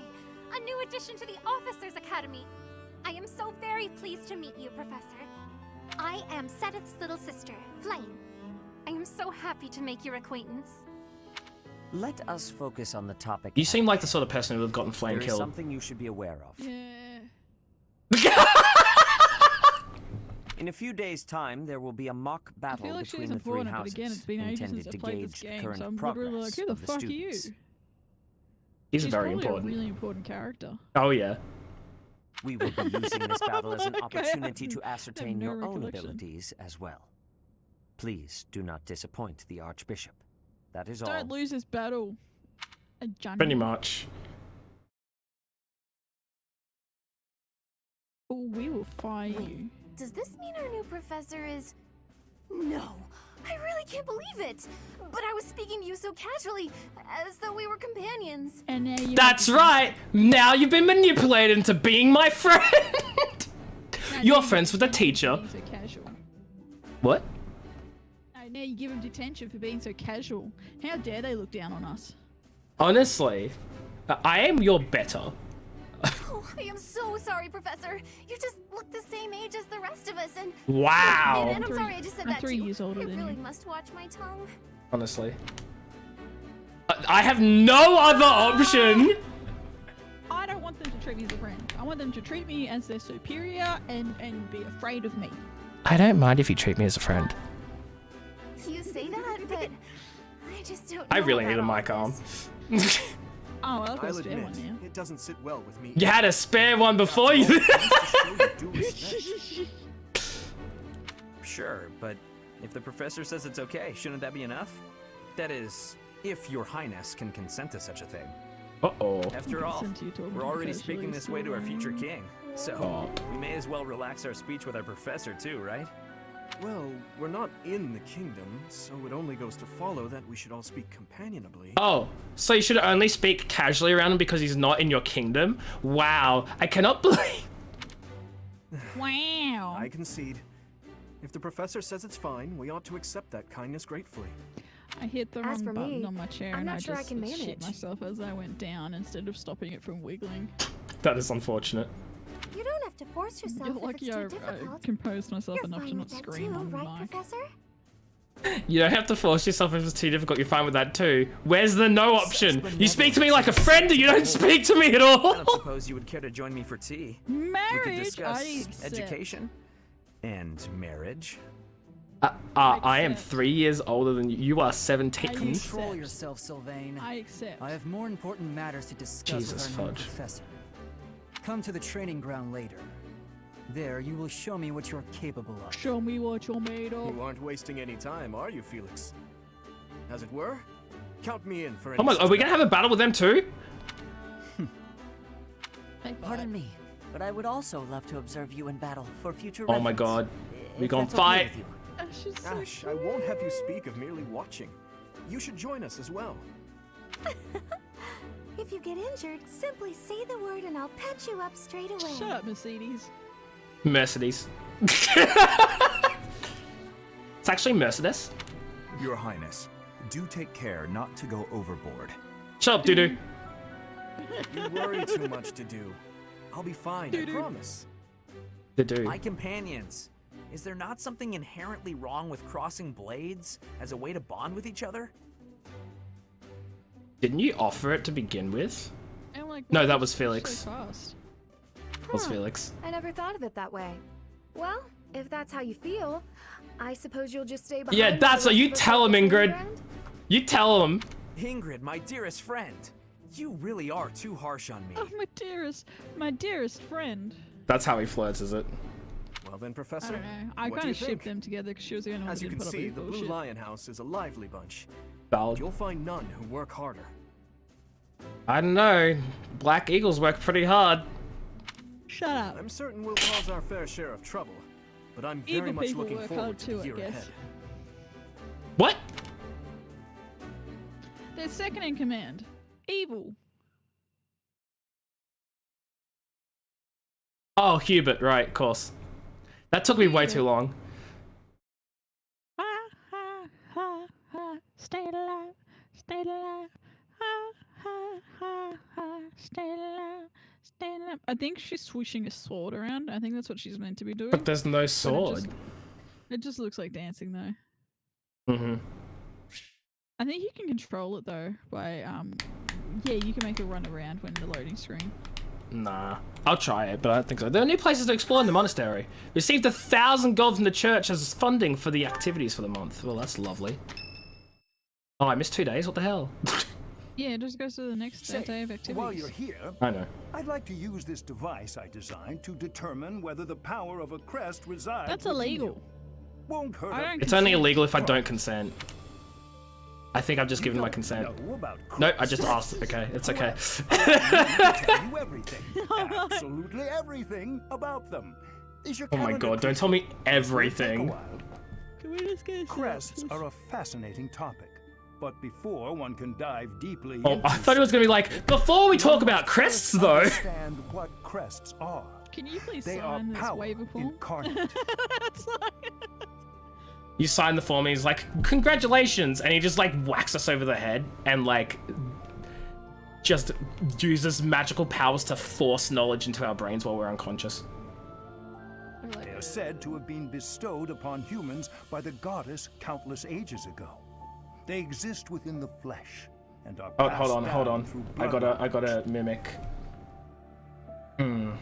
A new addition to the Officers' Academy! I am so very pleased to meet you, Professor. I am Sedith's little sister, Flame. I am so happy to make your acquaintance. Let us focus on the topic. You seem like the sort of person who would have gotten Flame There is killed. something you should be aware of. In a few days' time, there will be a mock battle like between the three houses, again, it's been intended to gauge the current so I'm progress like, who the of the fuck are you? students. He's She's very probably important. a really important character. Oh yeah. We will be using this battle as an Okay, opportunity to I have ascertain no your own recollection. abilities as well. Please do not disappoint the Archbishop. That is all. Don't lose this battle. Pretty much. Oh, we will fire you. Does this mean our new professor is... No! I really can't believe it! But I was speaking to you so casually, as though we were companions. And now you That's right! Now you've been manipulated into being my friend! You're friends with the teacher. So casual. What? Now you give him detention for being so casual. How dare they look down on us? Honestly, I am your better. Oh, I am so sorry, Professor. You just look the same age as the rest of us, and... Wow. And I'm sorry I just said I'm that 3 too. years older I than really you. must watch my tongue. Honestly. I have no other option! I don't want them to treat me as a friend. I want them to treat me as their superior and be afraid of me. I don't mind if you treat me as a friend. You say that, but I just don't know I really need a about mic all arm. this. Oh, I'll go I'll spare admit, one now. it doesn't sit well with me. You had a spare one before you. Sure, but if the professor says it's okay, shouldn't that be enough? That is, if your highness can consent to such a thing. Uh-oh. After all, we're already speaking this way to our future king, so we may as well relax our speech with our professor too, right? Well, we're not in the kingdom, so it only goes to follow that we should all speak companionably. Oh, so you should only speak casually around him because he's not in your kingdom? Wow, I cannot believe... Wow. I concede. If the professor says it's fine, we ought to accept that kindness gratefully. I hit the As wrong for button me, on my chair I'm and not I sure I just can shit manage. myself as I went down instead of stopping it from wiggling. That is unfortunate. You don't have to force yourself You're if lucky it's I too difficult. composed myself You're enough fine to not with that scream too, on the right, mic. Professor? You don't have to force yourself if it's too difficult. You're fine with that too. Where's the no option? You speak to me like a friend or you don't speak to me at I don't all. suppose you would care to join me for tea. Marriage? We could discuss I accept. education and marriage. I am 3 years older than you. You are 17. Control yourself, Sylvain. I accept. I have more important matters to discuss Jesus with our new fudge. professor. Come to the training ground later. There, you will show me what you're capable of. Show me what you're made of. You aren't wasting any time, are you, Felix? As it were, count me in for Oh my, are we gonna have a battle with them too? Pardon me, but I would also love to observe you in battle for future Oh my reference. god. We If gonna that's okay fight. with you. Ash, I won't have you speak of merely watching. You should join us as well. If you get injured, simply say the word and I'll patch you up straight away. Shut up, Mercedes. Mercedes. It's actually Mercedes. Your Highness, do take care not to go overboard. Shut up, doo-doo. You worry too much to do. I'll be fine, I promise. Doo-doo. My companions, is there not something inherently wrong with crossing blades as a way to bond with each other? Didn't you offer it to begin with? And like, No, why that is was it Felix. So fast? That was Felix. I never thought of it that way. Well, if that's how you feel, I suppose you'll just stay behind. Yeah, that's what you tell him, Ingrid. You tell him. Ingrid, my dearest friend, you really are too harsh on me. Oh, my dearest friend. That's how he flirts, is it? Well then, I Professor, don't know. I what do kind you of shipped think? them together because she was the only one As who you didn't can put up see, with the bullshit. Blue Lion House is a lively bunch. Valid. You'll find none who work harder. I don't know. Black Eagles work pretty hard. Shut up. I'm certain we'll cause our fair share of trouble, but I'm very Evil much people looking work forward hard to too, the I year guess. ahead. What? They're second in command. Evil. Oh, Hubert, right, of course. That took me way too long. Ha ha ha ha. Stay alive. stay alive. Ha, ha, ha, ha, stay alive. Stay alive. I think she's swishing a sword around. I think that's what she's meant to be doing. But there's no sword. It just looks like dancing though. Mm-hmm. I think you can control it though by yeah, you can make it run around when the loading screen. Nah, I'll try it, but I don't think so. There are new places to explore in the monastery. Received 1,000 gold from the church as funding for the activities for the month. Well, that's lovely. Oh, I missed 2 days. What the hell? Yeah, it just goes to the next day of activities. While you're here, I know. I'd like to use this device I designed to determine whether the power of a crest resides. That's illegal. Won't hurt. It's only illegal if I don't consent. I think I've just given my consent. No, I just asked. Okay, it's okay. Tell you everything, absolutely everything about them. Oh my god! Don't tell me everything. Can we just go? Crests are a fascinating topic, but before one can dive deeply. Oh, I thought it was gonna be like before we talk about crests, though. Understand what crests are. Can you please sign this waiver form? You sign the form and he's like, congratulations, and he just like whacks us over the head and like just uses magical powers to force knowledge into our brains while we're unconscious. They are said to have been bestowed upon humans by the goddess countless ages ago. They exist within the flesh and are passed hold down on. through I gotta mimic. Come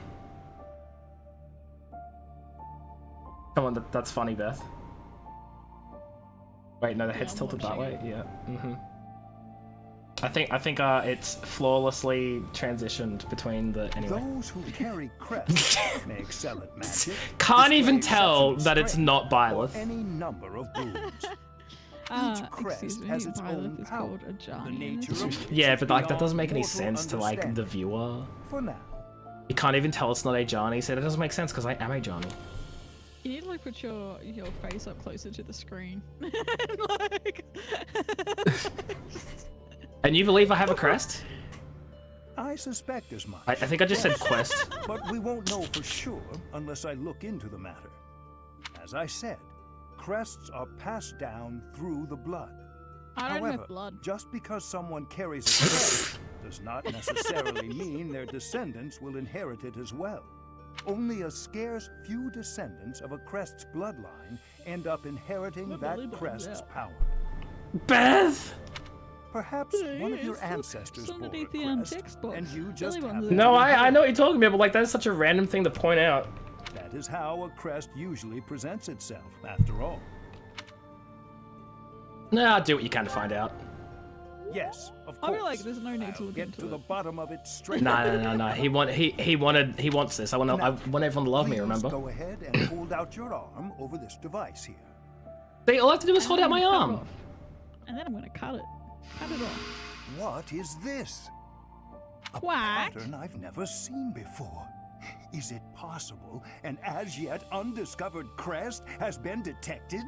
on, that's funny, Beth. Wait, no, the head's tilted that way. Yeah. I think it's flawlessly transitioned between the anyway. Those who carry crests may excel at magic. Can't even tell that it's not Byleth. Any number of boons. Each crest has its own power. The nature of Yeah, but like that doesn't make any sense to like the viewer. For now. You can't even tell it's not Ajani, so it doesn't make sense because I am Ajani. You need to like put your face up closer to the screen. Like... And you believe I have a crest? I suspect as much. I think I just said quest. But we won't know for sure unless I look into the matter. As I said, crests are passed down through the blood. I don't However, have blood. Just because someone carries a crest does not necessarily mean their descendants will inherit it as well. Only a scarce few descendants of a crest's bloodline end up inheriting that crest's power. Beth! Perhaps one of your ancestors bore a crest, and you just happen No, I know what you're talking about, but like that's such a random thing to point out. That is how a crest usually presents itself, after all. Nah, do what you can to find out. Yes, of course. I feel like there's no need to look get to the bottom of it straight. No. He wants this. I want everyone to love me. Remember? Go ahead and hold out your arm over this device here. See, all I have to do is hold out my arm. And then I'm gonna cut it. Cut it off. What is this? A Quack. pattern I've never seen before. Is it possible an as yet undiscovered crest has been detected?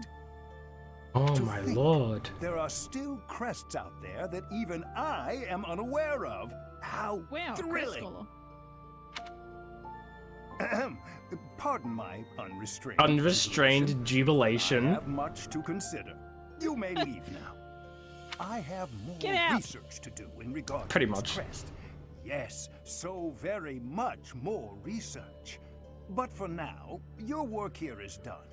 Oh my lord. There are still crests out there that even I am unaware of. How thrilling! Pardon my unrestrained jubilation. I have much to consider. You may leave now. I have more research to do in regard Pretty to this much. crest. Yes, so very much more research. But for now, your work here is done.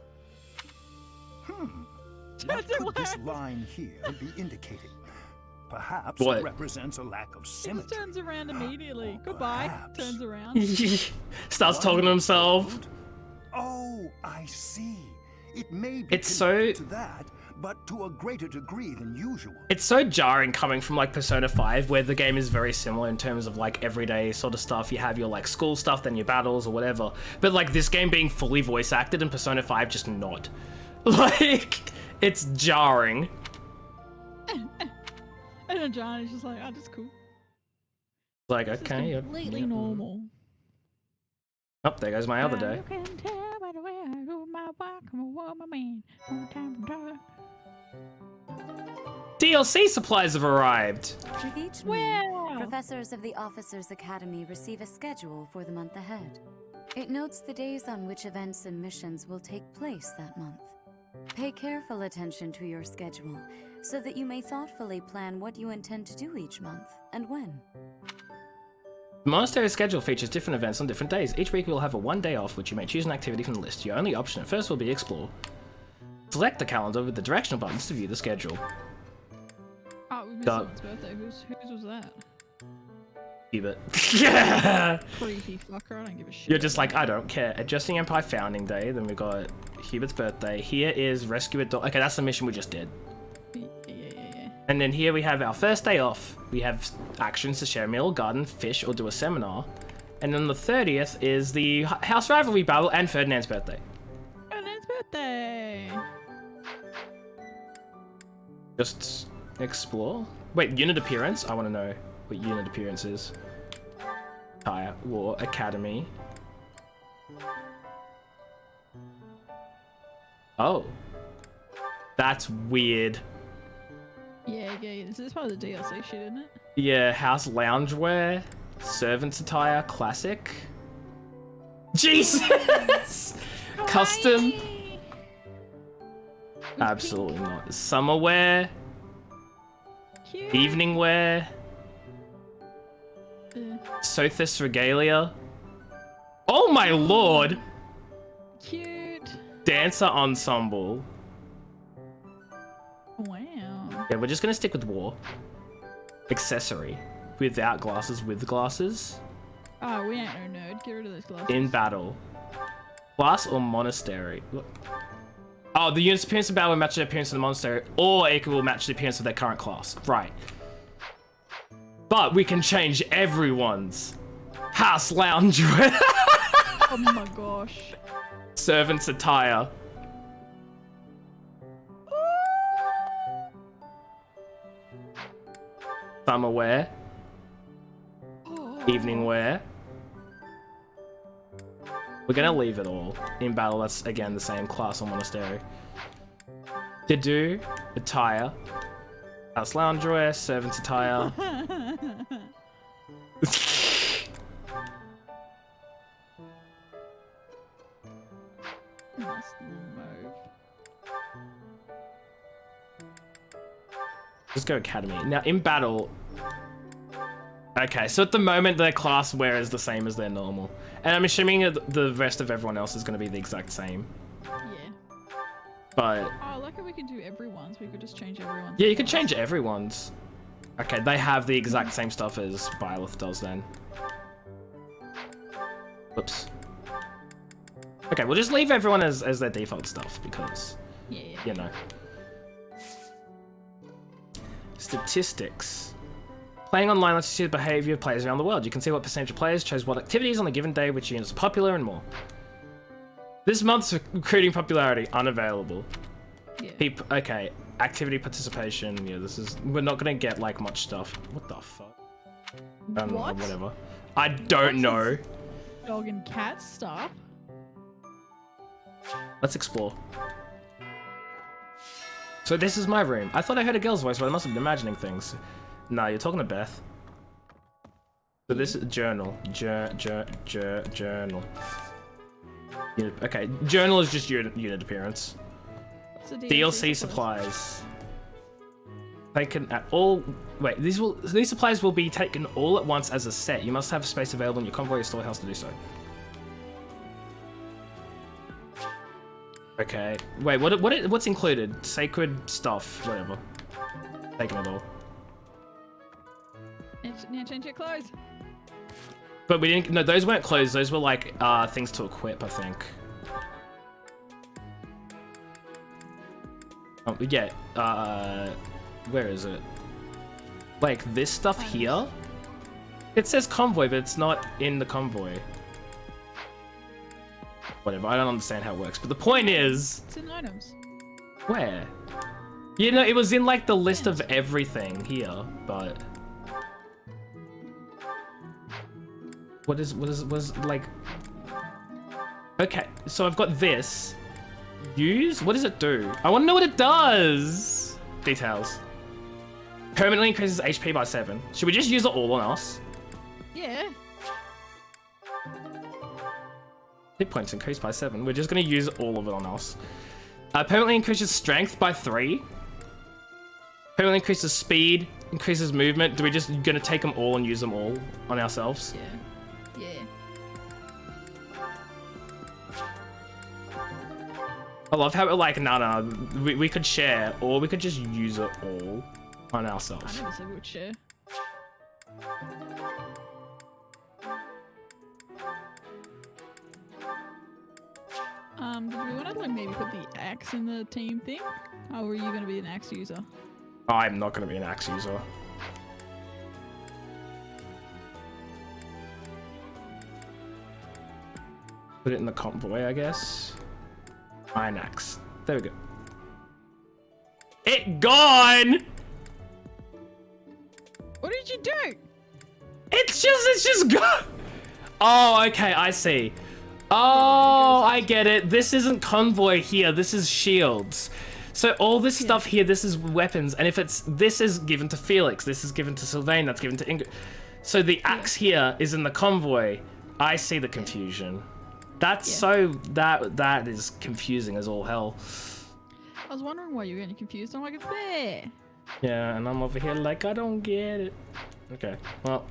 What could this line here be indicating? Perhaps it represents a lack of symmetry. He just turns around immediately. Goodbye. Turns around. Starts talking to himself. Oh, I see. It may be It's so to that, but to a greater degree than usual. It's so jarring coming from like Persona 5, where the game is very similar in terms of like everyday sort of stuff. You have your like school stuff, then your battles or whatever. But like this game being fully voice acted and Persona 5 just not. Like, it's jarring. And then John is just like, oh, that's cool. Like, okay. Completely normal. Oh, there goes my other day. You can tell by the way I do my work, I'm a woman, man. DLC supplies have arrived. With each month, professors of the Officers' Academy receive a schedule for the month ahead. It notes the days on which events and missions will take place that month. Pay careful attention to your schedule, so that you may thoughtfully plan what you intend to do each month and when. The monastery's schedule features different events on different days. Each week we'll have a 1 day off, which you may choose an activity from the list. Your only option at first will be explore. Select the calendar with the directional buttons to view the schedule. Oh, we missed someone's birthday. Whose was that? Hubert. Yeah! Creepy fucker, I don't give a shit. You're just like, I don't care. Adjusting Empire Founding Day, then we got Hubert's birthday. Here is Rescue a Dog. Okay, that's the mission we just did. Yeah. And then here we have our first day off. We have actions to share a meal, garden, fish, or do a seminar. And then the 30th is the House Rivalry Battle and Ferdinand's birthday. Ferdinand's birthday! Just explore. Wait, unit appearance? I want to know what unit appearance is. Tire, War, Academy. Oh. That's weird. Yeah. This is part of the DLC shit, isn't it? Yeah, house loungewear, servant's attire, classic. Jesus! Custom. Absolutely not. Summer wear. Cute. Evening wear. Sothis regalia. Oh my lord! Cute. Dancer ensemble. Wow. Yeah, we're just gonna stick with war. Accessory. Without glasses, with glasses. Oh, we ain't no nerd. Get rid of those glasses. In battle. Class or monastery? Oh, the unit's appearance in battle will match their appearance in the monastery, or it will match the appearance of their current class. Right. But we can change everyone's. House loungewear. Oh my gosh. Servant's attire. Summer wear. Evening wear. We're gonna leave it all. In battle, that's again the same class or monastery. To do, attire. House loungewear, servant's attire. Just go academy. Now in battle. Okay, so at the moment their class wear is the same as their normal. And I'm assuming that the rest of everyone else is going to be the exact same. Yeah. But... Oh, I like how we can do everyone's. We could just change everyone's. Yeah, you could change everyone's. Okay, they have the exact same stuff as Byleth does then. Whoops. Okay, we'll just leave everyone as their default stuff because, you know. Statistics. Playing online lets you see the behavior of players around the world. You can see what percentage of players chose what activities on a given day, which units are popular, and more. This month's recruiting popularity, unavailable. Yeah. Okay, activity participation. Yeah, this is... We're not gonna get, like, much stuff. What the fuck? What? Whatever. I don't know. Dog and cat stuff. Let's explore. So this is my room. I thought I heard a girl's voice, but I must have been imagining things. Nah, you're talking to Beth. So this is journal. Journal. Okay, journal is just unit appearance. DLC supplies. Taken at all. Wait, these supplies will be taken all at once as a set. You must have space available in your convoy or storehouse to do so. Okay. Wait, what's included? Sacred stuff, whatever. Taking it all. Now change your clothes. But we didn't. No, those weren't clothes. Those were like things to equip, I think. Oh yeah. Where is it? Like this stuff here. It says convoy, but it's not in the convoy. Whatever. I don't understand how it works. But the point is. It's in items. Where? You know, it was in like the list of everything here, but. What is like... Okay, so I've got this. Use? What does it do? I want to know what it does! Details. Permanently increases HP by 7. Should we just use it all on us? Yeah. Hit points increased by 7. We're just going to use all of it on us. Permanently increases strength by 3. Permanently increases speed, increases movement. Do we just gonna take them all and use them all on ourselves? Yeah. Yeah. I love how we're like, no, we could share, or we could just use it all on ourselves. I never said we would share. Do we want to like maybe put the axe in the team thing? Or are you going to be an axe user? I'm not going to be an axe user. Put it in the convoy, I guess. Iron axe. There we go. It gone! What did you do? It's just gone! Oh, okay, I see. Oh, I get it. This isn't convoy here. This is shields. So all this stuff here, this is weapons. And if this is given to Felix, this is given to Sylvain, that's given to Ingrid. So the axe here is in the convoy. I see the confusion. That's so, that is confusing as all hell. I was wondering why you were getting confused. I'm like, it's there. Yeah, and I'm over here like, I don't get it. Okay, well.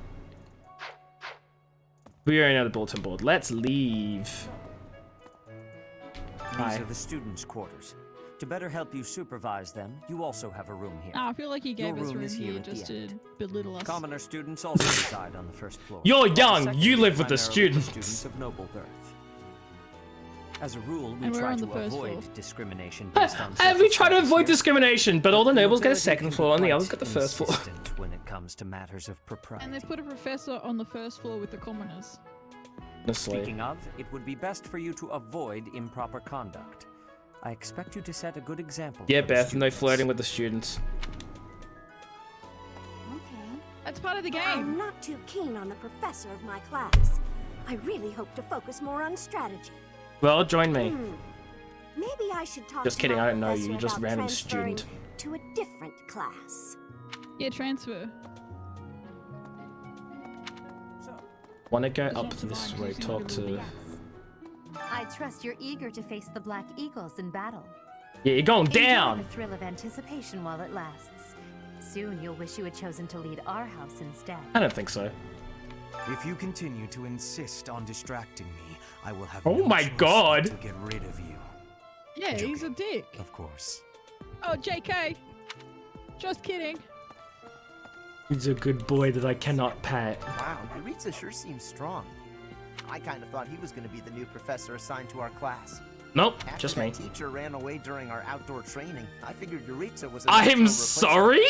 We already know the bulletin board. Let's leave. These are the students' quarters. To better help you supervise them, you also have a room here. I feel like he gave us room here just to belittle us. Commoner students also reside on the first floor. You're young. You live with the students. Students of noble birth. As a rule, we try to avoid discrimination based on we try to avoid discrimination, but all the nobles get a second floor and the others get the first floor. When it comes to matters of propriety. And they put a professor on the first floor with the commoners. Honestly. Speaking of, it would be best for you to avoid improper conduct. I expect you to set a good example. Yeah, Beth, no flirting with the students. Okay. That's part of the game. I'm not too keen on the professor of my class. I really hope to focus more on strategy. Well, join me. Maybe I should talk just to kidding, my I don't know you. professor You're just a about random transferring student. To a different class. Yeah, transfer. Want to go up this way, talk to... I trust you're eager to face the Black Eagles in battle. Yeah, you're going down! Enjoy the thrill of anticipation while it lasts. Soon you'll wish you had chosen to lead our house instead. I don't think so. If you continue to insist on distracting me, I will have oh my god! To get rid of you. Yeah, he's a dick. Of course. Oh, JK. Just kidding. He's a good boy that I cannot pet. Wow, Yuritsa sure seems strong. I kind of thought he was going to be the new professor assigned to our class. Nope, After just that me. Teacher ran away during our outdoor training. I figured Yuritsa was. I'm sorry?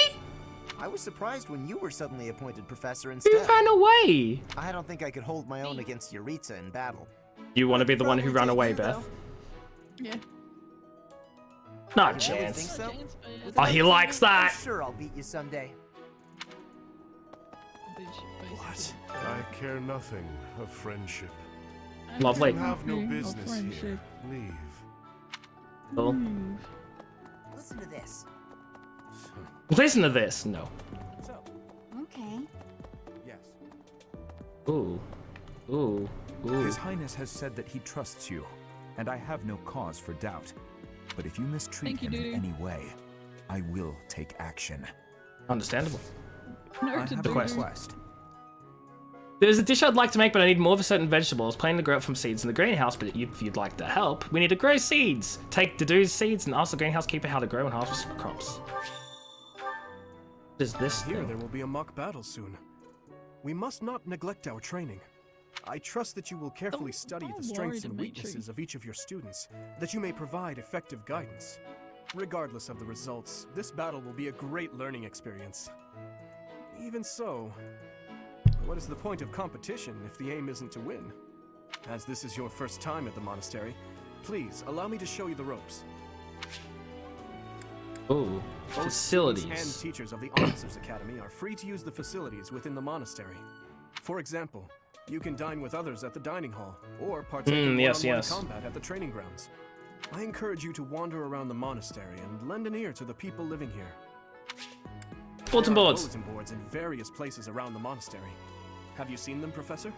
I was surprised when you were suddenly appointed professor instead. You ran away. I don't think I could hold my own against Yuritsa in battle. You want to be the one who ran away, Beth? Yeah. Not a You chance. really think so? Oh, he likes that. I'm sure I'll beat you someday. What? I care nothing of friendship. Lovely. You have no business here. Leave. Cool. Listen to this. Listen to this. No. Okay. Yes. Ooh. Ooh. Ooh. His Highness has said that he trusts you, and I have no cause for doubt. But if you mistreat him in any way, I will take action. Understandable. I have a request. There's a dish I'd like to make, but I need more of a certain vegetable. I was planning to grow it from seeds in the greenhouse, but if you'd like to help, we need to grow seeds. Take Dadu's seeds and ask the greenhouse keeper how to grow and harvest crops. What is this Here thing? there will be a mock battle soon. We must not neglect our training. I trust that you will carefully study the strengths and weaknesses of each of your students, that you may provide effective guidance. Regardless of the results, this battle will be a great learning experience. Even so, what is the point of competition if the aim isn't to win? As this is your first time at the monastery, please allow me to show you the ropes. Ooh, Both facilities. students and teachers of the Officers Academy are free to use the facilities within the monastery. For example, you can dine with others at the dining hall, or partake in one-on-one combat at the training grounds. I encourage you to wander around the monastery and lend an ear to the people living here. Bulletin There are boards. bulletin boards in various places around the monastery. Have you seen them, Professor?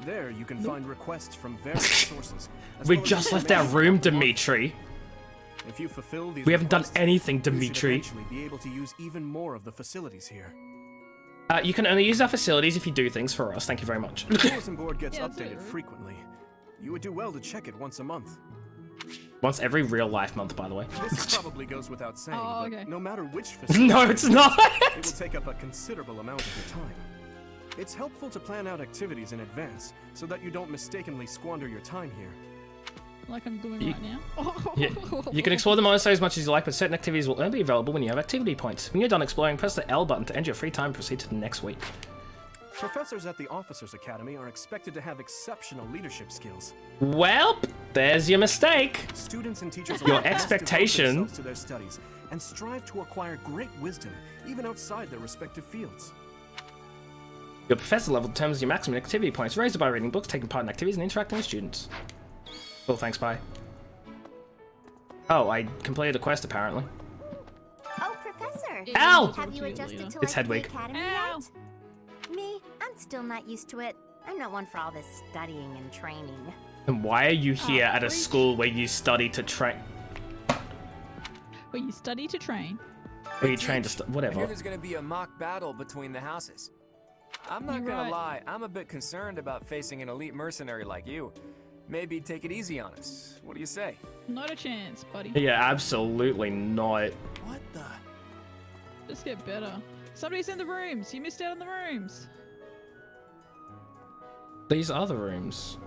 There you can find requests from various sources. We just left our room, Dimitri. If you fulfill these We haven't done requests, anything, you should Dimitri. eventually be able to use even more of the facilities here. You can only use our facilities if you do things for us. Thank you very much. The bulletin board gets updated frequently. You would do well to check it once a month. Once every real life month, by the way. This probably goes without saying, but no matter which No, facility it's not. it will take up a considerable amount of your time. It's helpful to plan out activities in advance so that you don't mistakenly squander your time here. Like I'm doing right now. Yeah. You can explore the monastery as much as you like, but certain activities will only be available when you have activity points. When you're done exploring, press the L button to end your free time and proceed to the next week. Professors at the Officers Academy are expected to have exceptional leadership skills. Well, there's your mistake. Students and teachers Your are asked to devote expectation. themselves to their studies and strive to acquire great wisdom, even outside their respective fields. Your professor level determines your maximum activity points, raised by reading books, taking part in activities, and interacting with students. Cool, thanks, bye. Oh, I completed a quest, apparently. Oh, Professor! Ow! Have you adjusted to It's like, the Hedwig. academy yet? Me? I'm still not used to it. I'm not one for all this studying and training. And why are you here at a school where you study to train? Where you study to train. Where you train to I hear whatever. there's gonna be a mock battle between the houses. I'm not gonna lie, I'm a bit concerned about facing an elite mercenary like you. Maybe take it easy on us. What do you say? Not a chance, buddy. Yeah, absolutely not. What the? Just get better. Somebody's in the rooms. You missed out on the rooms. These are the rooms.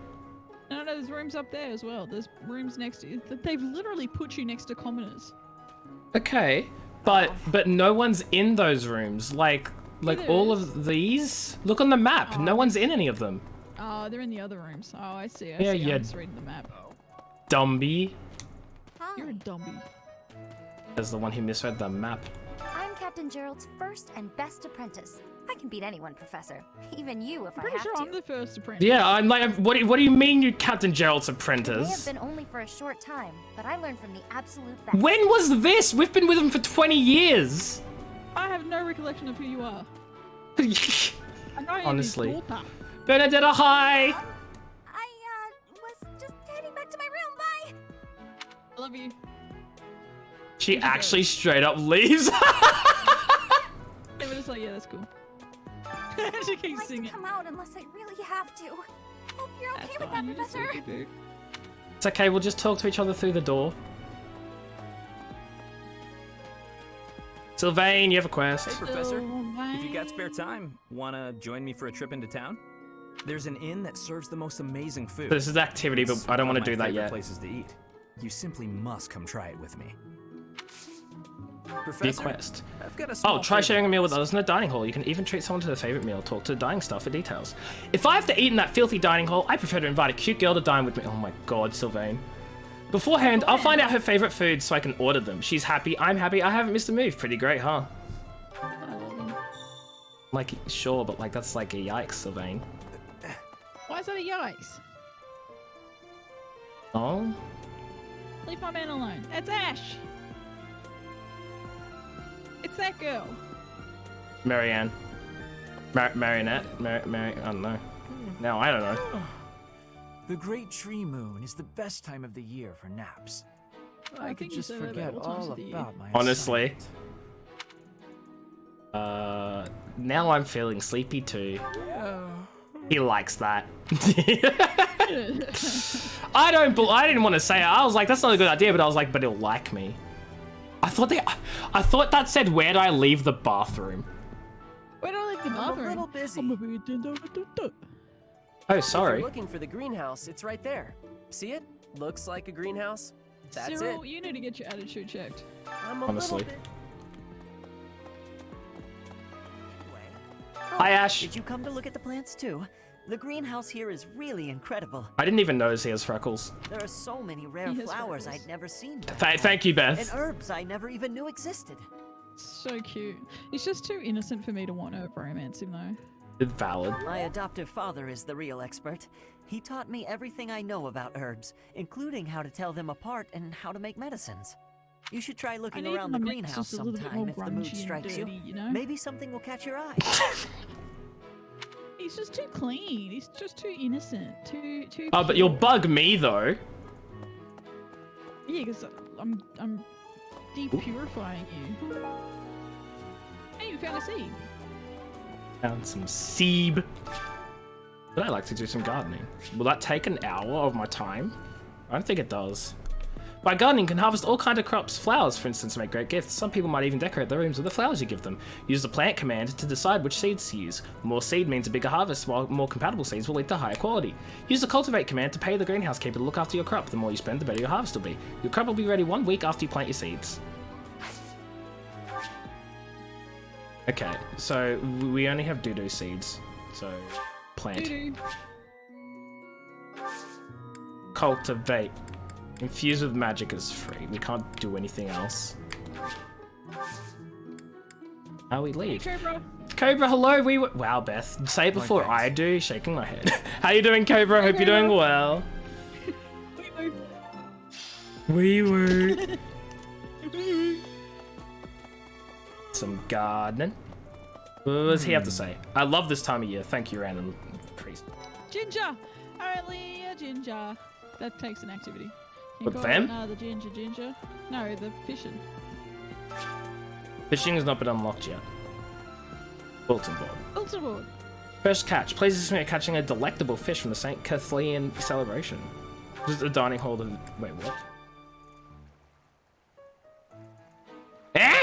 No, there's rooms up there as well. There's rooms next to you. They've literally put you next to commoners. Okay, but no one's in those rooms. Like there all is. of these. Look on the map. No one's in any of them. Oh, they're in the other rooms. Oh, I see. Yeah, I'm yeah. just reading the map. Dumby. You're a dumby. As the one who misread the map. I'm Captain Gerald's first and best apprentice. I can beat anyone, Professor. Even you, if I Pretty have sure to. I'm the first apprentice. Yeah, I'm like, what do you mean you Captain Gerald's It may have apprentice? been only for a short time, but I learned from the absolute best. When was this? We've been with him for 20 years. I have no recollection of who you are. I know you're Honestly. his daughter. Benedetta, hi. Was just heading back to my room. Bye. I love you. She actually straight up leaves. They were just like, yeah, that's cool. She keeps I'd singing. like to come out unless I really have to. Hope you're okay with that, Professor. It's okay, we'll just talk to each other through the door. Sylvain, you have a quest. Hey, Professor. If you got spare time, wanna join me for a trip into town? There's an inn that serves the most amazing food. This is activity, but It's I don't one want of to my do that favorite yet. Places to eat. You simply must come try it with me. Be a Professor, quest. I've got a Oh, small try favor sharing a to meal with ask. others in the dining hall. You can even treat someone to their favorite meal. Talk to the dining staff for details. If I have to eat in that filthy dining hall, I prefer to invite a cute girl to dine with me. Oh my god, Sylvain. Beforehand, I'll find out her favorite foods so I can order them. She's happy, I'm happy, I haven't missed a move. Pretty great, huh? Like, sure, but like that's like a yikes, Sylvain. Why is that a yikes? Oh? Leave my man alone. That's Ash. It's that girl. Marianne. Marionette? Mary, I don't know. No, I don't know. The Great Tree Moon is the best time of the year for naps. I could think you just said that forget about all times all of the year. about my Honestly. Now I'm feeling sleepy too. He likes that. I didn't want to say it. I was like, that's not a good idea, but I was like, but he'll like me. I thought that said, where do I leave the bathroom? Where do I leave the bathroom? I'm a little busy. Oh, sorry. If you're looking for the greenhouse, it's right there. See it? Looks like a greenhouse. That's Cyril, it. you need to get your attitude checked. I'm a Honestly. little bit... Hi, Ash. Did you come to look at the plants too? The greenhouse here is really incredible. I didn't even notice he has freckles. There are so many rare He has flowers freckles. I'd never seen. Thank you, Beth. And herbs I never even knew existed. So cute. He's just too innocent for me to want to romance him though. It's valid. My adoptive father is the real expert. He taught me everything I know about herbs, including how to tell them apart and how to make medicines. You should try looking need around the one that's greenhouse just a little bit sometime more if the mood grungy and strikes dirty, you. you know? Maybe something will catch your eye. He's just too clean. He's just too innocent. Too. Oh, but you'll pure. bug me though. Yeah, because I'm depurifying you. Hey, you found a seed. Found some seed. Would I like to do some gardening? Will that take an hour of my time? I don't think it does. By gardening, you can harvest all kinds of crops. Flowers, for instance, make great gifts. Some people might even decorate their rooms with the flowers you give them. Use the plant command to decide which seeds to use. More seed means a bigger harvest, while more compatible seeds will lead to higher quality. Use the cultivate command to pay the greenhouse keeper to look after your crop. The more you spend, the better your harvest will be. Your crop will be ready 1 week after you plant your seeds. Okay, so we only have doo-doo seeds. So, plant. Doo-doo. Cultivate. Infused with magic is free. We can't do anything else. How we leave? Hey, Cobra. Cobra, hello. Wow, Beth. Say it before I do. Shaking my head. How you doing, Cobra? Hope you're doing well. Wee woo. Some gardening. What does he have to say? I love this time of year. Thank you, random priest. Ginger. Only a ginger. That takes an activity. With them? No, the ginger. No, the fishing. Fishing has not been unlocked yet. Bulletin board. Bulletin board. First catch. Please assist me at catching a delectable fish from the St. Kathleen celebration. This is a dining hall of... Wait, what? Eh?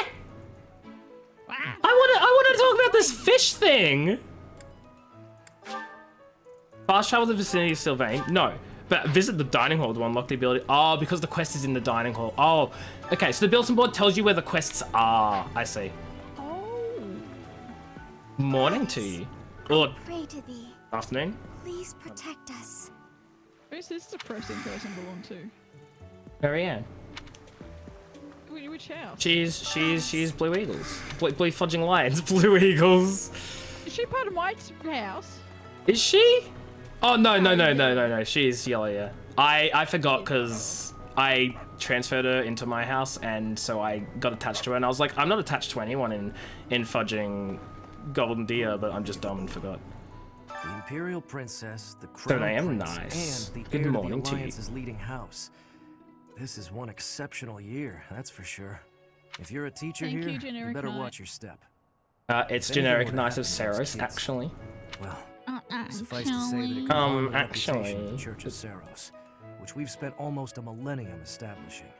I want to talk about this fish thing! Fast travel to the vicinity of Sylvain? No. But visit the dining hall to unlock the ability. Oh, because the quest is in the dining hall. Oh, okay. So the bulletin board tells you where the quests are. I see. Oh. Morning to you. Or Pray to thee. Afternoon. Please protect us. Who's this depressing person belong to? Marianne. Which house? She's Blue Eagles. Blue Fudging Lions. Blue Eagles. Is she part of Mike's house? Is she? Oh, no. She's yellow, yeah. I forgot because I transferred her into my house, and so I got attached to her, and I was like, I'm not attached to anyone in Fudging Golden Deer, but I'm just dumb and forgot. The Imperial Princess, the Crown Prince, and the Good heir morning to to the you. Alliance's leading house. This is one exceptional year, that's for sure. If you're a teacher Thank here, you, generic better knight. watch your step. It's generic Knight of Saros, actually. Well, suffice to say that it comes the reputation of the Church of Saros, which we've spent almost a millennium establishing.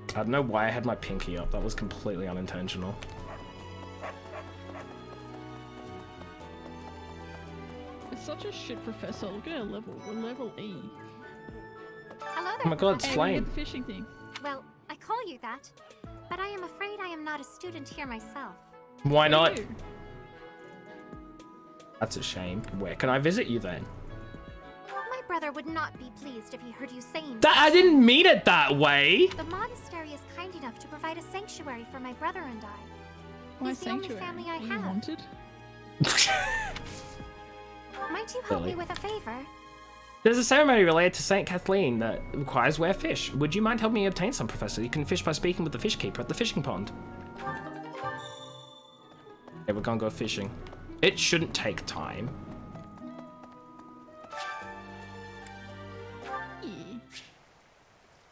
I don't know why I had my pinky up. That was completely unintentional. It's such a shit professor. Look at our level. We're level E. Hello there. Oh my god, it's Hey, we Flame. did the fishing thing. Well, I call you that, but I am afraid I am not a student here myself. Why not? You. That's a shame. Where can I visit you then? My brother would not be pleased if he heard you saying That I didn't mean it that way. The monastery is kind enough to provide a sanctuary for my brother and I. Why He's the only sanctuary? family I Are you have. wanted? Might you help Really? me with a favor? There's a ceremony related to St. Kathleen that requires wear fish. Would you mind helping me obtain some, Professor? You can fish by speaking with the fish keeper at the fishing pond. Okay, we're gonna go fishing. It shouldn't take time.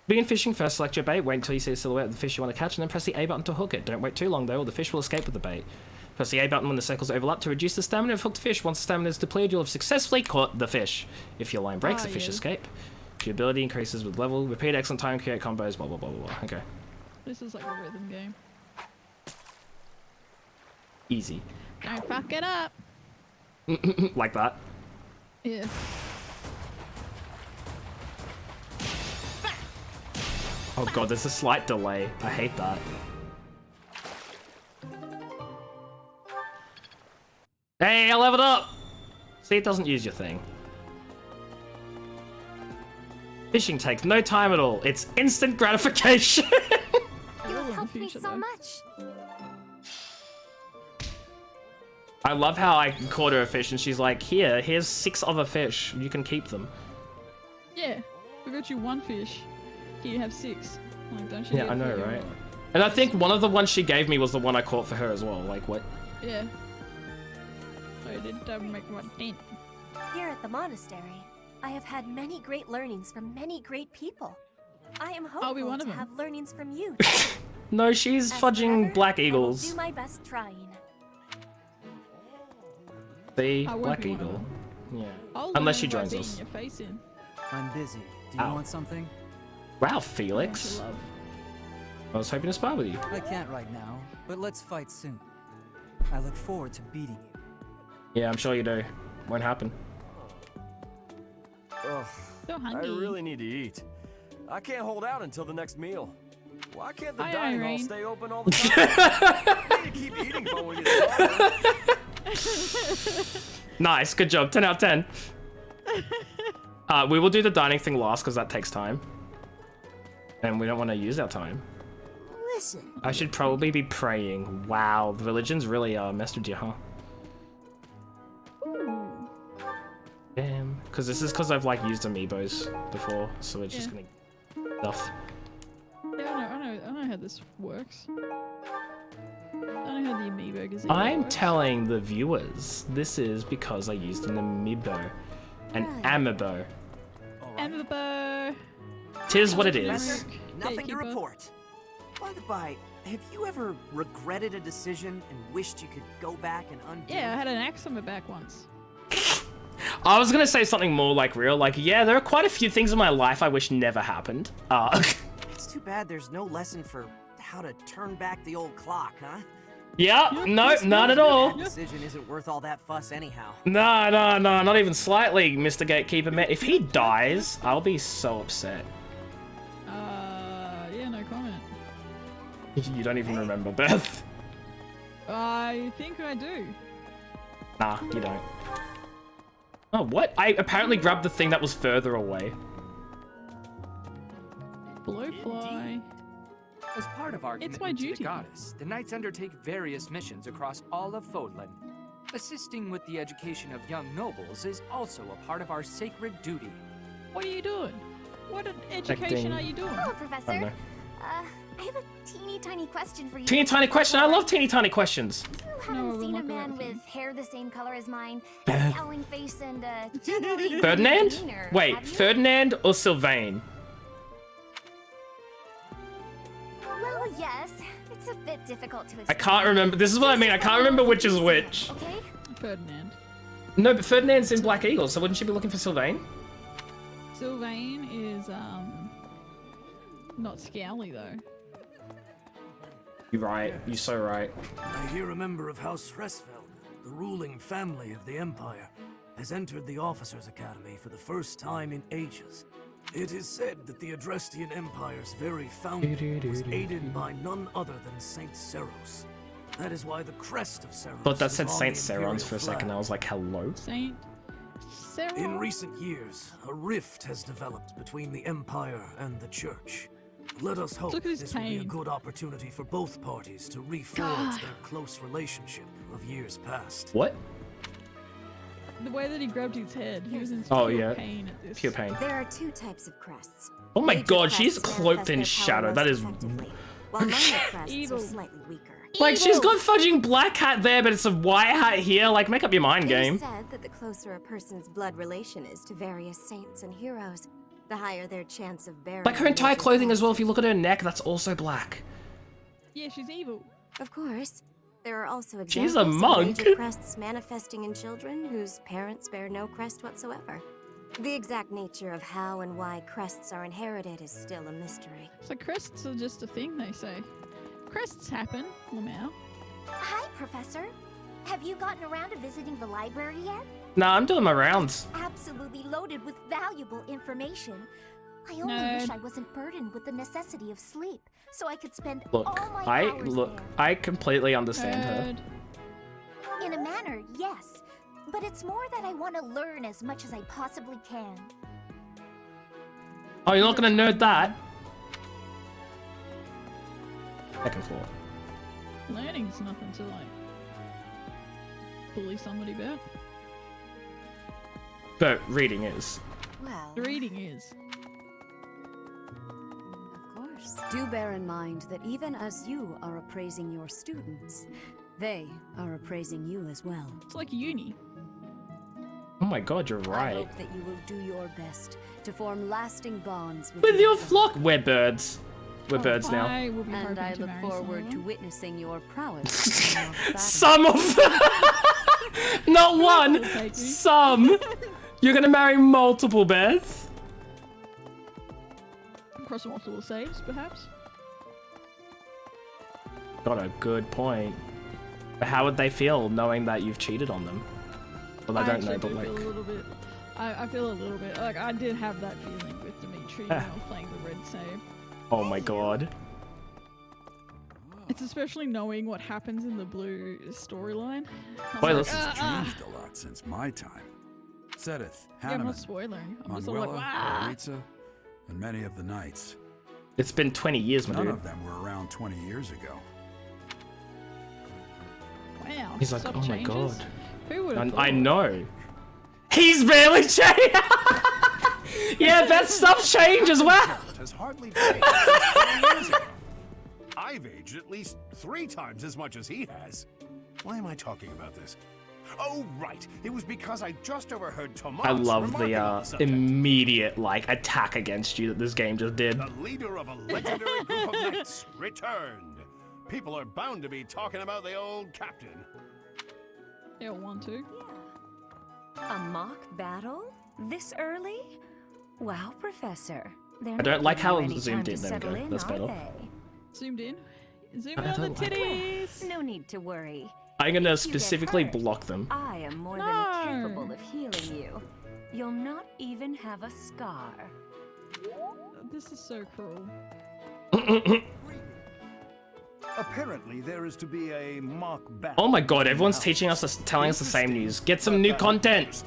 Begin fishing first, select your bait, wait until you see a silhouette of the fish you want to catch, and then press the A button to hook it. Don't wait too long though, or the fish will escape with the bait. Press the A button when the circles overlap to reduce the stamina of hooked fish. Once the stamina is depleted, you'll have successfully caught the fish. If your line breaks, the fish escape. If your ability increases with level, repeat excellent time, create combos, blah blah blah blah blah. Okay. This is like a rhythm game. Easy. Don't fuck it up. Like that. Yeah. Oh god, there's a slight delay. I hate that. Hey, I leveled up! See, it doesn't use your thing. Fishing takes no time at all. It's instant gratification. You have helped me so much. I love how I caught her a fish and she's like, here's 6 other fish. You can keep them. Yeah. We got you 1 fish. Here you have 6. Like, don't you Yeah, get I know, it? right? And I think one of the ones she gave me was the one I caught for her as well. Like, what? Yeah. I did make one dent. Here at the monastery, I have had many great learnings from many great people. I I am hopeful to have learnings from you. No, she's fudging Black Eagles. I will do my best trying. The Black Eagle. Yeah. Unless she joins us. I'm busy. Do you want something? Wow, Felix. I was hoping to spar with you. I can't right now, but let's fight soon. I look forward to beating you. Yeah, I'm sure you do. Won't happen. Ugh, so I really need to eat. I can't hold out until the next meal. Why can't the dining hall stay open all the time? I need to keep eating before we get started. Nice, good job. 10 out of 10. We will do the dining thing last because that takes time. And we don't want to use our time. Listen. I should probably be praying. Wow, the religion's really messed with you, huh? Damn. Because this is because I've like used amiibos before, so it's just gonna stuff. Yeah, I know how this works. I know how the amiibo gazebo I'm works. telling the viewers, this is because I used an amiibo. An amiibo. Amiibo. Tis what it is. Nothing to report. By the by, have you ever regretted a decision and wished you could go back and undo? Yeah, I had an axe on my back once. I was gonna say something more like real, like, yeah, there are quite a few things in my life I wish never happened. It's too bad there's no lesson for how to turn back the old clock, huh? Yeah, no, not at all. That decision isn't worth all that fuss anyhow. No, not even slightly, Mr. Gatekeeper. Man, if he dies, I'll be so upset. Yeah, no comment. You don't even remember, Beth. I think I do. Nah, you don't. Oh, what? I apparently grabbed the thing that was further away. Blowfly. As part of our commitment to the goddess, the knights undertake various missions across all of Fodlan. Assisting with the education of young nobles is also a part of our sacred duty. What are you doing? What education are you doing? Hello, Professor. I have a teeny tiny question for you. Teeny tiny question? I love teeny tiny questions. You haven't seen a man with hair the same color as mine, a scowling face, and generally Ferdinand? demeanor, Wait, have you? Ferdinand or Sylvain? Well, yes. It's a bit difficult to I explain. can't remember. This is what I mean. I can't remember which is which. Okay? Ferdinand. No, but Ferdinand's in Black Eagle, so wouldn't you be looking for Sylvain? Sylvain is not scowly though. You're right. You're so right. I hear a member of House Fresfeld, the ruling family of the Empire, has entered the Officers' Academy for the first time in ages. It is said that the Adrestian Empire's very founder was aided by none other than Saint Seros. That is why the crest of Seros Thought that is said on Saint the Serons Imperial for a second. flag. I was like, hello? Saint Seros? In recent years, a rift has developed between the Empire and the Church. Let us hope this will be a good opportunity for both parties to reforge their close relationship of years past. What? The way that he grabbed his head, he was in pure pain at this. Pure pain. There are two types of crests. Oh my Major god, she's crests cloaked manifest in their shadow. power That most is... effectively, while minor crests are slightly weaker. Like, she's got fudging black hat there, but it's a white hat here. Like, make up your mind, It game. is said that the closer a person's blood relation is to various saints and heroes, the higher their chance of bearing. Like, her entire clothing as well. If you look at her neck, that's also black. Yeah, she's evil. Of course. There are also She's examples a of monk. major crests manifesting in children whose parents bear no crest whatsoever. The exact nature of how and why crests are inherited is still a mystery. So crests are just a thing, they say. Crests happen, Lamau. Hi, Professor. Have you gotten around to visiting the library yet? Nah, I'm doing my rounds. Absolutely loaded with valuable information. I only wish I wasn't burdened with the necessity of sleep, so I could spend Look, all my hours there. I completely understand her. In a manner, yes. But it's more that I want to learn as much as I possibly can. Oh, you're not gonna nerd that? Second floor. Learning's nothing to like bully somebody about. But reading is. Well, reading is. Of course. Do bear in mind that even as you are appraising your students, they are appraising you as well. It's like uni. my god, you're right. I hope that you will do your best to form lasting bonds with your flock. We're birds. We're birds now. And I look forward to witnessing your prowess. Some of not one, some. You're gonna marry multiple Beth. Cross multiple saves, perhaps. Got a good point. But how would they feel knowing that you've cheated on them? Well, I don't know, but like. Feel a little bit. I feel a little bit like I did have that feeling with Dimitri when I was playing the red save. Oh my god. It's especially knowing what happens in the blue storyline. This has changed a lot since my time. Sedith, Hanneman, I'm not spoiling. I'm just Manuela, like, wow. Aritza, and many of the knights. It's been 20 years, my dude. None of them were around 20 years ago. Wow. He's like, oh my god. Who would have I know. He's barely changed. Yeah, that stuff changed as well. Has hardly changed since 20 years ago. I've aged at least 3 times as much as he has. Why am I talking about this? Oh, right. It was because I just overheard Tomas. I love the immediate like attack against you that this game just did. The leader of a legendary group of knights returned. People are bound to be talking about the old captain. They'll want to. A mock battle? This early? Wow, Professor. I don't like how zoomed in. There we go. That's better. Zoomed in. Zoom in on the titties. No need to worry. I'm gonna specifically block them. I am more than capable of healing you. You'll not even have a scar. This is so cruel. Apparently, there is to be a mock battle. Oh my god, everyone's telling us the same news. Get some new content.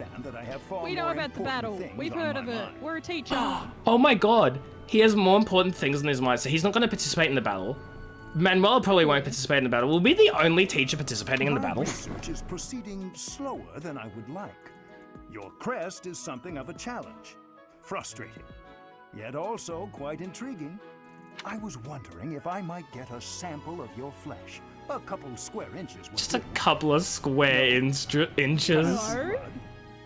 We know about the battle. We've heard of it. We're a teacher. Oh my god, he has more important things in his mind, so he's not going to participate in the battle. Manuel probably won't participate in the battle. We'll be the only teacher participating in the battle. Research is proceeding slower than I would like. Your crest is something of a challenge. Frustrating, yet also quite intriguing. I was wondering if I might get a sample of your flesh. A couple square inches. Just a couple of square inches.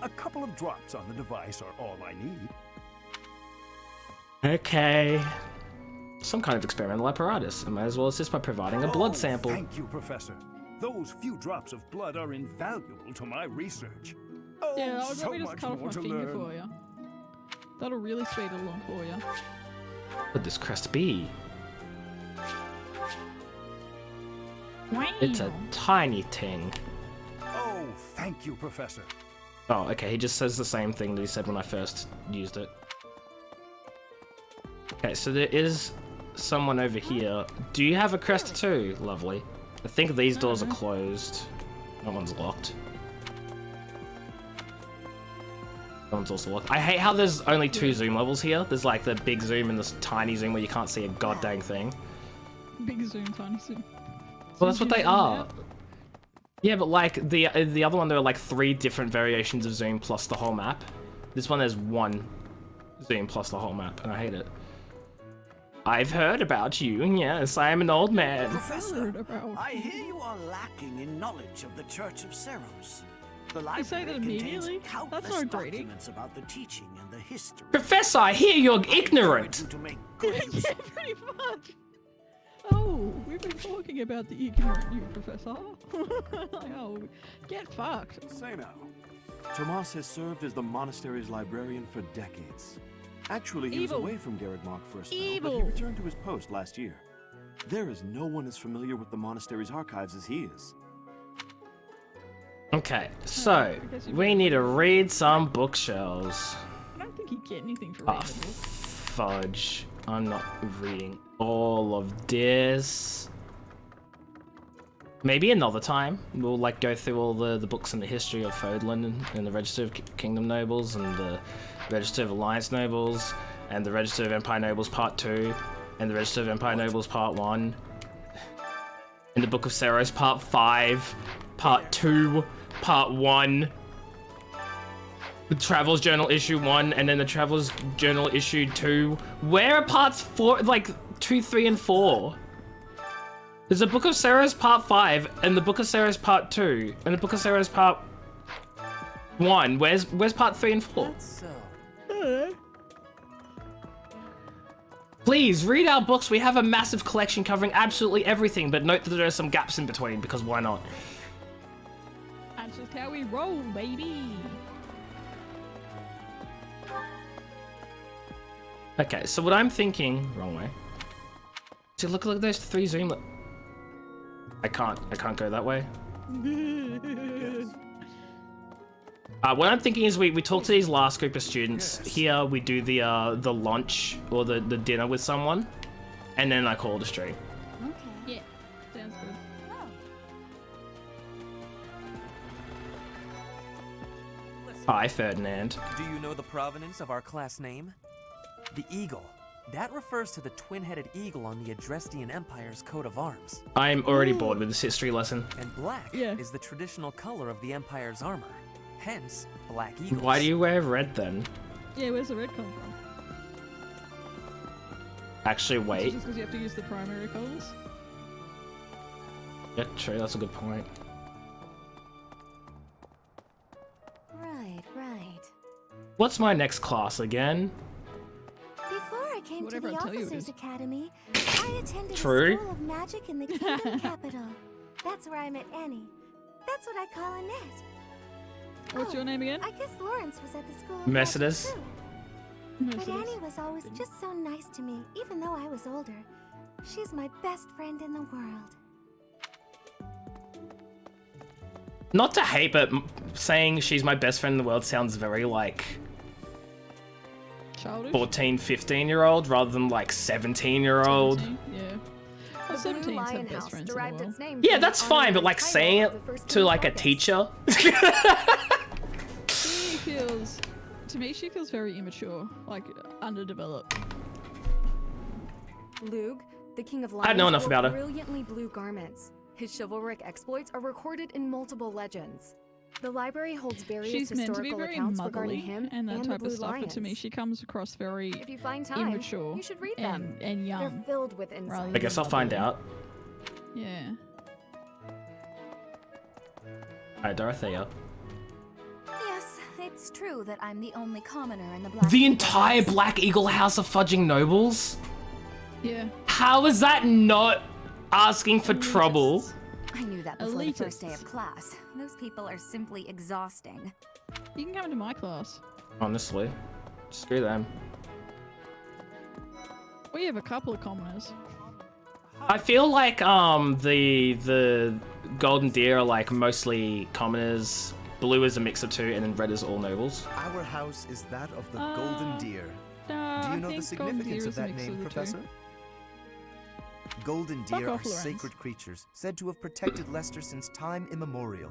A couple of drops on the device are all I need. Okay. Some kind of experimental apparatus. I might as well assist by providing a blood sample. Thank you, Professor. Those few drops of blood are invaluable to my research. Oh, yeah, I'll so let me just cut off my finger for you. That'll really speed it along for you. What would this crest be? Wow. It's a tiny thing. Oh, thank you, Professor. Oh, okay, he just says the same thing that he said when I first used it. Okay, so there is someone over here. Do you have a crest too? Lovely. I think these doors are closed. That one's locked. That one's also locked. I hate how there's only 2 zoom levels here. There's like the big zoom and this tiny zoom where you can't see a goddamn thing. Big zoom, tiny zoom. Well, that's what they are. Yeah, but like the other one, there are like 3 different variations of zoom plus the whole map. This one there's 1 zoom plus the whole map, and I hate it. I've heard about you, and yes, I am an old man. Professor, I hear you are lacking in knowledge of the Church of Seros. The library contains countless documents about the teaching and the history. Professor, I hear you're ignorant. Yeah, pretty much. Oh, we've been talking about the ignorant you, Professor. Like, oh, get fucked. Say now, Tomas has served as the monastery's librarian for decades. Actually, he was away from Garreg-Mach for a spell, but he returned to his post last year. There is no one as familiar with the monastery's archives as he is. Okay, so we need to read some bookshelves. I don't think you get anything for reading. Fudge. I'm not reading all of this. Maybe another time we'll like go through all the books in the history of Fodlan and the Register of Kingdom Nobles and the Register of Alliance Nobles and the Register of Empire Nobles Part 2 and the Register of Empire Nobles Part 1 and the Book of Seros Part 5, Part 2, Part 1, the Traveller's Journal Issue 1, and then the Traveller's Journal Issue 2. Where are Parts 4, like 2, 3, and 4? There's a Book of Seros Part 5, and the Book of Seros Part 2, and the Book of Seros Part... 1. Where's part 3 and 4? That's so. Please read our books. We have a massive collection covering absolutely everything, but note that there are some gaps in between because why not? That's just how we roll, baby. Okay, so what I'm thinking, wrong way. See, look at those 3 zoom. I can't go that way. What I'm thinking is we talk to these last group of students. Here we do the lunch or the dinner with someone, and then I call it a stream. Okay. Yeah, sounds good. Hi, Ferdinand. Do you know the provenance of our class name? The eagle. That refers to the twin-headed eagle on the Adrestian Empire's coat of arms. I'm already bored with this history lesson. And black is the traditional color of the Empire's armor. Hence, black eagles. Why do you wear red then? Yeah, where's the red come from? Actually, wait. Just because you have to use the primary colors? Yeah, true. That's a good point. Right. What's my next class again? Before I came to the Officers Academy, I attended a True. school of magic in the kingdom capital. That's where I met Annie. That's what I call Annette. What's your name again? I guess Lawrence was at the school of Mercedes. magic too. But Annie was always just so nice to me, even though I was older. She's my best friend in the world. Not to hate, but saying she's my best friend in the world sounds very like childish. 14, 15-year-old rather than like 17-year-old. Yeah. Well, 17's have best friends in the world. Yeah, that's fine, but like saying it to like a teacher. To me, she feels very immature, like underdeveloped. Lug, the king of I know enough about her. brilliantly blue garments. His chivalric exploits are recorded in multiple legends. The library holds various She's meant to be historical very accounts regarding motherly him and that the type Blue of stuff, but to me Lions. she comes across very If you find time, immature you should read them. and young. They're filled with insight. I guess I'll find out. Yeah. Alright, Dorothea. Yes, it's true that I'm the only commoner in the Black The Eagle entire House. Black Eagle House of Fudging Nobles? Yeah. How is that not asking for trouble? I knew that before the first day of class. Those people are simply exhausting. You can come into my class. Honestly. Screw them. We have a couple of commoners. I feel like the Golden Deer are like mostly commoners, blue is a mix of two, and then red is all nobles. Our house is that of the Golden Deer. Do I you know the think Golden significance Deer of is a that mix name, of the two. Professor? Golden Fuck deer are off, Lorenz. sacred creatures, said to have protected Leicester since time immemorial.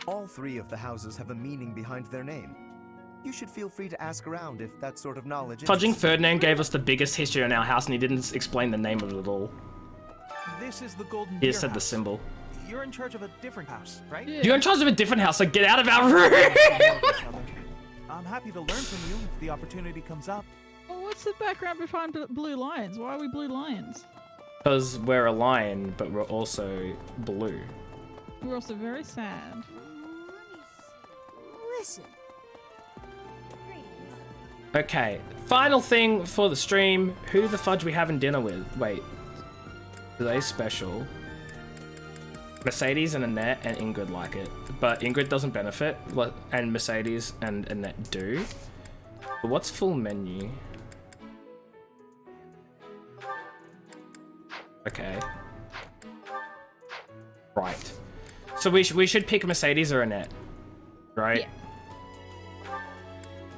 All 3 of the houses have a meaning behind their name. You should feel free to ask around if that sort of knowledge Fudging interests Ferdinand gave us the biggest history in our house and he didn't explain the name of it at all. This is the Golden He Deer just said the house. symbol. You're in charge of a different house, right? You're in charge of a different house, so get out of our room! I'm happy to learn from you if the opportunity comes up. Well, what's the background behind Blue Lions? Why are we Blue Lions? Because we're a lion, but we're also blue. We're also very sad. Listen. Okay, final thing for the stream. Who the fudge we having dinner with? Wait. Today's special. Mercedes and Annette and Ingrid like it. But Ingrid doesn't benefit, and Mercedes and Annette do. But what's full menu? Okay. Right. So we should pick Mercedes or Annette, right? Yeah.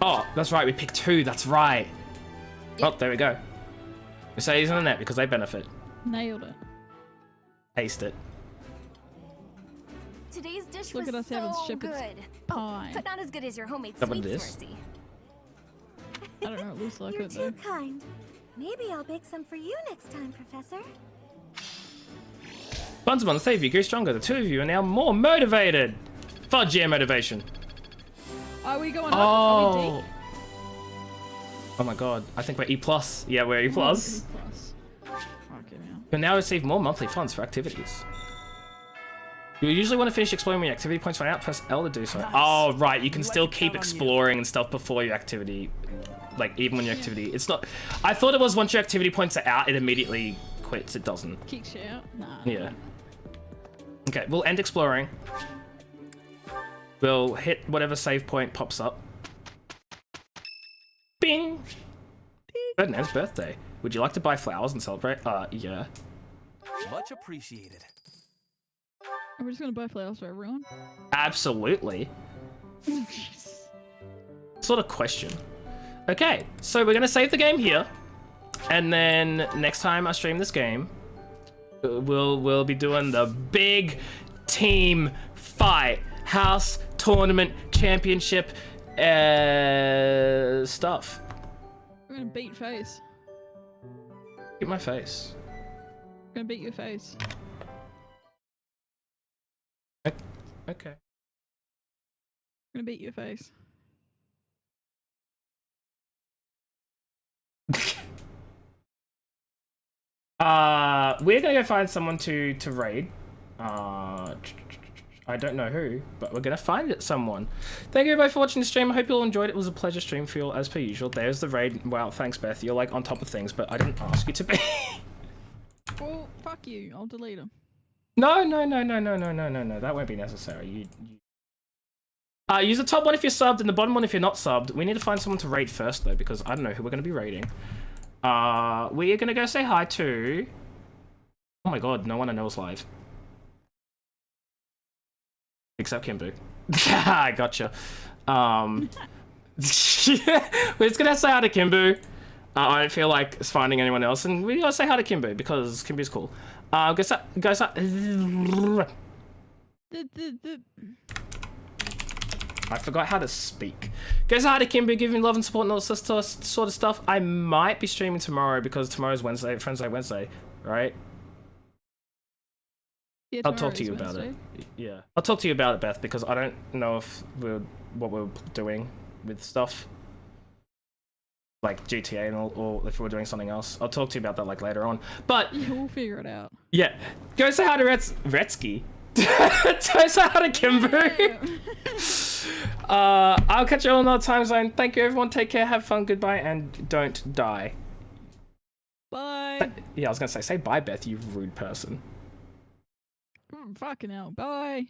Oh, that's right. We picked 2. That's right. Oh, there we go. Mercedes and Annette because they benefit. Nailed it. Taste it. Today's dish Look was at us having so shepherd's good. pie. But not as good as your homemade Is that what it sweets, is? Mercy. I don't know. It looks like You're it too though. kind. Maybe I'll bake some for you next time, Professor. Once a month, the 3 of you grew stronger. The 2 of you are now more motivated. Fudge yeah, motivation. Are we going up? Are we Oh. D? Oh my god. I think we're E+. Yeah, we're E+. Okay, now. You'll now receive more monthly funds for activities. You usually want to finish exploring when your activity points run out, press L to do so. Nice. Oh, right, you can still keep exploring and stuff before your activity, like, even when your activity, it's not, I thought it was once your activity points are out, it immediately quits, it doesn't. Kicks you out? Nah. Yeah. Okay, we'll end exploring. We'll hit whatever save point pops up. Bing! Ferdinand's birthday. Would you like to buy flowers and celebrate? Yeah. Much appreciated. We're just gonna buy flowers for everyone? Absolutely. Sort of question. Okay, so we're gonna save the game here, and then next time I stream this game, we'll be doing the big team fight, house tournament championship stuff. We're gonna beat face. Beat my face. We're gonna beat your face. Okay. I'm gonna beat your face. We're gonna go find someone to raid. I don't know who, but we're gonna find it someone. Thank you everybody for watching the stream. I hope you all enjoyed it. It was a pleasure stream for you all as per usual. There's the raid. Wow, thanks Beth. You're like on top of things, but I didn't ask you to be. Well, fuck you. I'll delete them. No. That won't be necessary. Use the top one if you're subbed and the bottom one if you're not subbed. We need to find someone to raid first though, because I don't know who we're gonna be raiding. We are gonna go say hi to... Oh my god, no one I know is live. Except Kimbu. I gotcha. We're just gonna say hi to Kimbu. I don't feel like finding anyone else, and we gotta say hi to Kimbu because Kimbu's cool. I forgot how to speak. Go say hi to Kimbu, give him love and support and all this sort of stuff. I might be streaming tomorrow because tomorrow's Wednesday, Friends Day Wednesday, right? Yeah, I'll talk to you about it. Yeah, I'll talk to you about it, Beth, because I don't know if what we're doing with stuff. Like GTA and all, or if we're doing something else. I'll talk to you about that like later on. But yeah, we'll figure it out. Yeah. Go say hi to Retsky. Go say hi to Kimber. I'll catch you all in another time zone. Thank you everyone. Take care, have fun, goodbye, and don't die. Bye. Yeah, I was gonna say bye Beth, you rude person. Fucking hell. Bye.